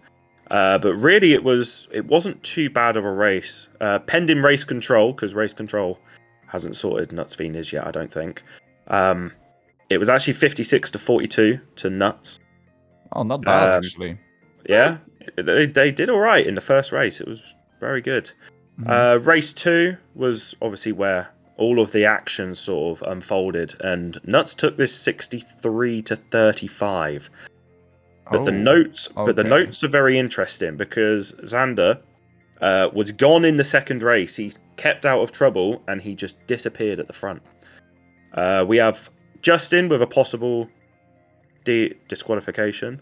[SPEAKER 3] but really it wasn't too bad of a race. Pending race control, because race control hasn't sorted Nuts v Niz yet, I don't think. It was actually 56-42 to Nuts.
[SPEAKER 2] Oh, not bad actually.
[SPEAKER 3] Yeah, they did all right in the first race. It was very good. Race 2 was obviously where all of the action sort of unfolded, and Nuts took this 63-35. But the notes are very interesting because Xander was gone in the second race. He kept out of trouble and he just disappeared at the front. We have Justin with a possible disqualification.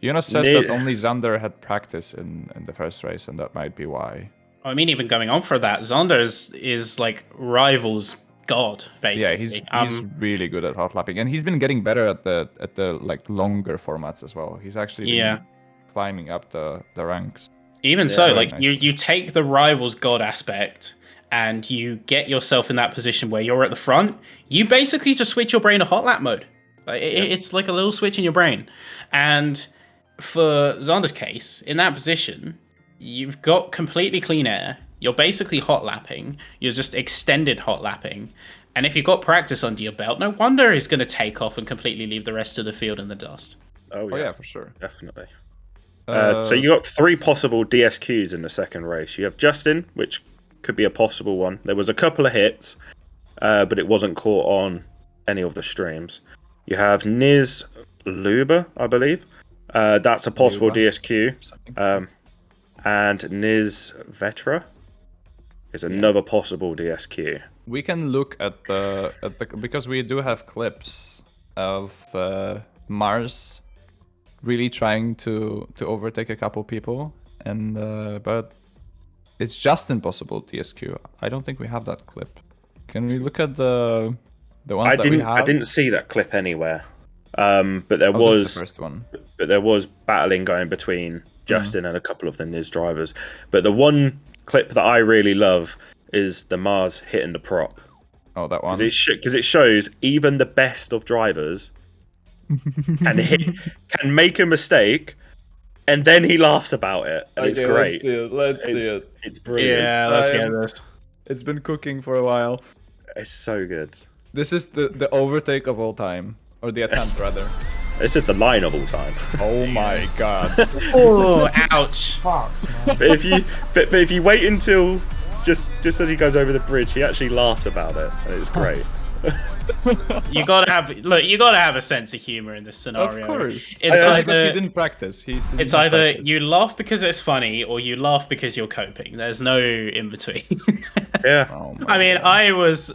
[SPEAKER 2] Jonas says that only Xander had practice in the first race, and that might be why.
[SPEAKER 1] I mean, even going on for that, Xander is like Rivals god, basically.
[SPEAKER 2] Yeah, he's really good at hot lapping, and he's been getting better at the like longer formats as well. He's actually been climbing up the ranks.
[SPEAKER 1] Even so, like
[SPEAKER 2] nice.
[SPEAKER 1] you take the Rivals god aspect and you get yourself in that position where you're at the front, you basically just switch your brain to hot lap mode. Like, it's like a little switch in your brain. And for Xander's case, in that position, you've got completely clean air. You're basically hot lapping. You're just extended hot lapping. And if you've got practice under your belt, no wonder he's going to take off and completely leave the rest of the field in the dust.
[SPEAKER 3] Oh
[SPEAKER 2] Oh yeah, for sure.
[SPEAKER 3] definitely. So you got 3 possible DSQs in the second race. You have Justin, which could be a possible one. There was a couple of hits, but it wasn't caught on any of the streams. You have Niz Luba, I believe. That's a possible
[SPEAKER 2] Luba.
[SPEAKER 3] DSQ.
[SPEAKER 2] something.
[SPEAKER 3] And Niz Vetra is another possible DSQ.
[SPEAKER 2] We can look at the because we do have clips of Mars really trying to overtake a couple people, and but it's just impossible TSQ. I don't think we have that clip. Can we look at the ones that we have?
[SPEAKER 3] I didn't see that clip anywhere. But there
[SPEAKER 2] Oh, this
[SPEAKER 3] was
[SPEAKER 2] is the first one.
[SPEAKER 3] but there was battling going between Justin and a couple of the Niz drivers. But the one clip that I really love is the Mars hitting the prop,
[SPEAKER 2] Oh, that one.
[SPEAKER 3] because it shows even the best of drivers can make a mistake, and then he laughs about it, and it's great.
[SPEAKER 2] Let's
[SPEAKER 3] see
[SPEAKER 2] it.
[SPEAKER 3] It's brilliant.
[SPEAKER 1] Yeah, let's get
[SPEAKER 2] time.
[SPEAKER 1] this.
[SPEAKER 2] It's been cooking for a while.
[SPEAKER 3] It's so good.
[SPEAKER 2] This is the overtake of all time, or the attempt rather.
[SPEAKER 3] This is the line of all time.
[SPEAKER 2] Oh my god.
[SPEAKER 1] Oh, ouch.
[SPEAKER 5] Fuck, man.
[SPEAKER 3] but if you wait until just as he goes over the bridge, he actually laughs about it, and it's great.
[SPEAKER 1] You gotta have a sense of humor in this scenario.
[SPEAKER 2] Of course.
[SPEAKER 1] It's
[SPEAKER 2] Especially because he
[SPEAKER 1] either,
[SPEAKER 2] didn't practice.
[SPEAKER 1] it's either you laugh because it's funny or you laugh because you're coping. There's no in between.
[SPEAKER 3] Yeah.
[SPEAKER 2] Oh my
[SPEAKER 1] I mean,
[SPEAKER 2] God.
[SPEAKER 1] I was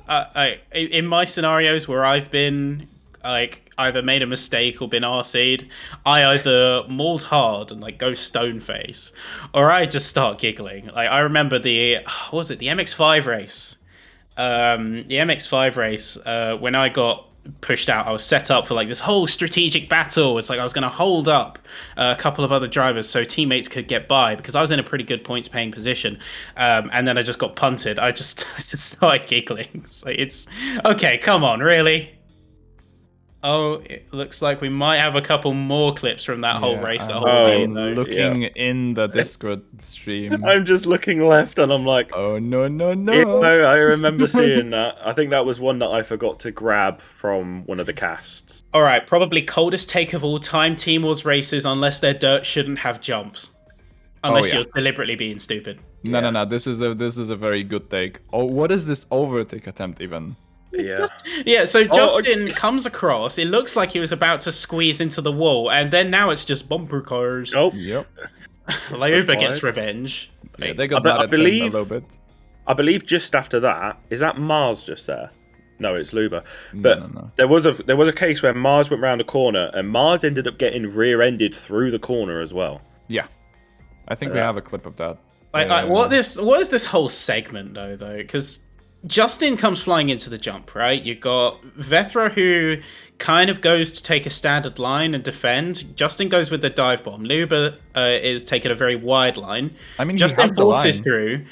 [SPEAKER 1] in my scenarios where I've been like either made a mistake or been RC'd, I either mauled hard and like go stone face, or I just start giggling. Like I remember the what was it, the MX5 race? The MX5 race, when I got pushed out, I was set up for like this whole strategic battle. It's like I was going to hold up a couple of other drivers so teammates could get by because I was in a pretty good points paying position. And then I just got punted. I just started giggling. It's like, it's okay. Come on, really? Oh, it looks like we might have a couple more clips from that whole race. The whole
[SPEAKER 3] Oh,
[SPEAKER 1] day,
[SPEAKER 2] I'm
[SPEAKER 1] though.
[SPEAKER 2] looking in the Discord stream.
[SPEAKER 3] I'm just looking left, and I'm like,
[SPEAKER 2] Oh no no
[SPEAKER 3] yeah,
[SPEAKER 2] no!
[SPEAKER 3] no, I remember seeing that. I think that was one that I forgot to grab from one of the casts.
[SPEAKER 1] All right, probably coldest take of all time. Team Wars races, unless they're dirt, shouldn't have jumps. Unless
[SPEAKER 2] yeah.
[SPEAKER 1] you're deliberately being stupid.
[SPEAKER 2] No. This is a very good take. Oh, what is this overtake attempt even?
[SPEAKER 3] Yeah.
[SPEAKER 1] Yeah, so
[SPEAKER 3] Oh,
[SPEAKER 1] Justin comes across. It looks like he was about to squeeze into the wall, and then now it's just bumper cars.
[SPEAKER 3] Oh,
[SPEAKER 2] Yep.
[SPEAKER 1] Lyuba gets
[SPEAKER 3] wide.
[SPEAKER 1] revenge.
[SPEAKER 2] Yeah, they got
[SPEAKER 3] I
[SPEAKER 2] mad at him a
[SPEAKER 3] believe-
[SPEAKER 2] little bit.
[SPEAKER 3] I believe just after that, is that Mars just there? No, it's Luba. But
[SPEAKER 2] No.
[SPEAKER 3] there was a case where Mars went round a corner, and Mars ended up getting rear-ended through the corner as well.
[SPEAKER 2] Yeah, I think we have a clip of that.
[SPEAKER 1] Like, what is this whole segment though? Because Justin comes flying into the jump, right? You got Vethra who kind of goes to take a standard line and defend. Justin goes with the dive bomb. Luba is taking a very wide line.
[SPEAKER 2] I mean, he
[SPEAKER 1] Justin
[SPEAKER 2] had the
[SPEAKER 1] forces
[SPEAKER 2] line.
[SPEAKER 1] through.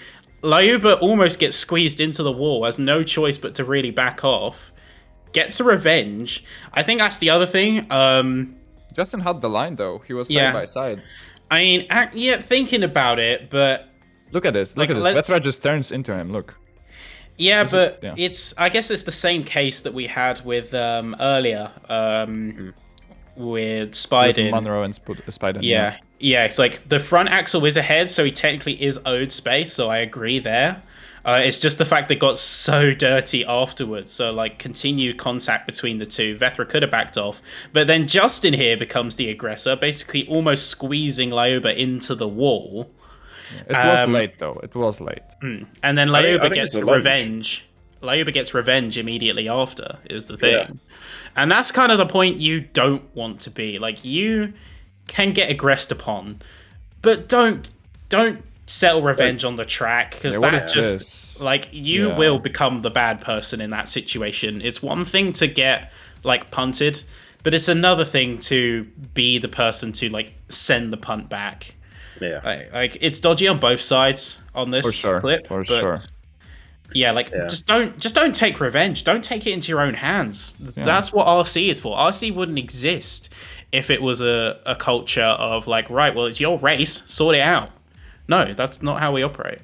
[SPEAKER 1] Lyuba almost gets squeezed into the wall, has no choice but to really back off. Gets a revenge. I think that's the other thing.
[SPEAKER 2] Justin had the line though. He was side
[SPEAKER 1] Yeah.
[SPEAKER 2] by side.
[SPEAKER 1] I mean, thinking about it, but
[SPEAKER 2] Look at this. Look
[SPEAKER 1] Like,
[SPEAKER 2] at this.
[SPEAKER 1] let's-
[SPEAKER 2] Vetra just turns into him. Look.
[SPEAKER 1] yeah,
[SPEAKER 2] This is-
[SPEAKER 1] but
[SPEAKER 2] yeah.
[SPEAKER 1] it's. I guess it's the same case that we had with earlier with Spiden.
[SPEAKER 2] Monroe and Spiden.
[SPEAKER 1] Yeah, it's like the front axle is ahead, so he technically is owed space, so I agree there. It's just the fact they got so dirty afterwards, so like continued contact between the two. Vethra could have backed off, but then Justin here becomes the aggressor, basically almost squeezing Lyuba into the wall.
[SPEAKER 2] It was
[SPEAKER 1] Um,
[SPEAKER 2] late though. It was late.
[SPEAKER 1] And then
[SPEAKER 3] I
[SPEAKER 1] Lyuba
[SPEAKER 3] think
[SPEAKER 1] gets
[SPEAKER 3] it's a lunge.
[SPEAKER 1] revenge. Lyuba gets revenge immediately after, is the thing.
[SPEAKER 3] Yeah.
[SPEAKER 1] And that's kind of the point you don't want to be. Like, you can get aggressed upon, but don't settle revenge on the track, because
[SPEAKER 2] Yeah, what
[SPEAKER 1] that's
[SPEAKER 2] is
[SPEAKER 1] just
[SPEAKER 2] this?
[SPEAKER 1] like you
[SPEAKER 2] Yeah.
[SPEAKER 1] will become the bad person in that situation. It's one thing to get like punted, but it's another thing to be the person to like send the punt back.
[SPEAKER 3] Yeah.
[SPEAKER 1] Like it's dodgy on both sides on this
[SPEAKER 2] For sure,
[SPEAKER 1] clip.
[SPEAKER 2] for
[SPEAKER 1] but
[SPEAKER 2] sure.
[SPEAKER 1] Yeah, like
[SPEAKER 3] Yeah.
[SPEAKER 1] just don't take revenge. Don't take it into your own hands.
[SPEAKER 2] Yeah.
[SPEAKER 1] That's what RC is for. RC wouldn't exist if it was a culture of like, right, well, it's your race, sort it out. No, that's not how we operate.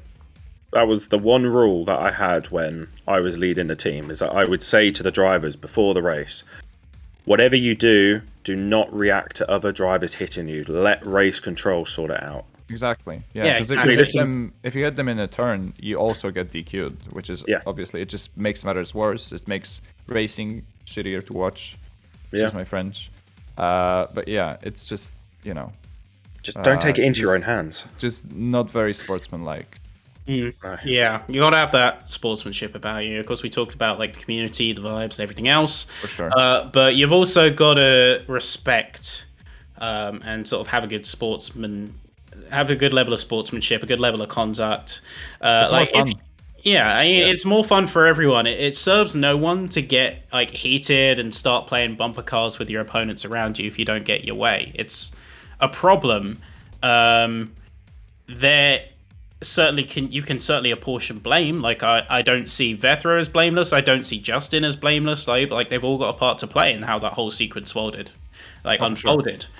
[SPEAKER 3] That was the one rule that I had when I was leading the team, is that I would say to the drivers before the race, whatever you do not react to other drivers hitting you. Let race control sort it out.
[SPEAKER 2] Exactly.
[SPEAKER 1] Yeah,
[SPEAKER 2] Yeah, because
[SPEAKER 1] exactly.
[SPEAKER 2] if you hit them in a turn, you also get DQ'd, which is
[SPEAKER 3] Yeah.
[SPEAKER 2] obviously, it just makes matters worse. It makes racing shittier to watch.
[SPEAKER 3] Yeah.
[SPEAKER 2] Excuse my French. But yeah, it's just, you know,
[SPEAKER 3] Just don't take it into your own
[SPEAKER 2] just-
[SPEAKER 3] hands.
[SPEAKER 2] just not very sportsmanlike.
[SPEAKER 1] Yeah, you gotta have that sportsmanship about you. Of course, we talked about like the community, the vibes, everything else.
[SPEAKER 2] For sure.
[SPEAKER 1] But you've also got to respect and sort of have a good have a good level of sportsmanship, a good level of conduct.
[SPEAKER 2] It's more
[SPEAKER 1] like
[SPEAKER 2] fun.
[SPEAKER 1] It's more fun for everyone. It serves no one to get like heated and start playing bumper cars with your opponents around you if you don't get your way. It's a problem. There certainly you can certainly apportion blame. Like I don't see Vethra as blameless. I don't see Justin as blameless. Like they've all got a part to play in how that whole sequence unfolded.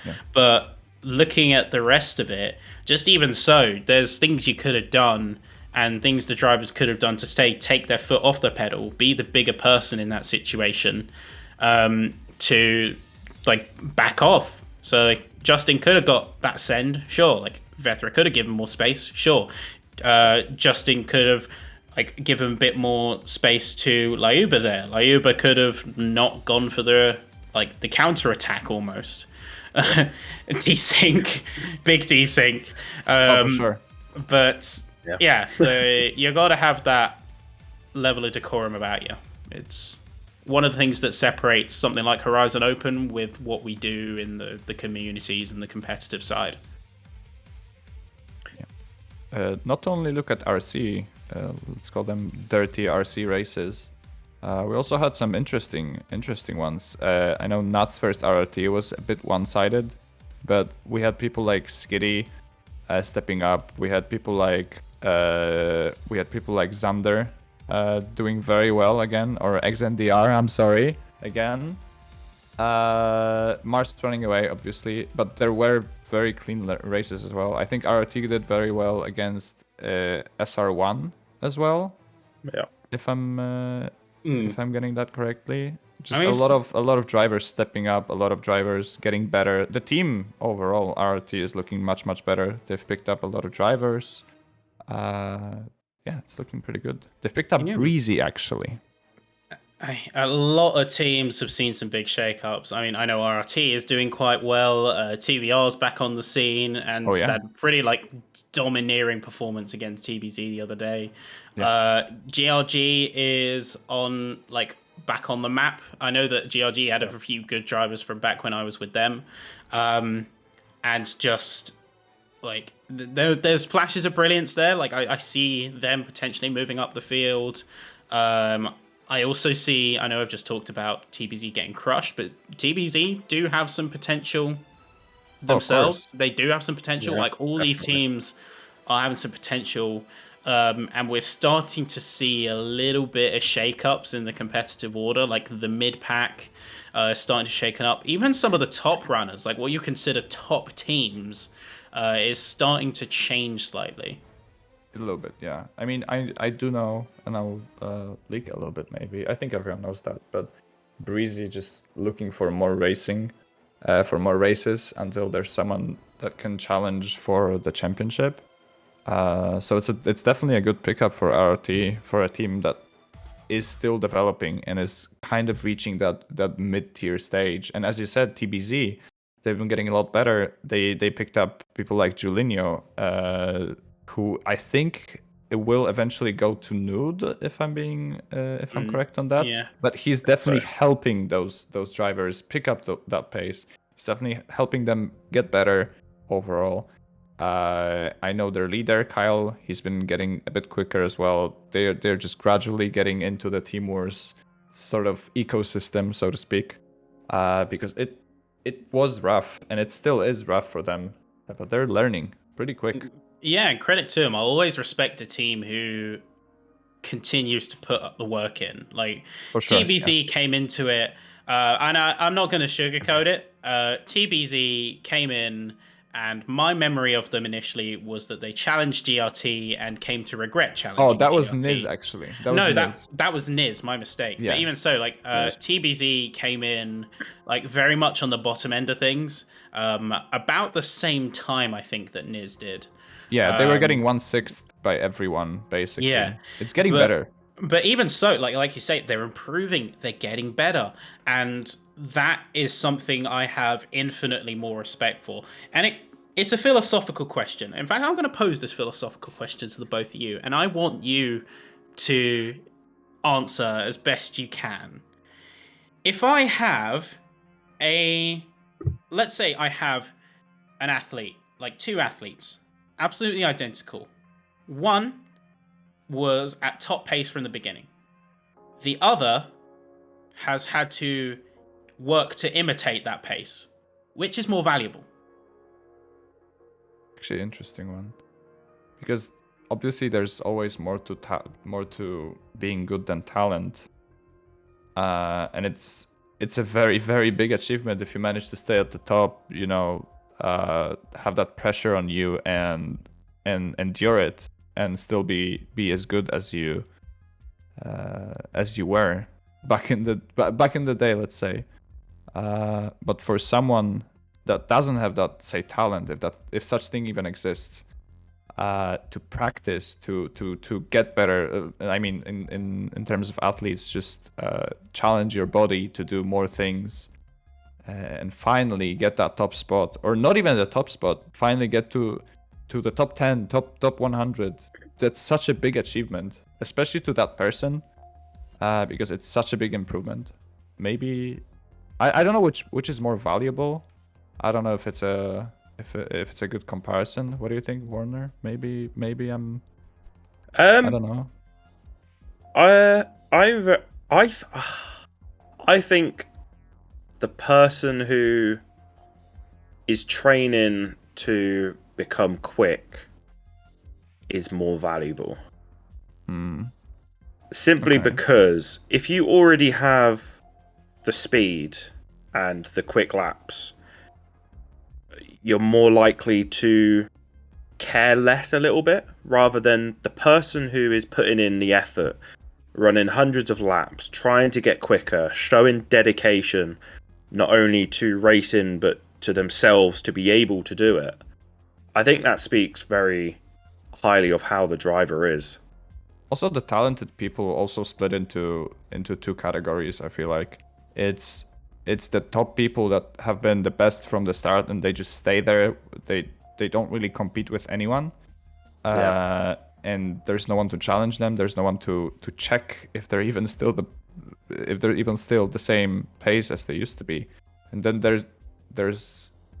[SPEAKER 2] Yeah.
[SPEAKER 1] But looking at the rest of it, just even so, there's things you could have done and things the drivers could have done to take their foot off the pedal, be the bigger person in that situation, to like back off. So like, Justin could have got that send, sure. Like Vethra could have given more space, sure. Justin could have like given a bit more space to Lyuba there. Lyuba could have not gone for the counter attack almost. Desync, big desync.
[SPEAKER 2] For sure.
[SPEAKER 1] But yeah, so you got to have that level of decorum about you. It's one of the things that separates something like Horizon Open with what we do in the communities and the competitive side.
[SPEAKER 2] Not only look at RC, let's call them dirty RC races. We also had some interesting ones. I know Nat's first RRT was a bit one-sided, but we had people like Skitty stepping up. We had people like Xander doing very well again, or XNDR. I'm sorry again. Mars running away, obviously, but there were very clean races as well. I think RRT did very well against SR1 as well.
[SPEAKER 3] Yeah.
[SPEAKER 2] If I'm getting that correctly. Just
[SPEAKER 1] I mean,
[SPEAKER 2] a lot of drivers stepping up, a lot of drivers getting better. The team overall, RRT, is looking much better. They've picked up a lot of drivers. Yeah, it's looking pretty good. They've picked up Breezy actually.
[SPEAKER 1] A lot of teams have seen some big shakeups. I mean, I know RRT is doing quite well. TVR's back on the scene and that pretty like domineering performance against TBZ the other day. Yeah. GRG is on like back on the map. I know that GRG had a few good drivers from back when I was with them, and just like there's flashes of brilliance there. Like I see them potentially moving up the field. I also see, I know I've just talked about TBZ getting crushed, but TBZ do have some potential themselves. They do have some potential.
[SPEAKER 3] Yeah,
[SPEAKER 1] like all these teams are having some potential. And we're starting to see a little bit of shakeups in the competitive order, like the mid pack starting to shaken up. Even some of the top runners, like what you consider top teams, is starting to change slightly.
[SPEAKER 2] A little bit, yeah. I mean, I do know, and I'll leak a little bit maybe. I think everyone knows that, but Breezy just looking for more racing, for more races until there's someone that can challenge for the championship. So it's definitely a good pickup for RRT, for a team that is still developing and is kind of reaching that mid-tier stage. And as you said, TBZ, they've been getting a lot better. They picked up people like Julinho, who I think it will eventually go to Nude, if I'm correct on that.
[SPEAKER 1] Yeah.
[SPEAKER 2] But he's definitely helping those drivers pick up that pace. He's definitely helping them get better overall. I know their leader, Kyle, he's been getting a bit quicker as well. They're just gradually getting into the Team Wars sort of ecosystem, so to speak. Because it was rough, and it still is rough for them. But they're learning pretty quick.
[SPEAKER 1] Yeah, and credit to them. I always respect a team who continues to put up the work in. Like
[SPEAKER 2] For sure.
[SPEAKER 1] TBZ came into it, and I'm not going to sugarcoat it. TBZ came in, and my memory of them initially was that they challenged GRT and came to regret challenging.
[SPEAKER 2] Oh, that was
[SPEAKER 1] GRT.
[SPEAKER 2] Niz actually. That was
[SPEAKER 1] No,
[SPEAKER 2] Niz.
[SPEAKER 1] that was Niz, my mistake.
[SPEAKER 2] Yeah.
[SPEAKER 1] But even so, like
[SPEAKER 3] Niz.
[SPEAKER 1] TBZ came in like very much on the bottom end of things. About the same time I think that Niz did.
[SPEAKER 2] Yeah, they were getting 1/6 by everyone basically.
[SPEAKER 1] Yeah,
[SPEAKER 2] it's getting
[SPEAKER 1] but-
[SPEAKER 2] better.
[SPEAKER 1] But even so, like you say, they're improving, they're getting better, and that is something I have infinitely more respect for. And it's a philosophical question. In fact, I'm going to pose this philosophical question to the both of you, and I want you to answer as best you can. If I have let's say I have an athlete, like two athletes, absolutely identical. One was at top pace from the beginning. The other has had to work to imitate that pace. Which is more valuable?
[SPEAKER 2] Actually, interesting one, because obviously there's always more to being good than talent, and it's a very, very big achievement if you manage to stay at the top. You know, have that pressure on you and endure it, and still be as good as you were back in the day, let's say. But for someone that doesn't have that, say, talent, if such thing even exists, to practice, to get better. I mean, in terms of athletes, just challenge your body to do more things, and finally get that top spot, or not even the top spot. Finally get to the top 10, top 100. That's such a big achievement, especially to that person, because it's such a big improvement. Maybe I don't know which is more valuable. I don't know if it's a good comparison. What do you think, Warner? Maybe I'm. I don't know.
[SPEAKER 3] I think the person who is training to become quick is more valuable. Simply
[SPEAKER 2] Okay.
[SPEAKER 3] because if you already have the speed and the quick laps, you're more likely to care less a little bit, rather than the person who is putting in the effort, running hundreds of laps, trying to get quicker, showing dedication, not only to racing, but to themselves to be able to do it. I think that speaks very highly of how the driver is.
[SPEAKER 2] Also, the talented people also split into two categories. I feel like it's the top people that have been the best from the start, and they just stay there. They don't really compete with anyone, and there's no one to challenge them. There's no one to check if they're even still the same pace as they used to be. And then there's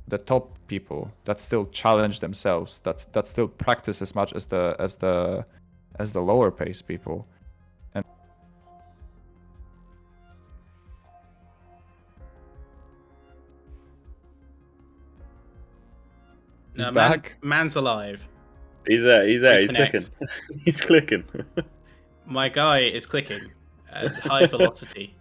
[SPEAKER 2] the top people that still challenge themselves. That still practice as much as the lower pace people. And
[SPEAKER 1] No,
[SPEAKER 2] back.
[SPEAKER 1] Man's alive.
[SPEAKER 3] He's there. He's
[SPEAKER 1] Reconnect.
[SPEAKER 3] clicking. He's clicking.
[SPEAKER 1] My guy is clicking at high velocity.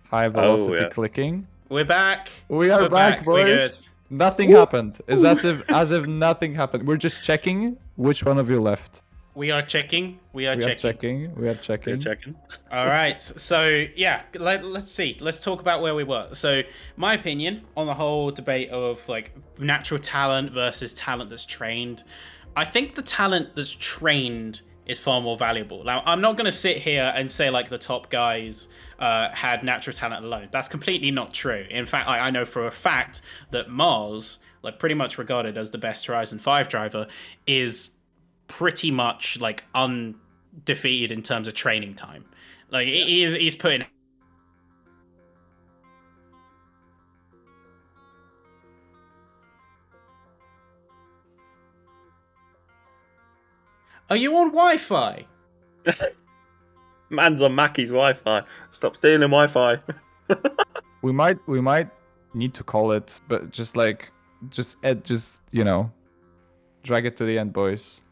[SPEAKER 2] High velocity
[SPEAKER 3] yeah.
[SPEAKER 2] clicking.
[SPEAKER 1] We're back.
[SPEAKER 2] We are
[SPEAKER 1] We're
[SPEAKER 2] back,
[SPEAKER 1] We're
[SPEAKER 2] boys. Nothing happened. It's as if nothing happened. We're just checking which one of you left.
[SPEAKER 1] We are checking. We are
[SPEAKER 2] We are checking.
[SPEAKER 3] Good checking.
[SPEAKER 1] All right. So yeah, let's see. Let's talk about where we were. So my opinion on the whole debate of like natural talent versus talent that's trained. I think the talent that's trained is far more valuable. Now, I'm not going to sit here and say like the top guys had natural talent alone. That's completely not true. In fact, I know for a fact that Mars, like pretty much regarded as the best Horizon 5 driver, is pretty much like undefeated in terms of training time. Like he's putting. Are you on Wi-Fi?
[SPEAKER 3] Man's on Mackie's Wi-Fi. Stop stealing Wi-Fi.
[SPEAKER 2] We might need to call it, but just you know, drag it to the end, boys.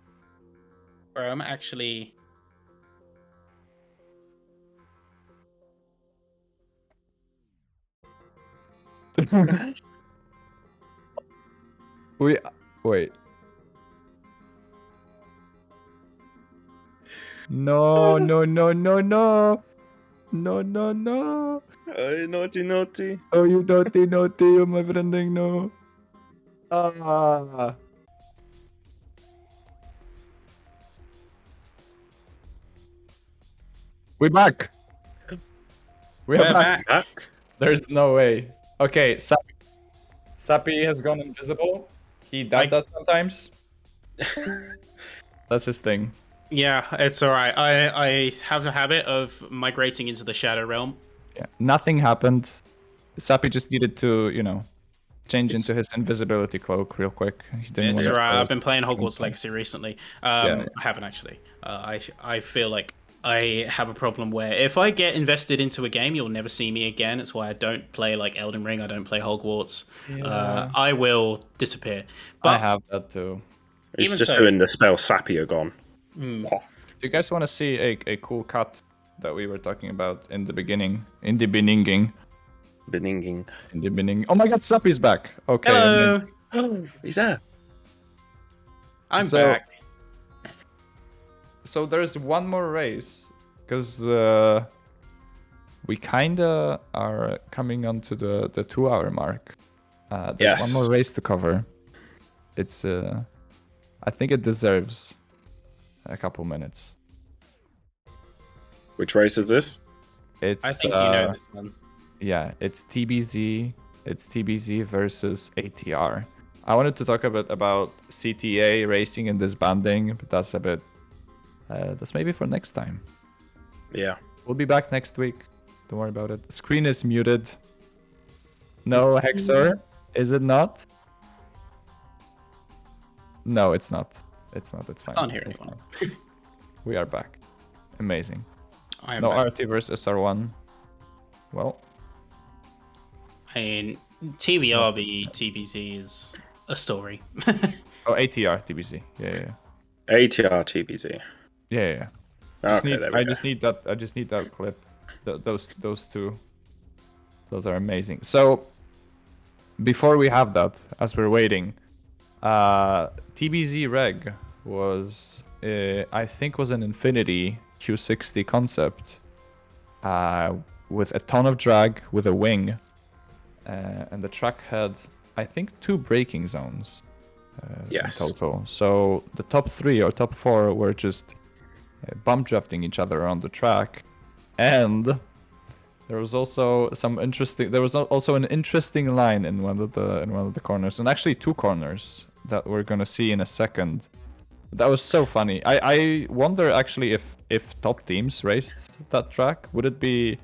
[SPEAKER 1] Bro, I'm actually.
[SPEAKER 2] we wait. No, no, no, no, no. No, no, no.
[SPEAKER 3] Oh, naughty, naughty.
[SPEAKER 2] Oh, you naughty, naughty, oh, my friending, no. Ah. We're back. We're
[SPEAKER 1] We're
[SPEAKER 2] back.
[SPEAKER 1] back.
[SPEAKER 3] Back.
[SPEAKER 2] There's no way. Okay, Sappy has gone invisible. He does that sometimes. That's his thing.
[SPEAKER 1] Yeah, it's all right. I have a habit of migrating into the Shadow Realm.
[SPEAKER 2] Yeah. Nothing happened. Sappy just needed to, change into his invisibility cloak real quick. He didn't
[SPEAKER 1] It's
[SPEAKER 2] want
[SPEAKER 1] all right.
[SPEAKER 2] to.
[SPEAKER 1] I've been playing Hogwarts Legacy recently. I haven't actually. I feel like I have a problem where if I get invested into a game, you'll never see me again. It's why I don't play like Elden Ring. I don't play Hogwarts.
[SPEAKER 2] Yeah.
[SPEAKER 1] I will disappear. But
[SPEAKER 2] I have that too.
[SPEAKER 3] It's
[SPEAKER 1] Even
[SPEAKER 3] just
[SPEAKER 1] so-
[SPEAKER 3] doing the spell Sapio gone.
[SPEAKER 1] mm,
[SPEAKER 2] Do you guys want to see a cool cut that we were talking about in the beginning? In the beginning.
[SPEAKER 3] Beninging.
[SPEAKER 2] In the beginning. Oh my god, Sappy's back. Okay.
[SPEAKER 1] hello,
[SPEAKER 2] amazing.
[SPEAKER 3] Oh, he's there.
[SPEAKER 1] I'm
[SPEAKER 2] So-
[SPEAKER 1] back.
[SPEAKER 2] So there's one more race because we kinda are coming onto the 2-hour mark. There's
[SPEAKER 3] Yes.
[SPEAKER 2] one more race to cover. It's I think it deserves a couple minutes.
[SPEAKER 3] Which race is this?
[SPEAKER 2] It's
[SPEAKER 1] I think you know this one.
[SPEAKER 2] yeah, it's TBZ. It's TBZ versus ATR. I wanted to talk a bit about CTA racing and disbanding, but that's a bit that's maybe for next time.
[SPEAKER 3] Yeah.
[SPEAKER 2] We'll be back next week. Don't worry about it. Screen is muted. No, Hexor? Is it not? No, it's not. It's not. It's fine.
[SPEAKER 1] Can't hear
[SPEAKER 2] It's
[SPEAKER 1] anyone.
[SPEAKER 2] fine. We are back. Amazing.
[SPEAKER 1] I am
[SPEAKER 2] No
[SPEAKER 1] back.
[SPEAKER 2] RT versus SR1. Well,
[SPEAKER 1] I mean, TBRB TBZ is a story.
[SPEAKER 2] oh, ATR TBC. Yeah.
[SPEAKER 3] ATR TBZ.
[SPEAKER 2] Yeah.
[SPEAKER 3] Okay, there we
[SPEAKER 2] I
[SPEAKER 3] go.
[SPEAKER 2] just need that clip. Those two. Those are amazing. So before we have that, as we're waiting, TBZ Reg was I think was an Infinity Q60 concept with a ton of drag with a wing, and the track had I think 2 braking zones
[SPEAKER 3] Yes.
[SPEAKER 2] in total. So the top 3 or top 4 were just bump drafting each other around the track, and there was also an interesting line in one of the corners, and actually 2 corners that we're gonna see in a second. That was so funny. I wonder actually if top teams raced that track, would it be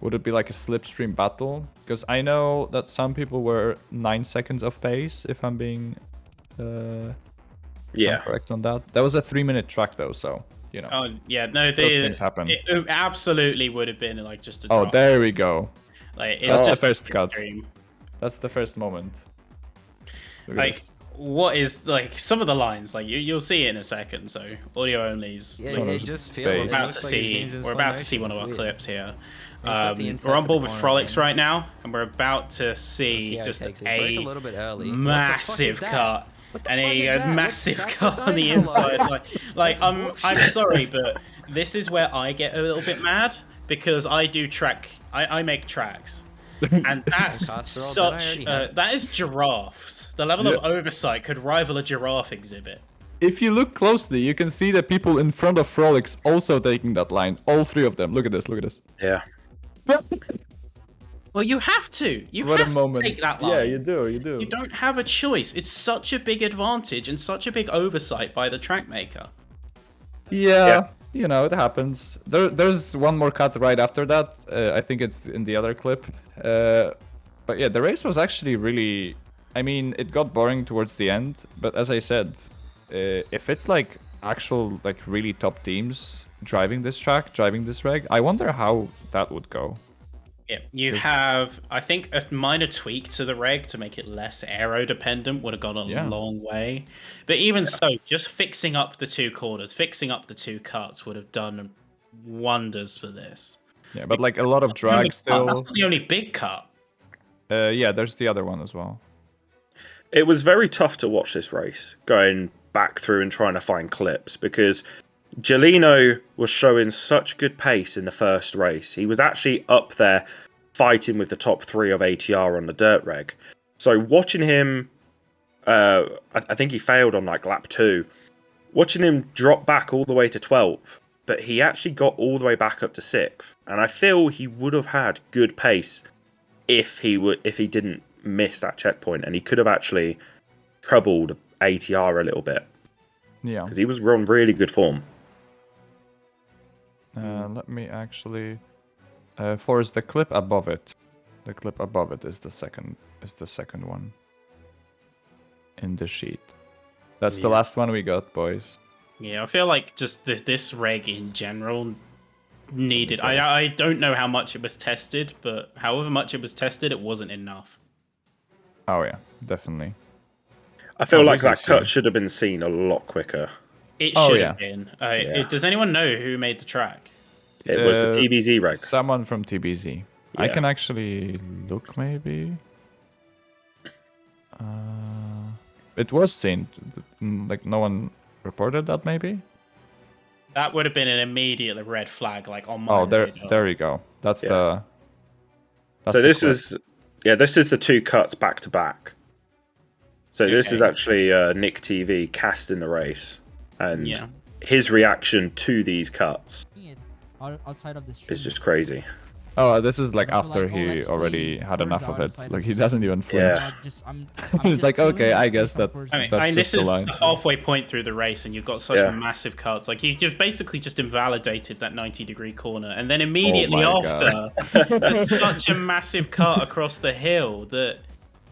[SPEAKER 2] like a slipstream battle? Because I know that some people were 9 seconds off pace, if I'm being
[SPEAKER 3] Yeah.
[SPEAKER 2] correct on that. That was a 3-minute track though, so
[SPEAKER 1] Oh yeah, no,
[SPEAKER 2] those things happen.
[SPEAKER 1] It absolutely would have been like just a
[SPEAKER 2] Oh,
[SPEAKER 1] drop.
[SPEAKER 2] there we go.
[SPEAKER 1] Like it's
[SPEAKER 2] That's the
[SPEAKER 1] just a
[SPEAKER 2] first cut.
[SPEAKER 1] stream.
[SPEAKER 2] That's the first moment. Look at
[SPEAKER 1] Like
[SPEAKER 2] this.
[SPEAKER 1] what is like some of the lines? Like you'll see it in a second. So audio only's.
[SPEAKER 2] This
[SPEAKER 6] Yeah,
[SPEAKER 2] one
[SPEAKER 6] it
[SPEAKER 2] was
[SPEAKER 6] just
[SPEAKER 2] based.
[SPEAKER 6] feels
[SPEAKER 1] We're
[SPEAKER 6] it
[SPEAKER 1] about
[SPEAKER 6] looks
[SPEAKER 1] to
[SPEAKER 6] like he's
[SPEAKER 1] see.
[SPEAKER 6] gained in
[SPEAKER 1] We're
[SPEAKER 6] slow
[SPEAKER 1] about to see
[SPEAKER 6] motion,
[SPEAKER 1] one of
[SPEAKER 6] it's
[SPEAKER 1] our
[SPEAKER 6] weird.
[SPEAKER 1] clips here.
[SPEAKER 6] got the inside
[SPEAKER 1] We're on
[SPEAKER 6] for the
[SPEAKER 1] board with
[SPEAKER 6] corner
[SPEAKER 1] Frolics
[SPEAKER 6] again.
[SPEAKER 1] right now, and we're about to see
[SPEAKER 6] See how he
[SPEAKER 1] just
[SPEAKER 6] takes it. Break a
[SPEAKER 1] a
[SPEAKER 6] little bit early.
[SPEAKER 1] massive
[SPEAKER 6] What the fuck is that?
[SPEAKER 1] cut.
[SPEAKER 6] What the
[SPEAKER 1] And
[SPEAKER 6] fuck
[SPEAKER 1] a
[SPEAKER 6] is that? What
[SPEAKER 1] massive
[SPEAKER 6] track
[SPEAKER 1] cut on the
[SPEAKER 6] design
[SPEAKER 1] inside.
[SPEAKER 6] color?
[SPEAKER 1] Like I'm
[SPEAKER 6] bullshit.
[SPEAKER 1] sorry, but this is where I get a little bit mad because I do track. I make tracks, and that's
[SPEAKER 6] Costs are all done, I
[SPEAKER 1] such.
[SPEAKER 6] already have.
[SPEAKER 1] That is giraffes. The level of oversight could rival a giraffe exhibit.
[SPEAKER 2] If you look closely, you can see the people in front of Frolics also taking that line. All 3 of them. Look at this. Look at this.
[SPEAKER 3] Yeah.
[SPEAKER 1] Well, you have to. You
[SPEAKER 2] What a
[SPEAKER 1] have
[SPEAKER 2] moment.
[SPEAKER 1] to take that line.
[SPEAKER 2] Yeah, you do. You do.
[SPEAKER 1] You don't have a choice. It's such a big advantage and such a big oversight by the track maker.
[SPEAKER 2] Yeah, it happens. There's one more cut right after that. I think it's in the other clip. But yeah, the race was actually really. I mean, it got boring towards the end. But as I said, if it's like actual like really top teams driving this reg, I wonder how that would go.
[SPEAKER 1] Yeah, you
[SPEAKER 2] Yes.
[SPEAKER 1] have, I think, a minor tweak to the reg to make it less aero dependent would have gone a
[SPEAKER 2] Yeah.
[SPEAKER 1] long way. But even so, just fixing up the 2 corners, fixing up the 2 cuts would have done wonders for this.
[SPEAKER 2] Yeah, but like a lot of drag
[SPEAKER 1] That's
[SPEAKER 2] still.
[SPEAKER 1] not the only big cut.
[SPEAKER 2] Yeah, there's the other one as well.
[SPEAKER 3] It was very tough to watch this race, going back through and trying to find clips, because Gelino was showing such good pace in the first race. He was actually up there fighting with the top 3 of ATR on the dirt reg. So watching him, I think he failed on like lap 2. Watching him drop back all the way to 12th, but he actually got all the way back up to 6th. And I feel he would have had good pace if he didn't miss that checkpoint, and he could have actually troubled ATR a little bit
[SPEAKER 2] Yeah.
[SPEAKER 3] because he was on really good form.
[SPEAKER 2] Let me actually. Forrest, the clip above it. The clip above it is the second one in the sheet. That's the
[SPEAKER 1] Yeah.
[SPEAKER 2] last one we got, boys.
[SPEAKER 1] Yeah, I feel like just this reg in general needed. I don't know how much it was tested, but however much it was tested, it wasn't enough.
[SPEAKER 2] Oh yeah, definitely.
[SPEAKER 3] I feel
[SPEAKER 2] Oh,
[SPEAKER 3] like
[SPEAKER 2] who's
[SPEAKER 3] that
[SPEAKER 2] this
[SPEAKER 3] cut
[SPEAKER 2] here?
[SPEAKER 3] should have been seen a lot quicker.
[SPEAKER 1] It
[SPEAKER 2] Oh,
[SPEAKER 1] should
[SPEAKER 2] yeah.
[SPEAKER 1] have been.
[SPEAKER 3] Yeah.
[SPEAKER 1] Does anyone know who made the track?
[SPEAKER 3] It was the
[SPEAKER 2] Uh,
[SPEAKER 3] TBZ reg.
[SPEAKER 2] Someone from TBZ. I
[SPEAKER 3] Yeah.
[SPEAKER 2] can actually look, maybe. It was seen. Like no one reported that, maybe.
[SPEAKER 1] That would have been an immediate red flag, like on my
[SPEAKER 2] Oh,
[SPEAKER 1] radar.
[SPEAKER 2] there you go. That's
[SPEAKER 3] Yeah.
[SPEAKER 2] the. That's
[SPEAKER 3] So
[SPEAKER 2] the
[SPEAKER 3] this
[SPEAKER 2] clip.
[SPEAKER 3] this is the 2 cuts back to back. So this is
[SPEAKER 1] Okay.
[SPEAKER 3] actually Nick TV casting the race, and
[SPEAKER 1] Yeah.
[SPEAKER 3] his reaction to these cuts
[SPEAKER 7] outside of the stream.
[SPEAKER 3] is just crazy.
[SPEAKER 2] Oh, this is like
[SPEAKER 7] I feel
[SPEAKER 2] after
[SPEAKER 7] like, oh,
[SPEAKER 2] he
[SPEAKER 7] let's
[SPEAKER 2] already
[SPEAKER 7] leave
[SPEAKER 2] had enough of
[SPEAKER 7] Forza
[SPEAKER 2] it.
[SPEAKER 7] outside
[SPEAKER 2] Like
[SPEAKER 7] of
[SPEAKER 2] he
[SPEAKER 7] the
[SPEAKER 2] doesn't even flinch.
[SPEAKER 3] Yeah.
[SPEAKER 7] I'm
[SPEAKER 2] He's
[SPEAKER 7] just
[SPEAKER 2] like,
[SPEAKER 7] chilling
[SPEAKER 2] okay,
[SPEAKER 7] and
[SPEAKER 2] I
[SPEAKER 7] it's
[SPEAKER 2] guess
[SPEAKER 7] gonna
[SPEAKER 2] that's-
[SPEAKER 7] come
[SPEAKER 1] I mean,
[SPEAKER 2] That's
[SPEAKER 1] this
[SPEAKER 2] just a
[SPEAKER 1] is
[SPEAKER 2] line.
[SPEAKER 1] the halfway point through the race, and you've got such
[SPEAKER 3] Yeah.
[SPEAKER 1] massive cuts. Like you've basically just invalidated that 90-degree corner, and then immediately
[SPEAKER 2] my
[SPEAKER 1] after, there's such a massive cut across the hill that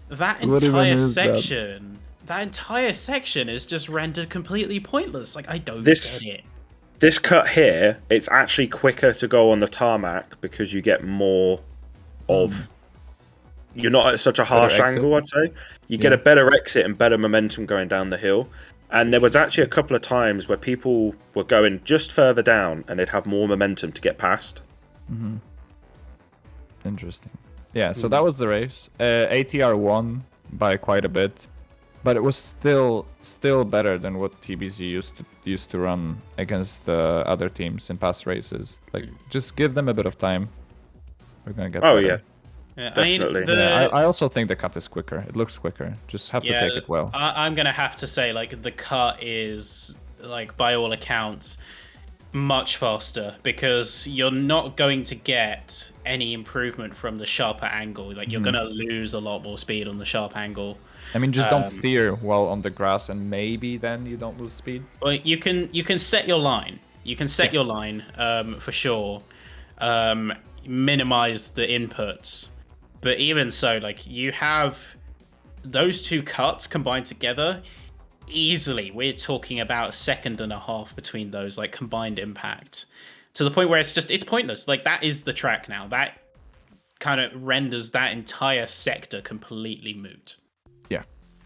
[SPEAKER 2] What even
[SPEAKER 1] entire
[SPEAKER 2] is that?
[SPEAKER 1] section, that entire section is just rendered completely pointless. Like I don't
[SPEAKER 3] This-
[SPEAKER 1] get it.
[SPEAKER 3] This cut here, it's actually quicker to go on the tarmac because you get more of. You're not at such a harsh
[SPEAKER 2] exit?
[SPEAKER 3] angle, I'd say. You get
[SPEAKER 2] Yeah.
[SPEAKER 3] a better exit and better momentum going down the hill. And there was actually a couple of times where people were going just further down and they'd have more momentum to get past.
[SPEAKER 2] Interesting. Yeah, so that was the race. ATR won by quite a bit, but it was still better than what TBZ used to run against the other teams in past races. Like, just give them a bit of time. We're gonna get
[SPEAKER 3] Oh,
[SPEAKER 2] better.
[SPEAKER 3] yeah.
[SPEAKER 1] Yeah,
[SPEAKER 3] Definitely.
[SPEAKER 2] Yeah, I also think the cut is quicker. It looks quicker. Just have to take it well.
[SPEAKER 1] I'm gonna have to say, like, the cut is, like, by all accounts, much faster because you're not going to get any improvement from the sharper angle. Like, you're gonna lose a lot more speed on the sharp angle.
[SPEAKER 2] I mean, just don't steer while on the grass, and maybe then you don't lose speed.
[SPEAKER 1] Well, you can set your line. You can set your line for sure. Minimize the inputs, but even so, like you have those 2 cuts combined together. Easily, we're talking about a second and a half between those, like combined impact, to the point where it's pointless. Like that is the track now. That kind of renders that entire sector completely moot.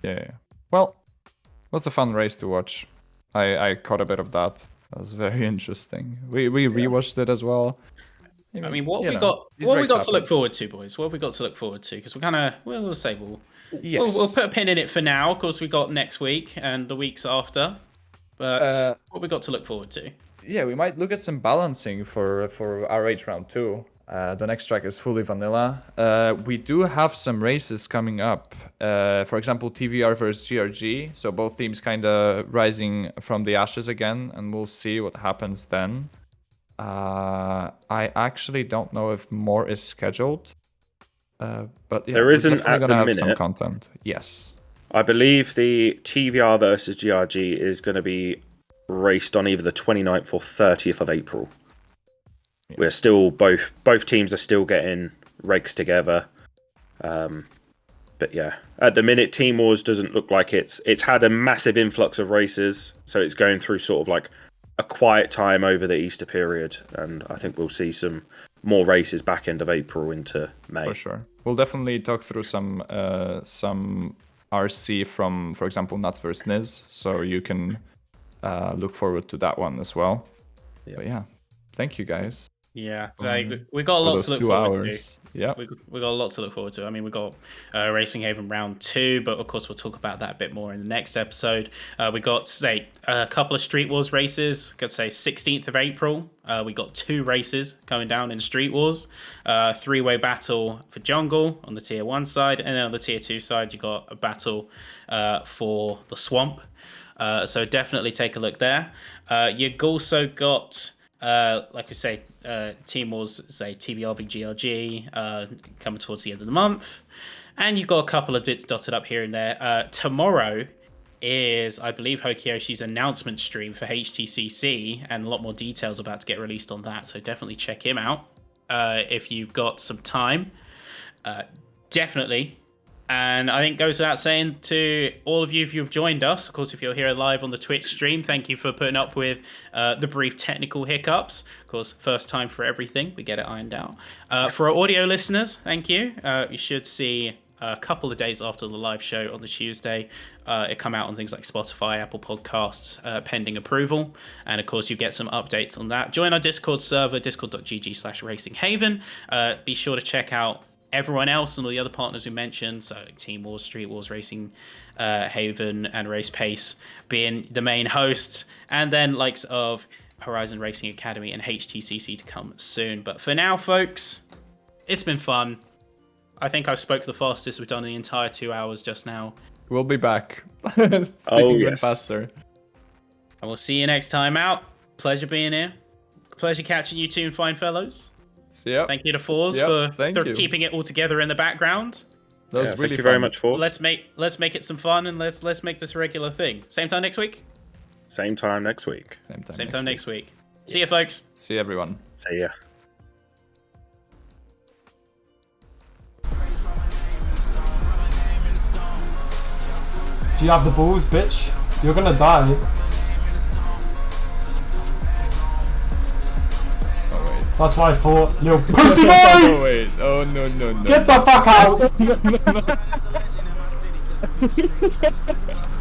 [SPEAKER 2] Yeah. Well, it was a fun race to watch. I caught a bit of that. That was very interesting. We rewatched it as well.
[SPEAKER 1] I mean, what
[SPEAKER 2] you
[SPEAKER 1] have we
[SPEAKER 2] know,
[SPEAKER 1] got?
[SPEAKER 2] these
[SPEAKER 1] What have we
[SPEAKER 2] races
[SPEAKER 1] got to look
[SPEAKER 2] happen.
[SPEAKER 1] forward to, boys? What have we got to look forward to? Because we're kind of, we'll say we'll
[SPEAKER 2] Yes.
[SPEAKER 1] we'll put a pin in it for now. Of course, we got next week and the weeks after. But what have we got to look forward to?
[SPEAKER 2] Yeah, we might look at some balancing for RH round 2. The next track is fully vanilla. We do have some races coming up. For example, TVR versus GRG. So both teams kind of rising from the ashes again, and we'll see what happens then. I actually don't know if more is scheduled. But yeah,
[SPEAKER 3] There
[SPEAKER 2] we're
[SPEAKER 3] isn't
[SPEAKER 2] definitely
[SPEAKER 3] at
[SPEAKER 2] gonna
[SPEAKER 3] the
[SPEAKER 2] have some
[SPEAKER 3] minute.
[SPEAKER 2] content. Yes.
[SPEAKER 3] I believe the TVR versus GRG is going to be raced on either the 29th or 30th of April.
[SPEAKER 2] Yeah.
[SPEAKER 3] We're still both teams are still getting regs together. But yeah, at the minute, Team Wars doesn't look like it's had a massive influx of races, so it's going through sort of like a quiet time over the Easter period, and I think we'll see some more races back end of April into May.
[SPEAKER 2] For sure. We'll definitely talk through some RC from, for example, Nuts vs Niz, so you can look forward to that one as well.
[SPEAKER 3] Yeah.
[SPEAKER 2] But yeah, thank you guys.
[SPEAKER 1] Yeah, so we got a
[SPEAKER 2] for
[SPEAKER 1] lot
[SPEAKER 2] those
[SPEAKER 1] to look
[SPEAKER 2] 2
[SPEAKER 1] forward to.
[SPEAKER 2] hours. Yeah.
[SPEAKER 1] We got a lot to look forward to. I mean, we got Racing Haven round 2, but of course we'll talk about that a bit more in the next episode. We got say a couple of Street Wars races. Could say 16th of April. We got 2 races coming down in Street Wars. 3-way battle for Jungle on the tier 1 side, and then on the tier 2 side you got a battle for the Swamp. So definitely take a look there. You've also got. Like we say, Team Wars, say TBR v GRG, coming towards the end of the month, and you've got a couple of bits dotted up here and there. Tomorrow is, I believe, Hokiyoshi's announcement stream for HTCC, and a lot more details about to get released on that. So definitely check him out if you've got some time. Definitely. And I think it goes without saying to all of you if you've joined us, of course, if you're here live on the Twitch stream, thank you for putting up with the brief technical hiccups. Of course, first time for everything. We get it ironed out. For our audio listeners, thank you. You should see a couple of days after the live show on the Tuesday. It come out on things like Spotify, Apple Podcasts, pending approval. And of course, you get some updates on that. Join our Discord server, discord.gg/racinghaven. Be sure to check out everyone else and all the other partners we mentioned, so Team Wars, Street Wars, Racing Haven, and Race Pace being the main hosts, and then likes of Horizon Racing Academy and HTCC to come soon. But for now, folks, it's been fun. I think I spoke the fastest we've done the entire 2 hours just now.
[SPEAKER 2] We'll be back. Speaking even
[SPEAKER 3] yes.
[SPEAKER 2] faster.
[SPEAKER 1] And we'll see you next time out. Pleasure being here. Pleasure catching you two fine fellows.
[SPEAKER 2] Yep.
[SPEAKER 1] Thank you to Fours
[SPEAKER 2] Yep, thank
[SPEAKER 1] for
[SPEAKER 2] you.
[SPEAKER 1] keeping it all together in the background.
[SPEAKER 2] That was
[SPEAKER 3] Thank
[SPEAKER 2] really
[SPEAKER 3] you very
[SPEAKER 2] fun.
[SPEAKER 3] much, Force.
[SPEAKER 1] Let's make it some fun, and let's make this a regular thing. Same time next week.
[SPEAKER 3] Same time next week.
[SPEAKER 1] Same time next week. See you, folks.
[SPEAKER 2] See everyone.
[SPEAKER 3] See ya.
[SPEAKER 8] Do you have the balls, bitch? You're gonna die.
[SPEAKER 2] Oh wait.
[SPEAKER 8] That's why I thought, little pussy boy!
[SPEAKER 2] Oh wait. Oh no no no.
[SPEAKER 8] Get the fuck out!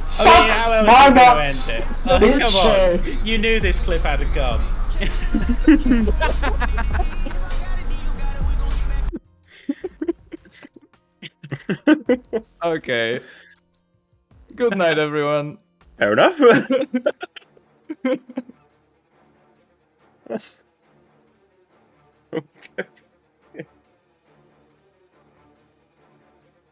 [SPEAKER 8] Suck
[SPEAKER 1] how else
[SPEAKER 8] my
[SPEAKER 1] are you gonna
[SPEAKER 8] nuts!
[SPEAKER 1] end it? Oh,
[SPEAKER 8] bitch!
[SPEAKER 1] come on. You knew this clip had a gun.
[SPEAKER 2] Okay. Good night, everyone.
[SPEAKER 3] Fair enough. Okay.